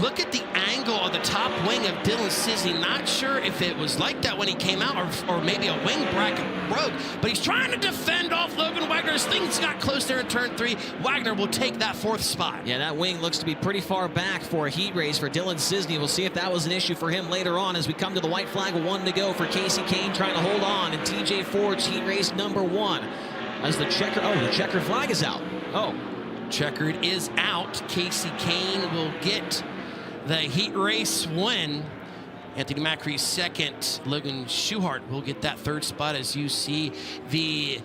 Look at the angle of the top wing of Dylan Cisney. Not sure if it was like that when he came out or maybe a wing bracket broke, but he's trying to defend off Logan Wagner's. Things got close there in turn 3. Wagner will take that 4th spot. Yeah, that wing looks to be pretty far back for a heat race for Dylan Cisney. We'll see if that was an issue for him later on as we come to the white flag, 1 to go for Casey Kane trying to hold on in TJ Forge heat race number 1. As the checker flag is out. Oh. Checkered is out. Casey Kane will get the heat race win. Anthony Macri's 2nd. Logan Schuhart will get that 3rd spot as you see the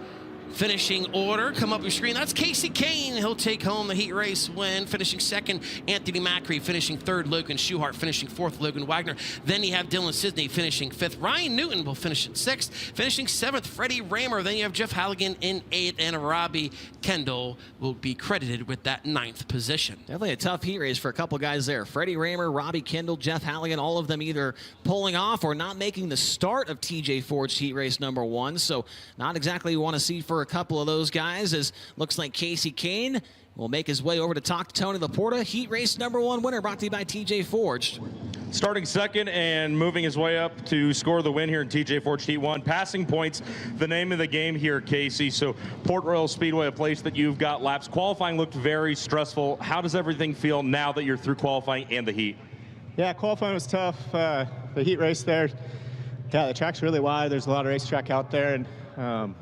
finishing order come up your screen. That's Casey Kane. He'll take home the heat race win. Finishing 2nd, Anthony Macri. Finishing 3rd, Logan Schuhart. Finishing 4th, Logan Wagner. Then you have Dylan Cisney finishing 5th. Ryan Newton will finish at 6th. Finishing 7th, Freddie Raymer. Then you have Jeff Halligan in 8th, and Robbie Kendall will be credited with that 9th position. Definitely a tough heat race for a couple guys there. Freddie Raymer, Robbie Kendall, Jeff Halligan, all of them either pulling off or not making the start of TJ Ford's heat race number 1. So not exactly you want to see for a couple of those guys, as looks like Casey Kane will make his way over to talk to Tony Laporta. Heat race number 1 winner brought to you by TJ Forged. Starting 2nd and moving his way up to score the win here in TJ Forged Heat 1. Passing points, the name of the game here, Casey. So Port Royal Speedway, a place that you've got laps. Qualifying looked very stressful. How does everything feel now that you're through qualifying and the heat? Yeah, qualifying was tough. The heat race there, yeah, the track's really wide. There's a lot of racetrack out there, and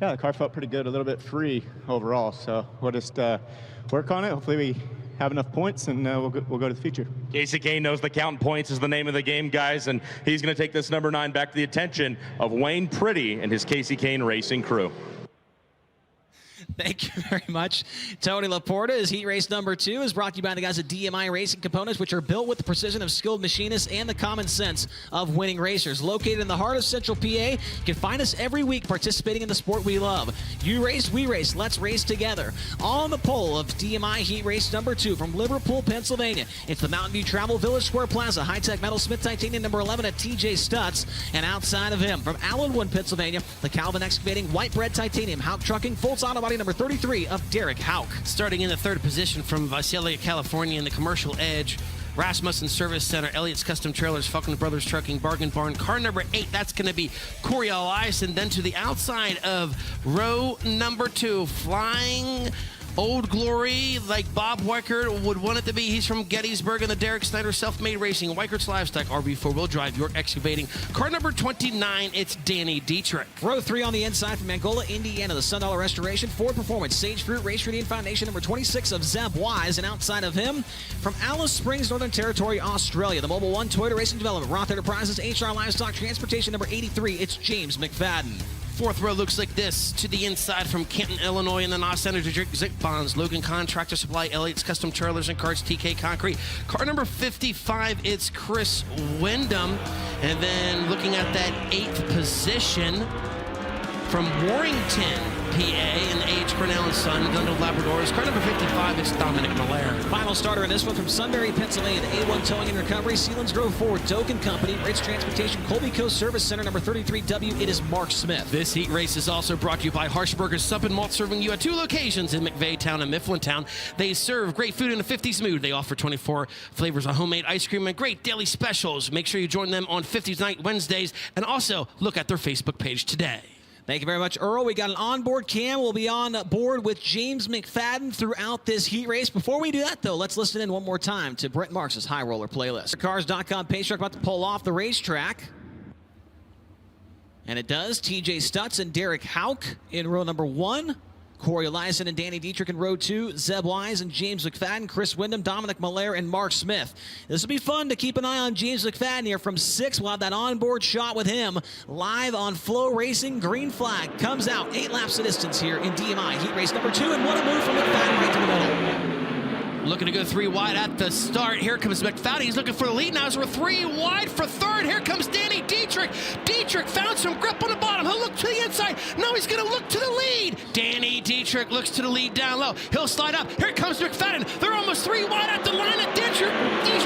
yeah, the car felt pretty good, a little bit free overall. So we'll just work on it. Hopefully we have enough points, and we'll go to the future. Casey Kane knows the counting points is the name of the game, guys, and he's going to take this number 9 back to the attention of Wayne Pretty and his Casey Kane Racing crew. Thank you very much, Tony Laporta. His heat race number 2 is brought to you by the guys at DMI Racing Components, which are built with the precision of skilled machinists and the common sense of winning racers. Located in the heart of Central PA, you can find us every week participating in the sport we love. You race, we race, let's race together. On the pole of DMI heat race number 2 from Liverpool, Pennsylvania, it's the Mountain View Travel Village Square Plaza, high-tech metal Smith Titanium number 11 at TJ Stutz. And outside of him, from Allenwood, Pennsylvania, the Calvin Excavating White Bread Titanium Houck Trucking Fultz Auto Body number 33 of Derek Houck. Starting in the 3rd position from Visalia, California in the Commercial Edge, Rasmussen Service Center, Elliott's Custom Trailers, Falcon Brothers Trucking, Bargain Barn. Car number 8, that's going to be Corey Elias. And then to the outside of row number 2, flying Old Glory, like Bob Weikert would want it to be. He's from Gettysburg in the Derek Snyder Self-Made Racing, Weikert's Livestock, RV four-wheel drive, York Excavating. Car number 29, it's Danny Dietrich. Row 3 on the inside from Angola, Indiana, the Sundollar Restoration, Ford Performance, Sage Fruit, Race Indian Foundation, number 26 of Zeb Wise, and outside of him, from Alice Springs, Northern Territory, Australia, the Mobile One, Toyota Racing Development, Roth Enterprises, HR Livestock Transportation, number 83, it's James McFadden. Fourth row looks like this. To the inside from Canton, Illinois, in the NOS Center, Zick Bonds, Logan Contractor Supply, Elliott's Custom Trailers and Carts, TK Concrete. Car number 55, it's Chris Wyndham. And then looking at that 8th position from Warrington, PA, in the A.H. Cornell and Son, Glendale Labradors. Car number 55, it's Dominic Malaire. Final starter in this one from Sunbury, Pennsylvania, A1 Towing and Recovery, Sealands Grove Ford, Doak & Company, Ritz Transportation, Colby Coast Service Center, number 33W, it is Mark Smith. This heat race is also brought to you by Harshberger's Sup and Malt, serving you at 2 locations in McVeigh and Mifflintown. They serve great food in a 50s mood. They offer 24 flavors of homemade ice cream and great daily specials. Make sure you join them on 50s Night Wednesdays, and also look at their Facebook page today. Thank you very much, Earl. We got an onboard cam. We'll be on board with James McFadden throughout this heat race. Before we do that, though, let's listen in one more time to Brent Marks' High Roller playlist. Cars.com pace truck about to pull off the racetrack. And it does. TJ Stutz and Derek Hauk in row number 1. Corey Eliason and Danny Dietrich in row 2, Zeb Wise and James McFadden, Chris Wyndham, Dominic Malaire, and Mark Smith. This will be fun to keep an eye on James McFadden here from 6. We'll have that onboard shot with him live on FloRacing. Green flag comes out. 8 laps of distance here in DMI. Heat race number 2, and what a move from McFadden right to the middle. Looking to go 3 wide at the start. Here comes McFadden. He's looking for the lead now as we're 3 wide for third. Here comes Danny Dietrich. Dietrich found some grip on the bottom. He'll look to the inside. Now he's going to look to the lead. Danny Dietrich looks to the lead down low. He'll slide up. Here comes McFadden. They're almost 3 wide at the line. And Dietrich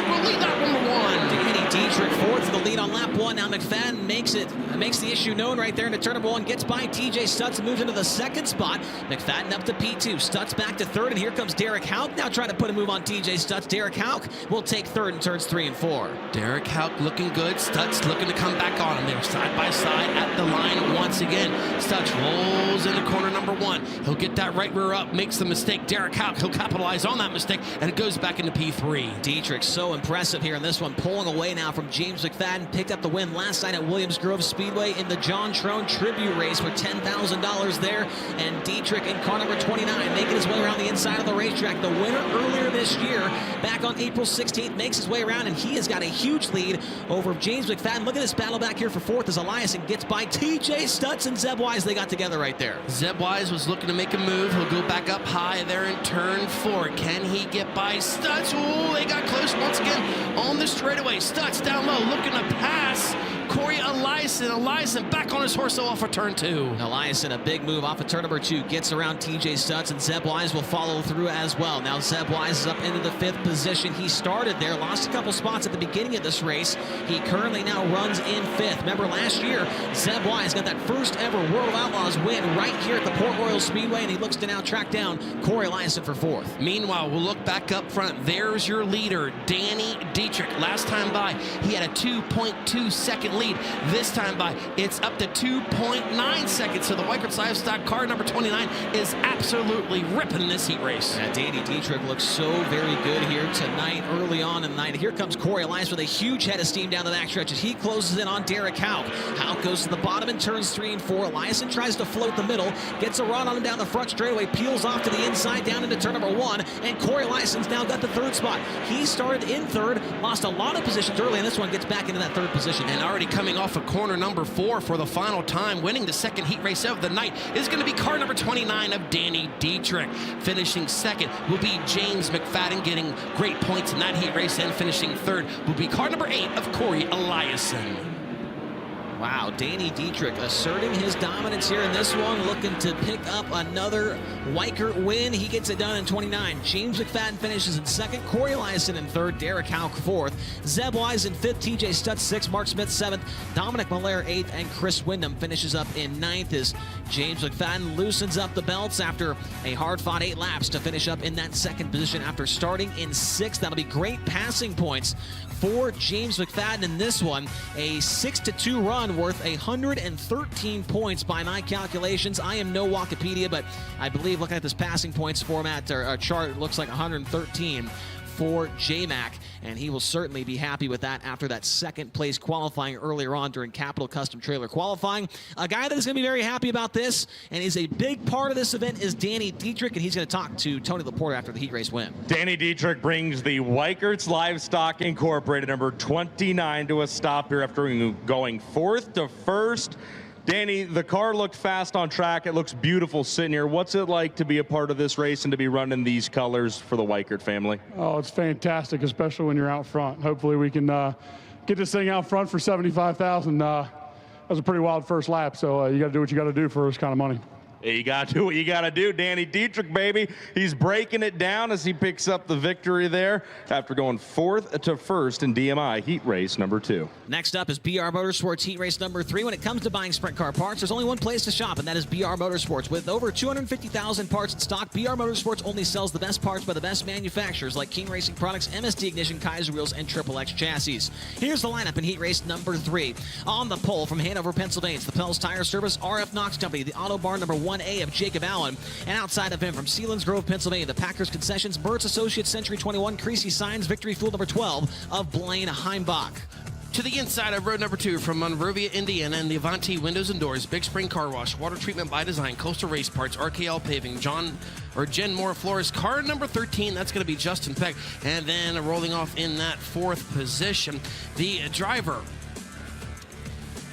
will lead lap number 1. Danny Dietrich fourth to the lead on lap 1. Now McFadden makes the issue known right there into turn number 1. Gets by TJ Stutz and moves into the 2nd spot. McFadden up to P2. Stutz back to 3rd. And here comes Derek Hauk. Now trying to put a move on TJ Stutz. Derek Hauk will take 3rd in turns 3 and 4. Derek Hauk looking good. Stutz looking to come back on him. They're side by side at the line once again. Stutz rolls into corner number 1. He'll get that right rear up, makes the mistake. Derek Hauk, he'll capitalize on that mistake, and it goes back into P3. Dietrich so impressive here in this one, pulling away now from James McFadden. Picked up the win last night at Williams Grove Speedway in the John Trone Tribute Race for $10,000 there. And Dietrich in car number 29 making his way around the inside of the racetrack. The winner earlier this year, back on April 16th, makes his way around, and he has got a huge lead over James McFadden. Look at this battle back here for 4th as Eliason gets by TJ Stutz and Zeb Wise. They got together right there. Zeb Wise was looking to make a move. He'll go back up high there in turn 4. Can he get by Stutz? Oh, they got close once again on the straightaway. Stutz down low looking to pass Corey Eliason. Eliason back on his horse off of turn 2. Eliason, a big move off of turn number 2, gets around TJ Stutz, and Zeb Wise will follow through as well. Now Zeb Wise is up into the 5th position. He started there, lost a couple spots at the beginning of this race. He currently now runs in 5th. Remember last year, Zeb Wise got that first ever World of Outlaws win right here at the Port Royal Speedway, and he looks to now track down Corey Eliason for 4th. Meanwhile, we'll look back up front. There's your leader, Danny Dietrich. Last time by, he had a 2.2 second lead. This time by, it's up to 2.9 seconds. So the Weikert's Livestock car number 29 is absolutely ripping this heat race. Yeah, Danny Dietrich looks so very good here tonight, early on in the night. Here comes Corey Eliason with a huge head of steam down the backstretch as he closes in on Derek Hauk. Hauk goes to the bottom in turns 3 and 4. Eliason tries to float the middle, gets a run on him down the front straightaway, peels off to the inside down into turn number 1, and Corey Eliason's now got the 3rd spot. He started in 3rd, lost a lot of positions early, and this one gets back into that 3rd position. And already coming off of corner number 4 for the final time, winning the 2nd heat race of the night is going to be car number 29 of Danny Dietrich. Finishing 2nd will be James McFadden, getting great points in that heat race, and finishing 3rd will be car number 8 of Corey Eliason. Wow, Danny Dietrich asserting his dominance here in this one, looking to pick up another Weikert win. He gets it done in 29. James McFadden finishes in 2nd, Corey Eliason in 3rd, Derek Hauk 4th, Zeb Wise in 5th, TJ Stutz 6th, Mark Smith 7th, Dominic Malaire 8th, and Chris Wyndham finishes up in 9th as James McFadden loosens up the belts after a hard-fought 8 laps to finish up in that 2nd position after starting in 6th. That'll be great passing points for James McFadden in this one. A 6-2 run 1 worth 113 points by my calculations. I am no Wikipedia, but I believe looking at this passing points format or chart, it looks like 113 for J-Mac, and he will certainly be happy with that after that second place qualifying earlier on during Capital Custom Trailer qualifying. A guy that is going to be very happy about this and is a big part of this event is Danny Dietrich, and he's going to talk to Tony Laporte after the heat race win. Danny Dietrich brings the Weikert's Livestock Incorporated number 29 to a stop here after going 4th to 1st. Danny, the car looked fast on track. It looks beautiful sitting here. What's it like to be a part of this race and to be running these colors for the Weikert family? Oh, it's fantastic, especially when you're out front. Hopefully we can get this thing out front for 75,000. That was a pretty wild first lap, so you got to do what you got to do for this kind of money. You got to do what you got to do. Danny Dietrich, baby. He's breaking it down as he picks up the victory there after going 4th to 1st in DMI heat race number 2. Next up is BR Motorsports heat race number 3. When it comes to buying sprint car parts, there's only one place to shop, and that is BR Motorsports. With over 250,000 parts in stock, BR Motorsports only sells the best parts by the best manufacturers like King Racing Products, MSD Ignition, Kaiser Wheels, and Triple X Chassis. Here's the lineup in heat race number 3. On the pole from Hanover, Pennsylvania, it's the Pels Tire Service, RF Knox Company, the Auto Barn number 1A of Jacob Allen, and outside of him from Sealands Grove, Pennsylvania, the Packers Concessions, Burt's Associates, Century 21, Creasy Signs, Victory Fuel number 12 of Blaine Heimbach. To the inside of road number 2 from Monrovia, Indiana, and the Avanti Windows and Doors, Big Spring Car Wash, Water Treatment by Design, Coastal Race Parts, RKL Paving, Jen Moore Flores, car number 13, that's going to be Justin Peck. And then rolling off in that 4th position, the driver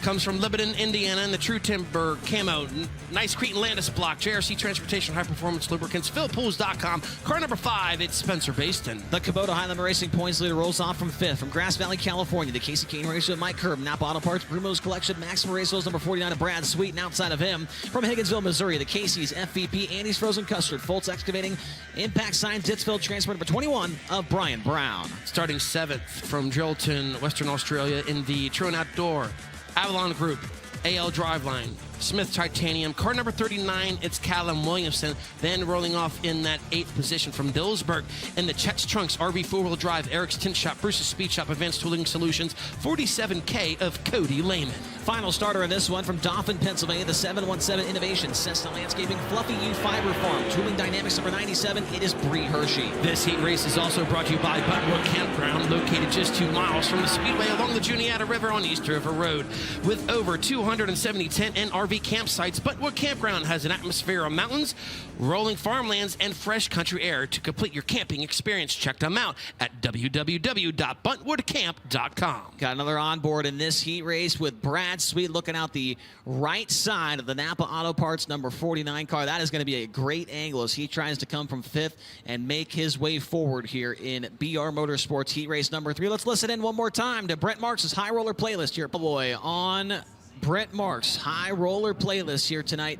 comes from Lebanon, Indiana, and the True Timber Camo, Nice Cretan Landis Block, JRC Transportation, High Performance Lubricants, PhilPools.com. Car number 5, it's Spencer Baston. The Kubota High Limit Racing points leader rolls off from 5th. From Grass Valley, California, the Casey Kane Racer, Mike Curb, Napa Auto Parts, Brumo's Collection, Maximum Racers number 49 of Brad Sweet, and outside of him, from Higginsville, Missouri, the Casey's FVP, Andy's Frozen Custard, Foltz Excavating, Impact Signs, Ditsville Transport number 21 of Brian Brown. Starting 7th from Geraldton, Western Australia, in the True Outdoor, Avalon Group, AL Driveline, Smith Titanium. Car number 39, it's Callum Williamson. Then rolling off in that 8th position from Dillsburg in the Chet's Trunks, RV 4-Wheel Drive, Eric's Tint Shop, Bruce's Speed Shop, Advanced Tooling Solutions, 47K of Cody Lehman. Final starter in this one from Dauphin, Pennsylvania, the 717 Innovation, Cessna Landscaping, Fluffy U Fiber Farm, Tooling Dynamics number 97, it is Bree Hershey. This heat race is also brought to you by Buttonwood Campground, located just 2 miles from the Speedway along the Juniata River on East River Road. With over 270 tent and RV campsites, Buttonwood Campground has an atmosphere of mountains, rolling farmlands, and fresh country air. To complete your camping experience, check them out at www.buntwoodcamp.com. Got another onboard in this heat race with Brad Sweet looking out the right side of the Napa Auto Parts number 49 car. That is going to be a great angle as he tries to come from 5th and make his way forward here in BR Motorsports heat race number 3. Let's listen in one more time to Brent Marks' High Roller playlist here, boy, on Brent Marks' High Roller playlist here tonight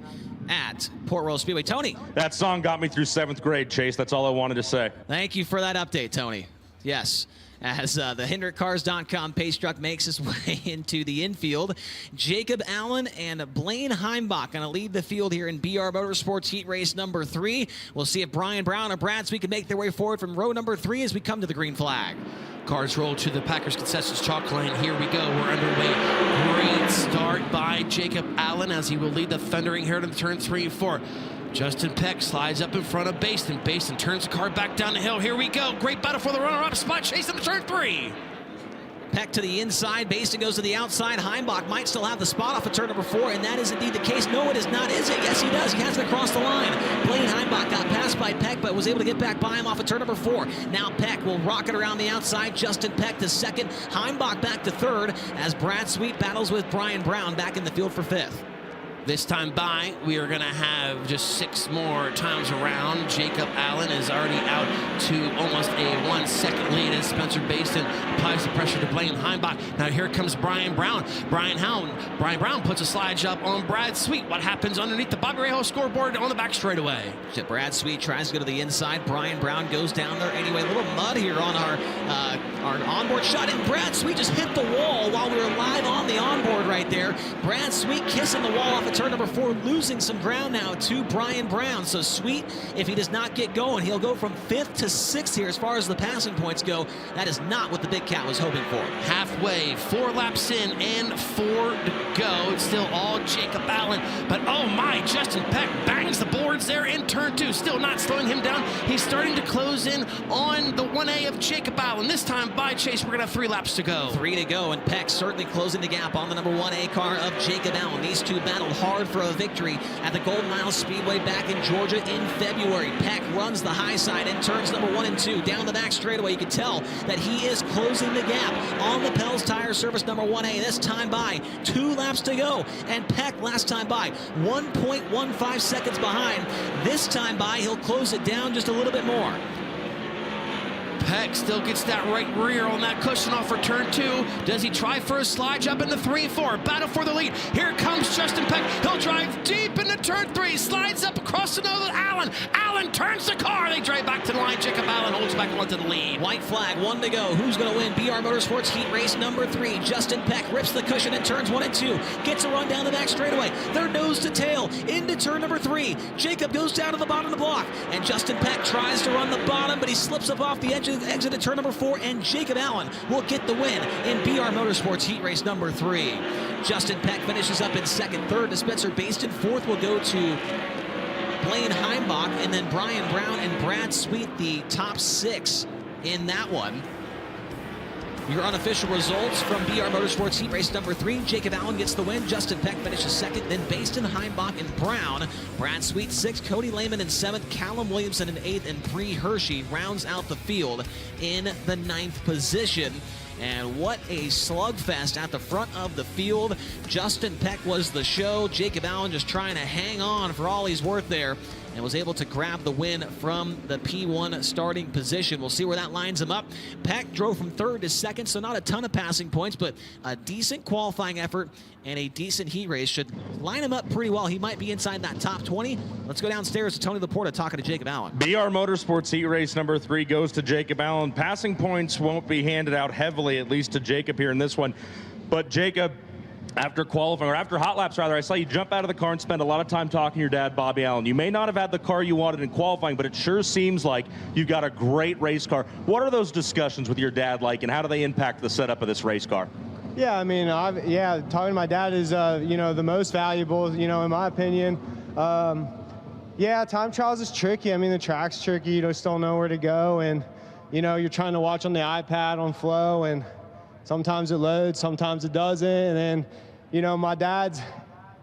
at Port Royal Speedway. Tony. That song got me through 7th grade, Chase. That's all I wanted to say. Thank you for that update, Tony. Yes. As the HendrickCars.com pace truck makes his way into the infield, Jacob Allen and Blaine Heimbach going to lead the field here in BR Motorsports heat race number 3. We'll see if Brian Brown or Brad Sweet can make their way forward from row number 3 as we come to the green flag. Cars roll to the Packers Concessions chalk line. Here we go. We're underway. Great start by Jacob Allen as he will lead the Thundering Herd in turn 3 and 4. Justin Peck slides up in front of Baston. Baston turns the car back down the hill. Here we go. Great battle for the runner-up spot. Chasing the turn 3. Peck to the inside. Baston goes to the outside. Heimbach might still have the spot off of turn number 4, and that is indeed the case. No, it is not, is it? Yes, he does. He has it across the line. Blaine Heimbach got passed by Peck, but was able to get back by him off of turn number 4. Now Peck will rocket around the outside. Justin Peck to 2nd. Heimbach back to 3rd as Brad Sweet battles with Brian Brown back in the field for 5th. This time by, we are going to have just 6 more times around. Jacob Allen is already out to almost a 1-second lead as Spencer Baston applies the pressure to Blaine Heimbach. Now here comes Brian Brown. Brian Brown puts a slide job on Brad Sweet. What happens underneath the Bobby Rahal scoreboard on the back straightaway? Brad Sweet tries to go to the inside. Brian Brown goes down there anyway. A little mud here on our onboard shot, and Brad Sweet just hit the wall while we were live on the onboard right there. Brad Sweet kissing the wall off of turn number 4, losing some ground now to Brian Brown. So Sweet, if he does not get going, he'll go from 5th to 6th here as far as the passing points go. That is not what the Big Cat was hoping for. Halfway, 4 laps in and 4 to go. It's still all Jacob Allen, but oh my, Justin Peck bangs the boards there in turn 2, still not slowing him down. He's starting to close in on the 1A of Jacob Allen. This time by Chase, we're gonna have 3 laps to go. 3 to go, and Peck certainly closing the gap on the number 1A car of Jacob Allen. These two battled hard for a victory at the Golden Mile Speedway back in Georgia in February. Peck runs the high side in turns number 1 and 2. Down the back straightaway, you can tell that he is closing the gap on the Pels Tire Service number 1A. This time by 2 laps to go, and Peck last time by 1.15 seconds behind. This time by, he'll close it down just a little bit more. Peck still gets that right rear on that cushion off for turn 2. Does he try for a slide jump into 3 and 4? Battle for the lead. Here comes Justin Peck. He'll drive deep into turn 3. Slides up across the nose of Allen. Allen turns the car. They drive back to the line. Jacob Allen holds back onto the lead. White flag, 1 to go. Who's going to win? BR Motorsports Heat Race number 3. Justin Peck rips the cushion in turns 1 and 2. Gets a run down the back straightaway. They're nose to tail into turn number 3. Jacob goes down to the bottom of the block, and Justin Peck tries to run the bottom, but he slips up off the exit of turn number 4, and Jacob Allen will get the win in BR Motorsports Heat Race number 3. Justin Peck finishes up in 2nd. 3rd to Spencer Baston. 4th will go to Blaine Heimbach, and then Brian Brown and Brad Sweet, the top 6 in that one. Your unofficial results from BR Motorsports Heat Race number 3. Jacob Allen gets the win. Justin Peck finishes 2nd. Then Baston, Heimbach, and Brown. Brad Sweet 6th. Cody Lehman in 7th. Callum Williamson in 8th. And Bree Hershey rounds out the field in the 9th position. And what a slugfest at the front of the field. Justin Peck was the show. Jacob Allen just trying to hang on for all he's worth there, and was able to grab the win from the P1 starting position. We'll see where that lines him up. Peck drove from 3rd to 2nd, so not a ton of passing points, but a decent qualifying effort and a decent heat race should line him up pretty well. He might be inside that top 20. Let's go downstairs to Tony Laporta talking to Jacob Allen. BR Motorsports Heat Race number 3 goes to Jacob Allen. Passing points won't be handed out heavily, at least to Jacob here in this one. But Jacob, after qualifying, or after hot laps rather, I saw you jump out of the car and spend a lot of time talking to your dad, Bobby Allen. You may not have had the car you wanted in qualifying, but it sure seems like you've got a great race car. What are those discussions with your dad like, and how do they impact the setup of this race car? Yeah, I mean, talking to my dad is, the most valuable, in my opinion. Time trials is tricky. I mean, the track's tricky. You just don't know where to go, and, you're trying to watch on the iPad on Flow, and sometimes it loads, sometimes it doesn't, and then, my dad's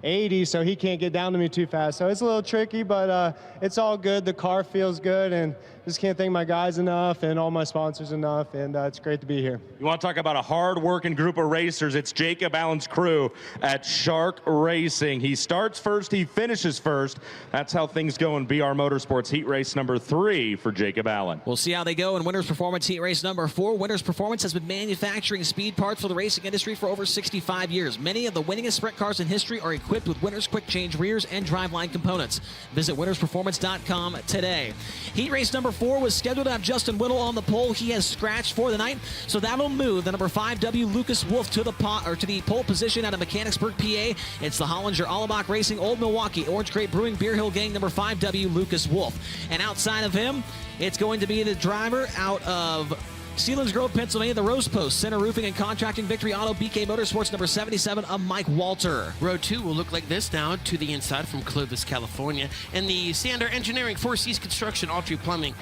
80, so he can't get down to me too fast. So it's a little tricky, but it's all good. The car feels good, and just can't thank my guys enough and all my sponsors enough, and it's great to be here. You want to talk about a hard-working group of racers? It's Jacob Allen's crew at Shark Racing. He starts first, he finishes first. That's how things go in BR Motorsports Heat Race number 3 for Jacob Allen. We'll see how they go in Winners Performance Heat Race number 4. Winners Performance has been manufacturing speed parts for the racing industry for over 65 years. Many of the winningest sprint cars in history are equipped with Winners quick change rears and driveline components. Visit winnersperformance.com today. Heat Race number 4 was scheduled to have Justin Whittle on the pole. He has scratched for the night, so that'll move the number 5W Lucas Wolf to the pole position out of Mechanicsburg, PA. It's the Hollinger Allebach Racing Old Milwaukee Orange Crate Brewing Beer Hill Gang number 5W Lucas Wolf. And outside of him, it's going to be the driver out of Sealands Grove, Pennsylvania, the Rose Post Center Roofing and Contracting Victory Auto BK Motorsports number 77 of Mike Walter. Row 2 will look like this now to the inside from Clovis, California. And the Sander Engineering, Four Seas Construction, Autry Plumbing,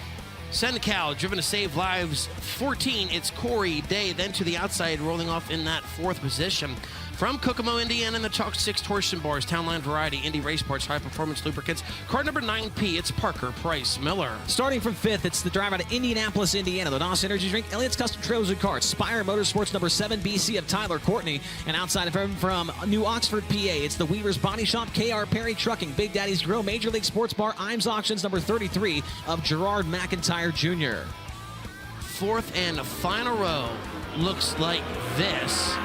Senecal, driven to save lives, 14. It's Corey Day. Then to the outside, rolling off in that 4th position. From Kokomo, Indiana, in the Chalk 6 Torsion Bars, Townline Variety, Indy Race Parts, High Performance Lubricants. Car number 9P, it's Parker Price Miller. Starting from 5th, it's the driver out of Indianapolis, Indiana, the NOS Energy Drink, Elliott's Custom Trailers and Carts, Spire Motorsports number 7 BC of Tyler Courtney. And outside of him from New Oxford, PA, it's the Weaver's Body Shop, KR Perry Trucking, Big Daddy's Grill, Major League Sports Bar, Imes Auctions number 33 of Gerard McIntyre Jr. 4th and final row looks like this.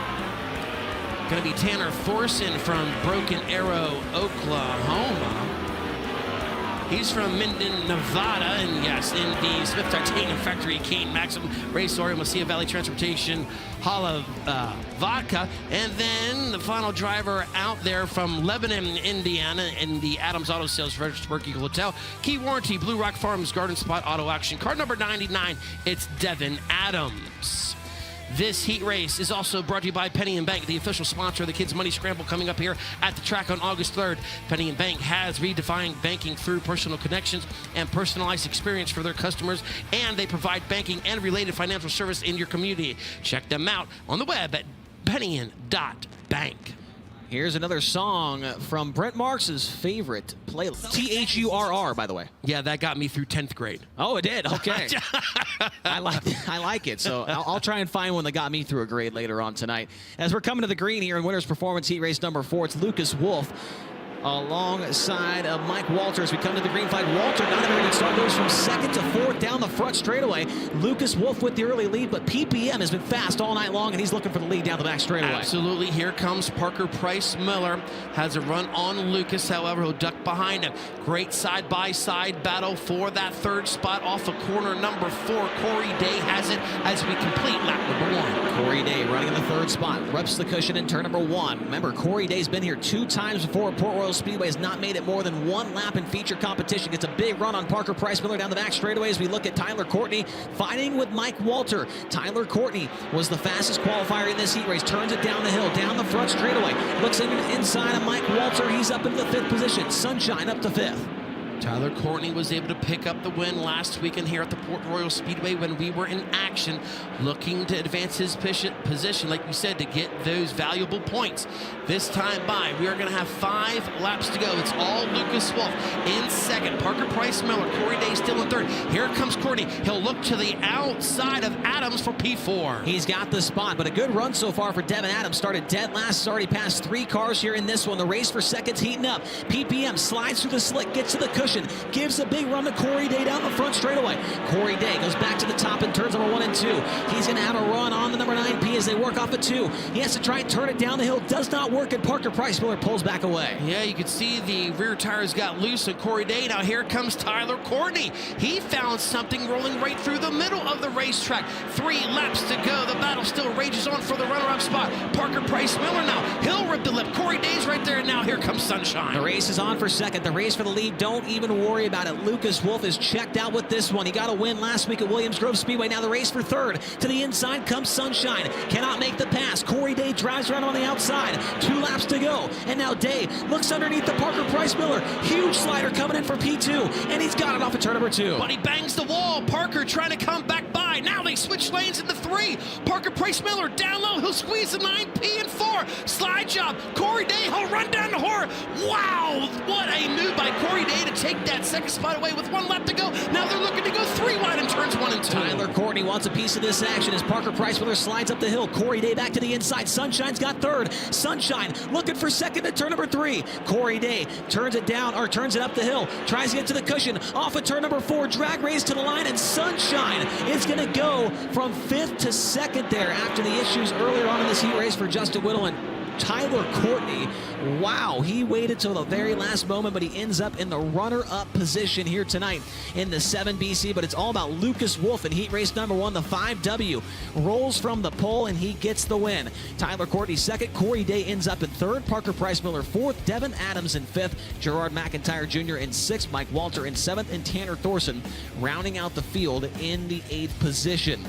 Going to be Tanner Thorson from Broken Arrow, Oklahoma. He's from Minden, Nevada, and yes, in the Smith Titanium Factory, Kane Maxim Race Oriole, Mesilla Valley Transportation, Hala Vodka, and then the final driver out there from Lebanon, Indiana, in the Adams Auto Sales Fredericksburg Eagle Hotel, Key Warranty, Blue Rock Farms, Garden Spot Auto Action, car number 99, it's Devin Adams. This heat race is also brought to you by Penny and Bank, the official sponsor of the Kids Money Scramble coming up here at the track on August 3rd. Penny and Bank has redefined banking through personal connections and personalized experience for their customers, and they provide banking and related financial service in your community. Check them out on the web at pennyan.bank. Here's another song from Brent Marks' favorite playlist. THURR, by the way. Yeah, that got me through 10th grade. Oh, it did? Okay. I like it. So I'll try and find one that got me through a grade later on tonight. As we're coming to the green here in Winners Performance Heat Race number 4, it's Lucas Wolf alongside of Mike Walter as we come to the green flag. Walter not a very good start, goes from 2nd to 4th down the front straightaway. Lucas Wolf with the early lead, but PPM has been fast all night long, and he's looking for the lead down the back straightaway. Absolutely. Here comes Parker Price Miller. Has a run on Lucas, however, he'll duck behind him. Great side-by-side battle for that 3rd spot off of corner number 4. Corey Day has it as we complete lap number 1. Corey Day running in the 3rd spot, reps the cushion in turn number 1. Remember, Corey Day's been here 2 times before at Port Royal Speedway, has not made it more than 1 lap in feature competition. Gets a big run on Parker Price Miller down the back straightaway as we look at Tyler Courtney fighting with Mike Walter. Tyler Courtney was the fastest qualifier in this heat race. Turns it down the hill, down the front straightaway. Looks inside of Mike Walter. He's up into the 5th position. Sunshine up to 5th. Tyler Courtney was able to pick up the win last weekend here at the Port Royal Speedway when we were in action, looking to advance his position, like we said, to get those valuable points. This time by, we are going to have 5 laps to go. It's all Lucas Wolf in 2nd. Parker Price Miller, Corey Day still in 3rd. Here comes Courtney. He'll look to the outside of Adams for P4. He's got the spot, but a good run so far for Devin Adams. Started dead last, has already passed 3 cars here in this one. The race for 2nd's heating up. PPM slides through the slick, gets to the cushion, gives a big run to Corey Day down the front straightaway. Corey Day goes back to the top in turns number 1 and 2. He's going to have a run on the number 9P as they work off a 2. He has to try and turn it down the hill. Does not work, and Parker Price Miller pulls back away. Yeah, you can see the rear tires got loose on Corey Day. Now here comes Tyler Courtney. He found something rolling right through the middle of the racetrack. 3 laps to go. The battle still rages on for the runner-up spot. Parker Price Miller now. He'll rip the lip. Corey Day's right there, and now here comes Sunshine. The race is on for 2nd. The race for the lead. Don't even worry about it. Lucas Wolf is checked out with this one. He got a win last week at Williams Grove Speedway. Now the race for 3rd. To the inside comes Sunshine. Cannot make the pass. Corey Day drives around on the outside. 2 laps to go. And now Day looks underneath the Parker Price Miller. Huge slider coming in for P2. And he's got it off of turn number 2. But he bangs the wall. Parker trying to come back by. Now they switch lanes in the 3. Parker Price Miller down low. He'll squeeze the 9P and 4. Slide job. Corey Day, he'll run down the horn. Wow, what a move by Corey Day to take that 2nd spot away with 1 lap to go. Now they're looking to go 3 wide in turns 1 and 2. Tyler Courtney wants a piece of this action as Parker Price Miller slides up the hill. Corey Day back to the inside. Sunshine's got 3rd. Sunshine looking for 2nd at turn number 3. Corey Day turns it down, or turns it up the hill. Tries to get to the cushion. Off of turn number 4. Drag race to the line, and Sunshine is going to go from 5th to 2nd there after the issues earlier on in this heat race for Justin Whittle. And Tyler Courtney, wow, he waited till the very last moment, but he ends up in the runner-up position here tonight in the 7BC. But it's all about Lucas Wolf in heat race number 1. The 5W rolls from the pole, and he gets the win. Tyler Courtney 2nd. Corey Day ends up in 3rd. Parker Price Miller 4th. Devin Adams in 5th. Gerard McIntyre Jr. in 6th. Mike Walter in 7th. And Tanner Thorson rounding out the field in the 8th position.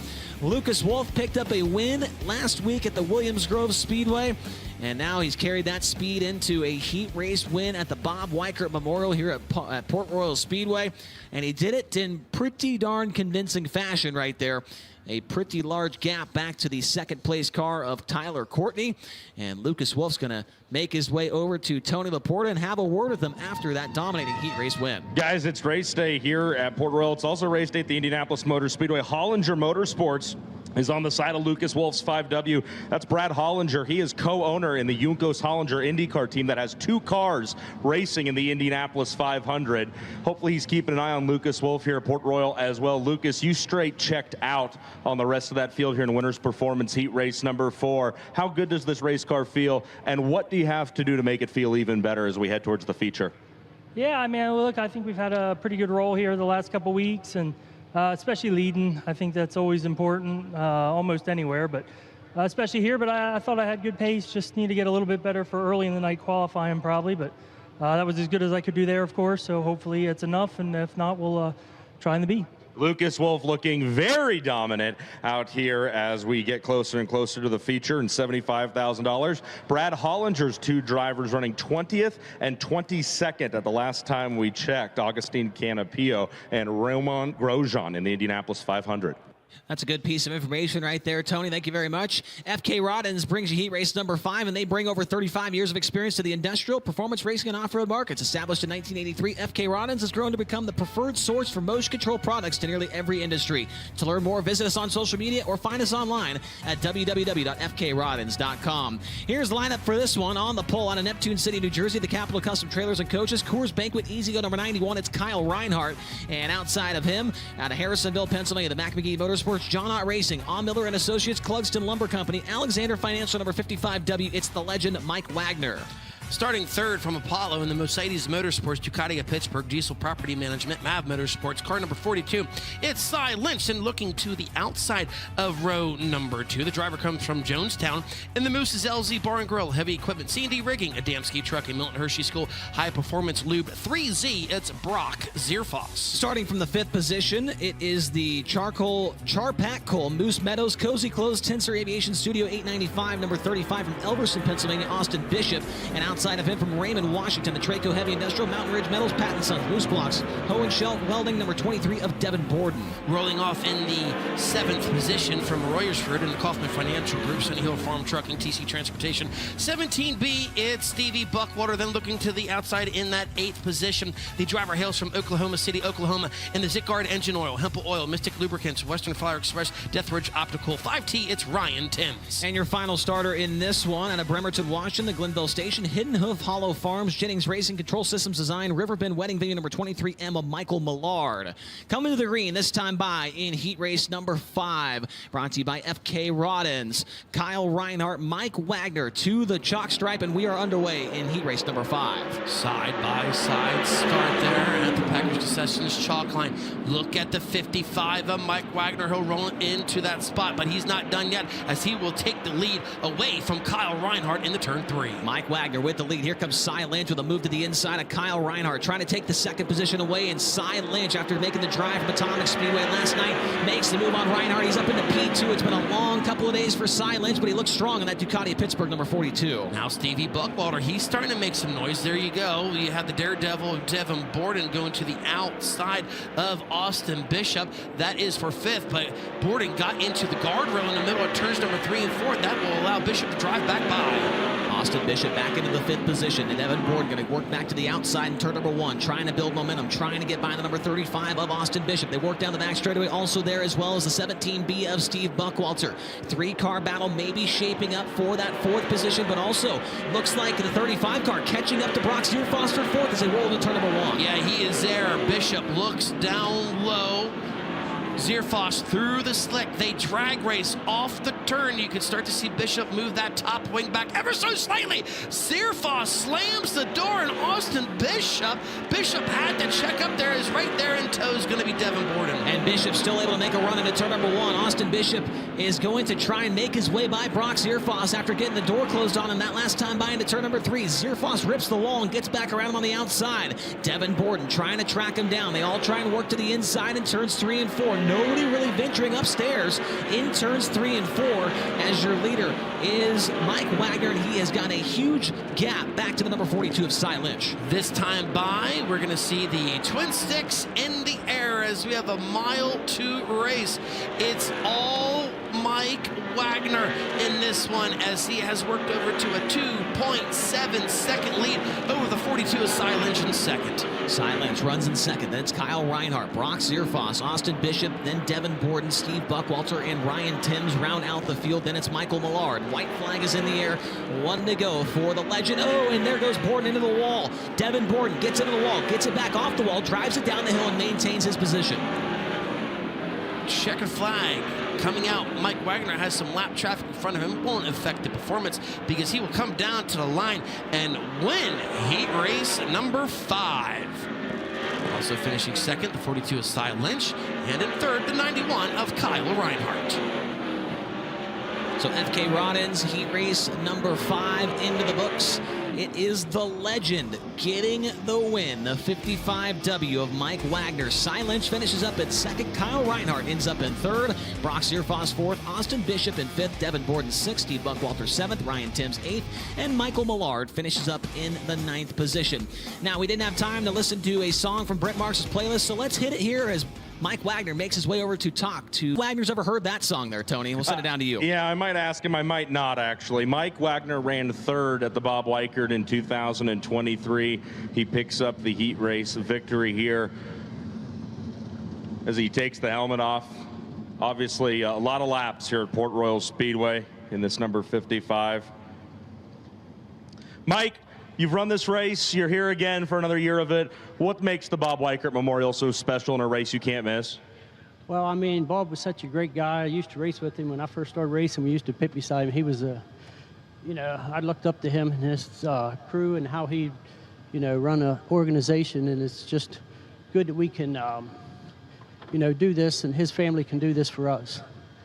Lucas Wolf picked up a win last week at the Williams Grove Speedway, and now he's carried that speed into a heat race win at the Bob Weikert Memorial here at Port Royal Speedway, and he did it in pretty darn convincing fashion right there. A pretty large gap back to the 2nd place car of Tyler Courtney. And Lucas Wolf's going to make his way over to Tony Laporta and have a word with him after that dominating heat race win. Guys, it's race day here at Port Royal. It's also race day at the Indianapolis Motor Speedway. Hollinger Motorsports is on the side of Lucas Wolf's 5W. That's Brad Hollinger. He is co-owner in the Juncos Hollinger IndyCar team that has 2 cars racing in the Indianapolis 500. Hopefully he's keeping an eye on Lucas Wolf here at Port Royal as well. Lucas, you straight checked out on the rest of that field here in Winners Performance Heat Race number 4. How good does this race car feel, and what do you have to do to make it feel even better as we head towards the feature? Yeah, I mean, look, I think we've had a pretty good roll here the last couple weeks, and especially leading. I think that's always important, almost anywhere, but especially here. But I thought I had good pace. Just need to get a little bit better for early in the night qualifying, probably. But that was as good as I could do there, of course. So hopefully it's enough, and if not, we'll try in the B. Lucas Wolf looking very dominant out here as we get closer and closer to the feature and $75,000. Brad Hollinger's 2 drivers running 20th and 22nd at the last time we checked. Augustine Canapio and Roman Grosjean in the Indianapolis 500. That's a good piece of information right there, Tony. Thank you very much. FK Roddens brings you heat race number 5, and they bring over 35 years of experience to the industrial, performance racing, and off-road markets. Established in 1983, FK Roddens has grown to become the preferred source for motion control products to nearly every industry. To learn more, visit us on social media or find us online at www.fkroddens.com. Here's the lineup for this one. On the pole out of Neptune City, New Jersey, the Capital Custom Trailers and Coaches, Coors Banquet Easy Go number 91, it's Kyle Reinhardt. And outside of him, out of Harrisonville, Pennsylvania, the Mac McGee Motorsports, John Ott Racing, On Miller and Associates, Clugston Lumber Company, Alexander Financial number 55W, it's the legend Mike Wagner. Starting third from Apollo in the Mercedes Motorsports, Ducati of Pittsburgh, Diesel Property Management, MAV Motorsports, car number 42. It's Cy Lynch, and looking to the outside of row number 2. The driver comes from Jonestown. In the Moose is LZ Bar and Grill, Heavy Equipment, C&D Rigging, Adamski Trucking, Milton Hershey School, High Performance Lube, 3Z, it's Brock Zierfoss. Starting from the 5th position, it is the Charpac Coal, Moose Meadows, Cozy Clothes, Tensor Aviation Studio 895, number 35 from Elverson, Pennsylvania, Austin Bishop, and outside of him from Raymond, Washington, the Traco Heavy Industrial, Mountain Ridge Metals, Patton Sons, Moose Blocks, Hohen Schelt Welding, number 23 of Devin Borden. Rolling off in the 7th position from Royersford and the Kaufman Financial Group, Sunny Hill Farm Trucking, TC Transportation. 17B, it's Stevie Buckwater. Then looking to the outside in that 8th position, the driver hails from Oklahoma City, Oklahoma, in the Zitgard Engine Oil, Hempel Oil, Mystic Lubricants, Western Flyer Express, Deathridge Optical. 5T, it's Ryan Timms. And your final starter in this one, out of Bremerton, Washington, the Glenville Station, Hidden Hoof Hollow Farms, Jennings Racing, Control Systems Design, Riverbend Wedding Venue number 23M of Michael Millard. Coming to the green this time by in heat race number 5, brought to you by FK Roddens, Kyle Reinhardt, Mike Wagner to the chalk stripe, and we are underway in heat race number 5. Side-by-side start there at the Packers Concessions chalk line. Look at the 55 of Mike Wagner. He'll roll into that spot, but he's not done yet, as he will take the lead away from Kyle Reinhardt in the turn 3. Mike Wagner with the lead. Here comes Cy Lynch with a move to the inside of Kyle Reinhardt, trying to take the 2nd position away, and Cy Lynch, after making the drive from Atomic Speedway last night, makes the move on Reinhardt. He's up into P2. It's been a long couple of days for Cy Lynch, but he looks strong in that Ducati of Pittsburgh number 42. Now Stevie Buckwater, he's starting to make some noise. There you go. You have the Daredevil Devin Borden going to the outside of Austin Bishop. That is for 5th, but Borden got into the guardrail in the middle of turns number 3 and 4. That will allow Bishop to drive back by. Austin Bishop back into the 5th position, and Devin Borden going to work back to the outside in turn number 1, trying to build momentum, trying to get by the number 35 of Austin Bishop. They work down the back straightaway also there, as well as the 17B of Steve Buckwalter. 3-car battle maybe shaping up for that 4th position, but also looks like the 35 car catching up to Brock Zierfoss for 4th as they roll into turn number 1. Yeah, he is there. Bishop looks down low. Zierfoss through the slick. They drag race off the turn. You can start to see Bishop move that top wing back ever so slightly. Zierfoss slams the door, and Austin Bishop had to check up there. Is right there in tow is going to be Devin Borden. And Bishop still able to make a run into turn number 1. Austin Bishop is going to try and make his way by Brock Zierfoss after getting the door closed on him that last time by into turn number 3. Zierfoss rips the wall and gets back around him on the outside. Devin Borden trying to track him down. They all try and work to the inside in turns 3 and 4. Nobody really venturing upstairs in turns 3 and 4, as your leader is Mike Wagner, and he has got a huge gap back to the number 42 of Cy Lynch. This time by, we're going to see the twin sticks in the air as we have a mile to race. It's all Mike Wagner in this one, as he has worked over to a 2.7 second lead over the 42 of Cy Lynch in 2nd. Cy Lynch runs in 2nd. Then it's Kyle Reinhardt, Brock Zierfoss, Austin Bishop, then Devin Borden, Steve Buckwalter, and Ryan Timms round out the field. Then it's Michael Millard. White flag is in the air. 1 to go for the legend. Oh, and there goes Borden into the wall. Devin Borden gets into the wall, gets it back off the wall, drives it down the hill, and maintains his position. checkered flag coming out. Mike Wagner has some lap traffic in front of him. Won't affect the performance because he will come down to the line and win heat race number 5. Also finishing second, the 42 is Cy Lynch, and in third, the 91 of Kyle Reinhardt. So FK Rodden's heat race number 5 into the books. It is the legend getting the win, the 55W of Mike Wagner. Cy Lynch finishes up in second. Kyle Reinhardt ends up in third. Brock Zierfoss fourth. Austin Bishop in fifth. Devin Borden sixth. Steve Buckwalter seventh. Ryan Timms eighth. And Michael Millard finishes up in the 9th position. Now, we didn't have time to listen to a song from Brent Marks' playlist, so let's hit it here as Mike Wagner makes his way over to talk to. Wagner's ever heard that song there, Tony? We'll send it down to you. Yeah, I might ask him. I might not, actually. Mike Wagner ran third at the Bob Weikert in 2023. He picks up the heat race victory here as he takes the helmet off. Obviously, a lot of laps here at Port Royal Speedway in this number 55. Mike, you've run this race. You're here again for another year of it. What makes the Bob Weikert Memorial so special in a race you can't miss? Well, I mean, Bob was such a great guy. I used to race with him when I first started racing. We used to pit beside him. He was you know, I looked up to him and his crew and how he, you know, run an organization. And it's just good that we can, you know, do this, and his family can do this for us.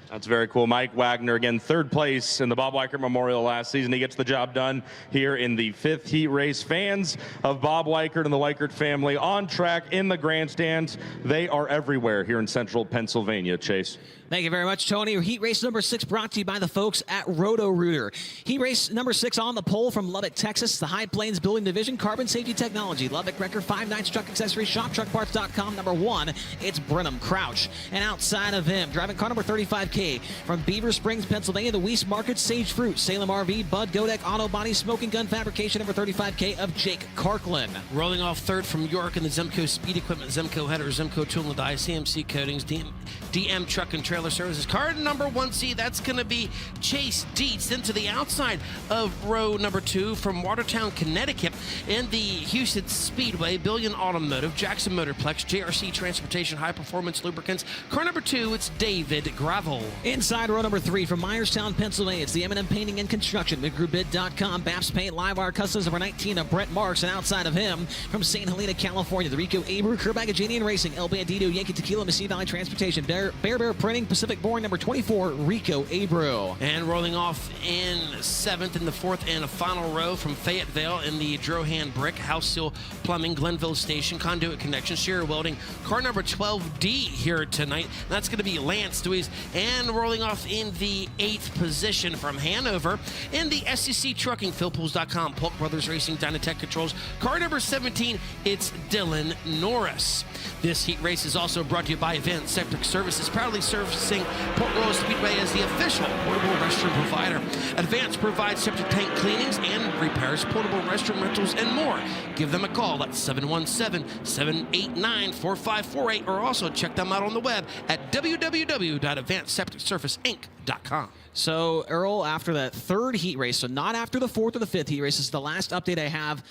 That's very cool. Mike Wagner, again, third place in the Bob Weikert Memorial last season. He gets the job done here in the 5th heat race. Fans of Bob Weikert and the Weikert family on track in the grandstands. They are everywhere here in central Pennsylvania. Chase. Thank you very much, Tony. Heat race number 6 brought to you by the folks at Roto-Rooter. Heat race number 6 on the pole from Lubbock, Texas. The High Plains Building Division, Carbon Safety Technology, Lubbock Record, 5 Nights Truck Accessories, ShopTruckParts.com. Number 1, it's Brenham Crouch. And outside of him, driving car number 35K from Beaver Springs, Pennsylvania, the Weiss Market, Sage Fruit, Salem RV, Bud Godek, Auto Body, Smoking Gun Fabrication, number 35K of Jake Karklin. Rolling off third from York in the Zemco Speed Equipment, Zemco Header, Zemco Tool and Die, CMC Coatings, DM Truck and Trailer Services. Car number 1C, that's going to be Chase Dietz into the outside of row number 2 from Watertown, Connecticut, in the Houston Speedway, Billion Automotive, Jackson Motorplex, JRC Transportation, High Performance Lubricants. Car number 2, it's David Gravel. Inside row number 3 from Myerstown, Pennsylvania, it's the M&M Painting and Construction, MidGroupBid.com, Baps Paint, Livewire Customs, number 19 of Brent Marks, and outside of him from St. Helena, California, the Rico Abreu, Kerbagajanian Racing, El Bandito, Yankee Tequila, Mississippi Valley Transportation, Bear Printing, Pacific Born, number 24, Rico Abreu. And rolling off in 7th in the 4th and a final row from Fayetteville in the Drohan Brick, House Seal Plumbing, Glenville Station, Conduit Connection, Shearer Welding, car number 12D here tonight. That's going to be Lance Deweese. And rolling off in the 8th position from Hanover in the SEC Trucking, PhilPools.com, Polk Brothers Racing, Dynatech Controls, car number 17, it's Dylan Norris. This heat race is also brought to you by Advanced Septic Services, proudly servicing Port Royal Speedway as the official portable restroom provider. Advanced provides septic tank cleanings and repairs, portable restroom rentals, and more. Give them a call at 717-789-4548, or also check them out on the web at www.advancedsepticserviceinc.com. So, Earl, after that 3rd heat race, so not after the 4th or the 5th heat race, this is the last update I have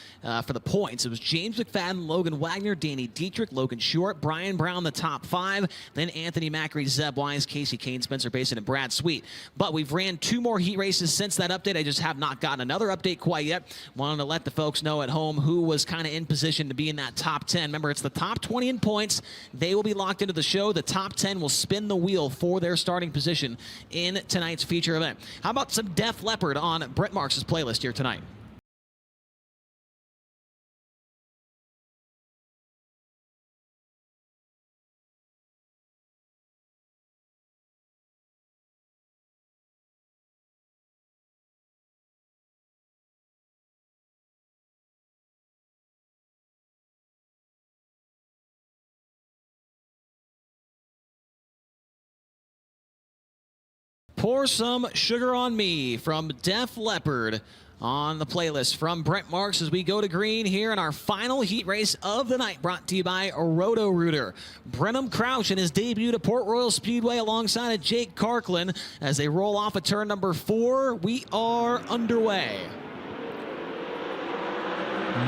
for the points. It was James McFadden, Logan Wagner, Danny Dietrich, Logan Short, Brian Brown, the top 5, then Anthony Macri, Zeb Wise, Casey Kane, Spencer Basin, and Brad Sweet. But we've ran 2 more heat races since that update. I just have not gotten another update quite yet. Wanted to let the folks know at home who was kind of in position to be in that top 10. Remember, it's the top 20 in points. They will be locked into the show. The top 10 will spin the wheel for their starting position in tonight's feature event. How about some Def Leppard on Brent Marks' playlist here tonight? Pour Some Sugar on Me from Def Leppard on the playlist from Brent Marks as we go to green here in our final heat race of the night, brought to you by Roto-Rooter. Brenham Crouch in his debut to Port Royal Speedway alongside of Jake Karklin as they roll off at turn number 4. We are underway.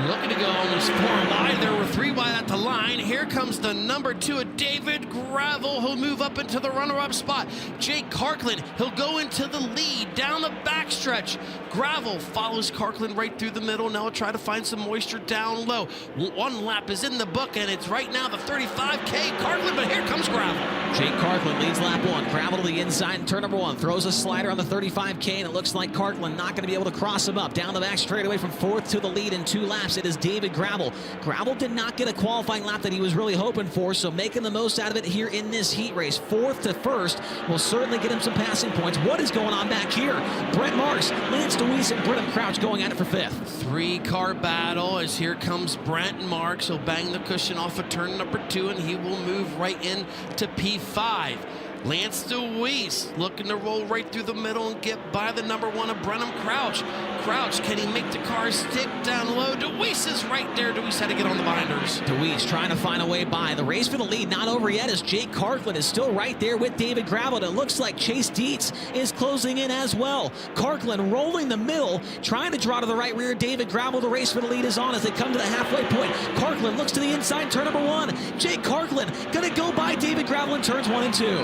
Looking to go almost 4 wide. There were 3 wide at the line. Here comes the number 2, David Gravel. He'll move up into the runner-up spot. Jake Karkland, he'll go into the lead down the backstretch. Gravel follows Karkland right through the middle. Now he'll try to find some moisture down low. 1 lap is in the book, and it's right now the 35K Karkland, but here comes Gravel. Jake Karkland leads lap 1. Gravel to the inside in turn number 1. Throws a slider on the 35K, and it looks like Karkland not going to be able to cross him up. Down the back straightaway from 4th to the lead in 2 laps. It is David Gravel. Gravel did not get a qualifying lap that he was really hoping for, so making the most out of it here in this heat race. 4th to 1st will certainly get him some passing points. What is going on back here? Brent Marks, Lance DeWeese, and Brenham Crouch going at it for 5th. 3-car battle as here comes Brent Marks. He'll bang the cushion off of turn number 2, and he will move right into P5. Lance DeWeese looking to roll right through the middle and get by the number 1 of Brenham Crouch. Crouch, can he make the car stick down low? DeWeese is right there. DeWeese had to get on the binders. DeWeese trying to find a way by. The race for the lead not over yet as Jake Karkland is still right there with David Gravel. And it looks like Chase Dietz is closing in as well. Karkland rolling the middle, trying to draw to the right rear. David Gravel, the race for the lead is on as they come to the halfway point. Karkland looks to the inside, turn number 1. Jake Karkland gonna go by David Gravel in turns 1 and 2.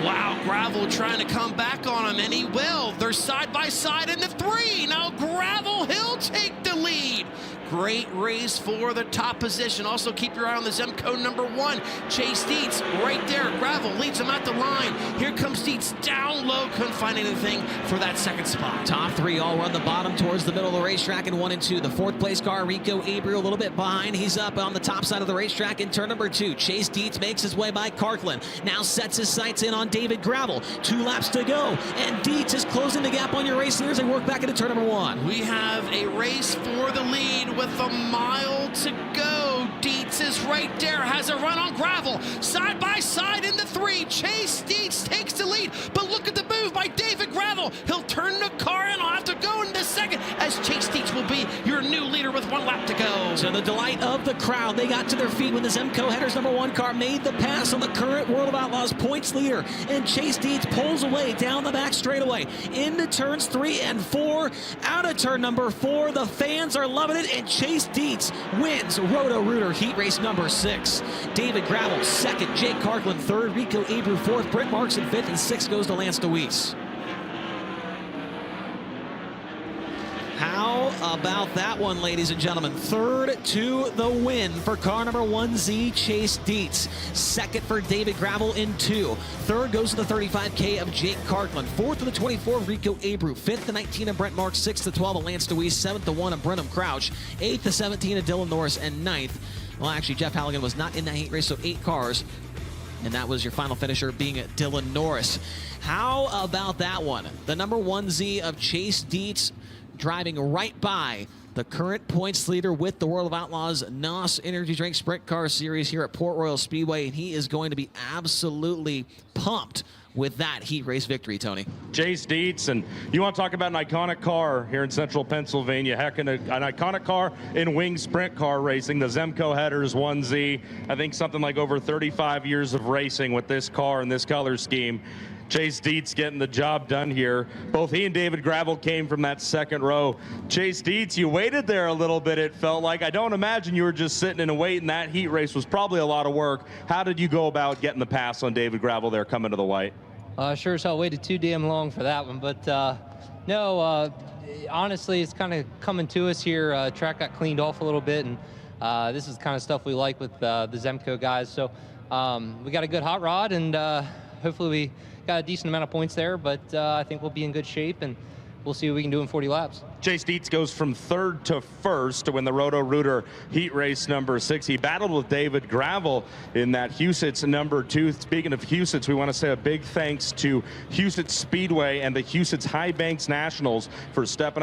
Wow, Gravel trying to come back on him, and he will. They're side by side in the 3. Now Gravel, he'll take the lead. Great race for the top position. Also keep your eye on the Zemco number 1. Chase Dietz right there. Gravel leads him at the line. Here comes Dietz down low. Couldn't find anything for that 2nd spot. Top 3 all run the bottom towards the middle of the racetrack in 1 and 2. The 4th place car, Rico Abreu, a little bit behind. He's up on the top side of the racetrack in turn number 2. Chase Dietz makes his way by Karkland. Now sets his sights in on David Gravel. 2 laps to go. And Dietz is closing the gap on your race leaders and work back into turn number 1. We have a race for the lead with a mile to go. Dietz is right there, has a run on Gravel. Side by side in the 3. Chase Dietz takes the lead, but look at the move by David Gravel. He'll turn the car and I'll have to go in the 2nd as Chase Dietz will be your new leader with 1 lap to go. To the delight of the crowd, they got to their feet when the Zemco Headers number 1 car made the pass on the current World of Outlaws points leader. And Chase Dietz pulls away down the back straightaway into turns 3 and 4. Out of turn number 4, the fans are loving it, and Chase Dietz wins Roto-Rooter heat race number 6. David Gravel 2nd, Jake Karkland 3rd, Rico Abreu 4th, Brent Marks in 5th, and 6th goes to Lance DeWeese. How about that one, ladies and gentlemen? 3rd to the win for car number 1Z, Chase Dietz. 2nd for David Gravel in 2. 3rd goes to the 35K of Jake Karkland. 4th to the 24 of Rico Abreu. 5th to 19 of Brent Marks. 6th to 12 of Lance DeWeese. 7th to 1 of Brenham Crouch. 8th to 17 of Dylan Norris. And 9th, well, actually, Jeff Halligan was not in that heat race, so 8 cars. And that was your final finisher being Dylan Norris. How about that one? The number 1Z of Chase Dietz driving right by the current points leader with the World of Outlaws NOS Energy Drink Sprint Car Series here at Port Royal Speedway, and he is going to be absolutely pumped with that heat race victory, Tony. Chase Dietz, and you want to talk about an iconic car here in central Pennsylvania. Heck, an iconic car in wing sprint car racing, the Zemco Headers 1Z. I think something like over 35 years of racing with this car and this color scheme. Chase Dietz getting the job done here. Both he and David Gravel came from that 2nd row. Chase Dietz, you waited there a little bit, it felt like. I don't imagine you were just sitting in a wait, and that heat race was probably a lot of work. How did you go about getting the pass on David Gravel there coming to the white? Sure as hell waited too damn long for that one, but no, honestly, it's kind of coming to us here. Track got cleaned off a little bit, and this is the kind of stuff we like with the Zemco guys. So we got a good hot rod, and hopefully we got a decent amount of points there, but I think we'll be in good shape, and we'll see what we can do in 40 laps. Chase Dietz goes from 3rd to 1st to win the Roto-Rooter heat race number 6. He battled with David Gravel in that Huset's number 2. Speaking of Huset's, we want to say a big thanks to Huset's Speedway and the Huset's High Banks Nationals for stepping up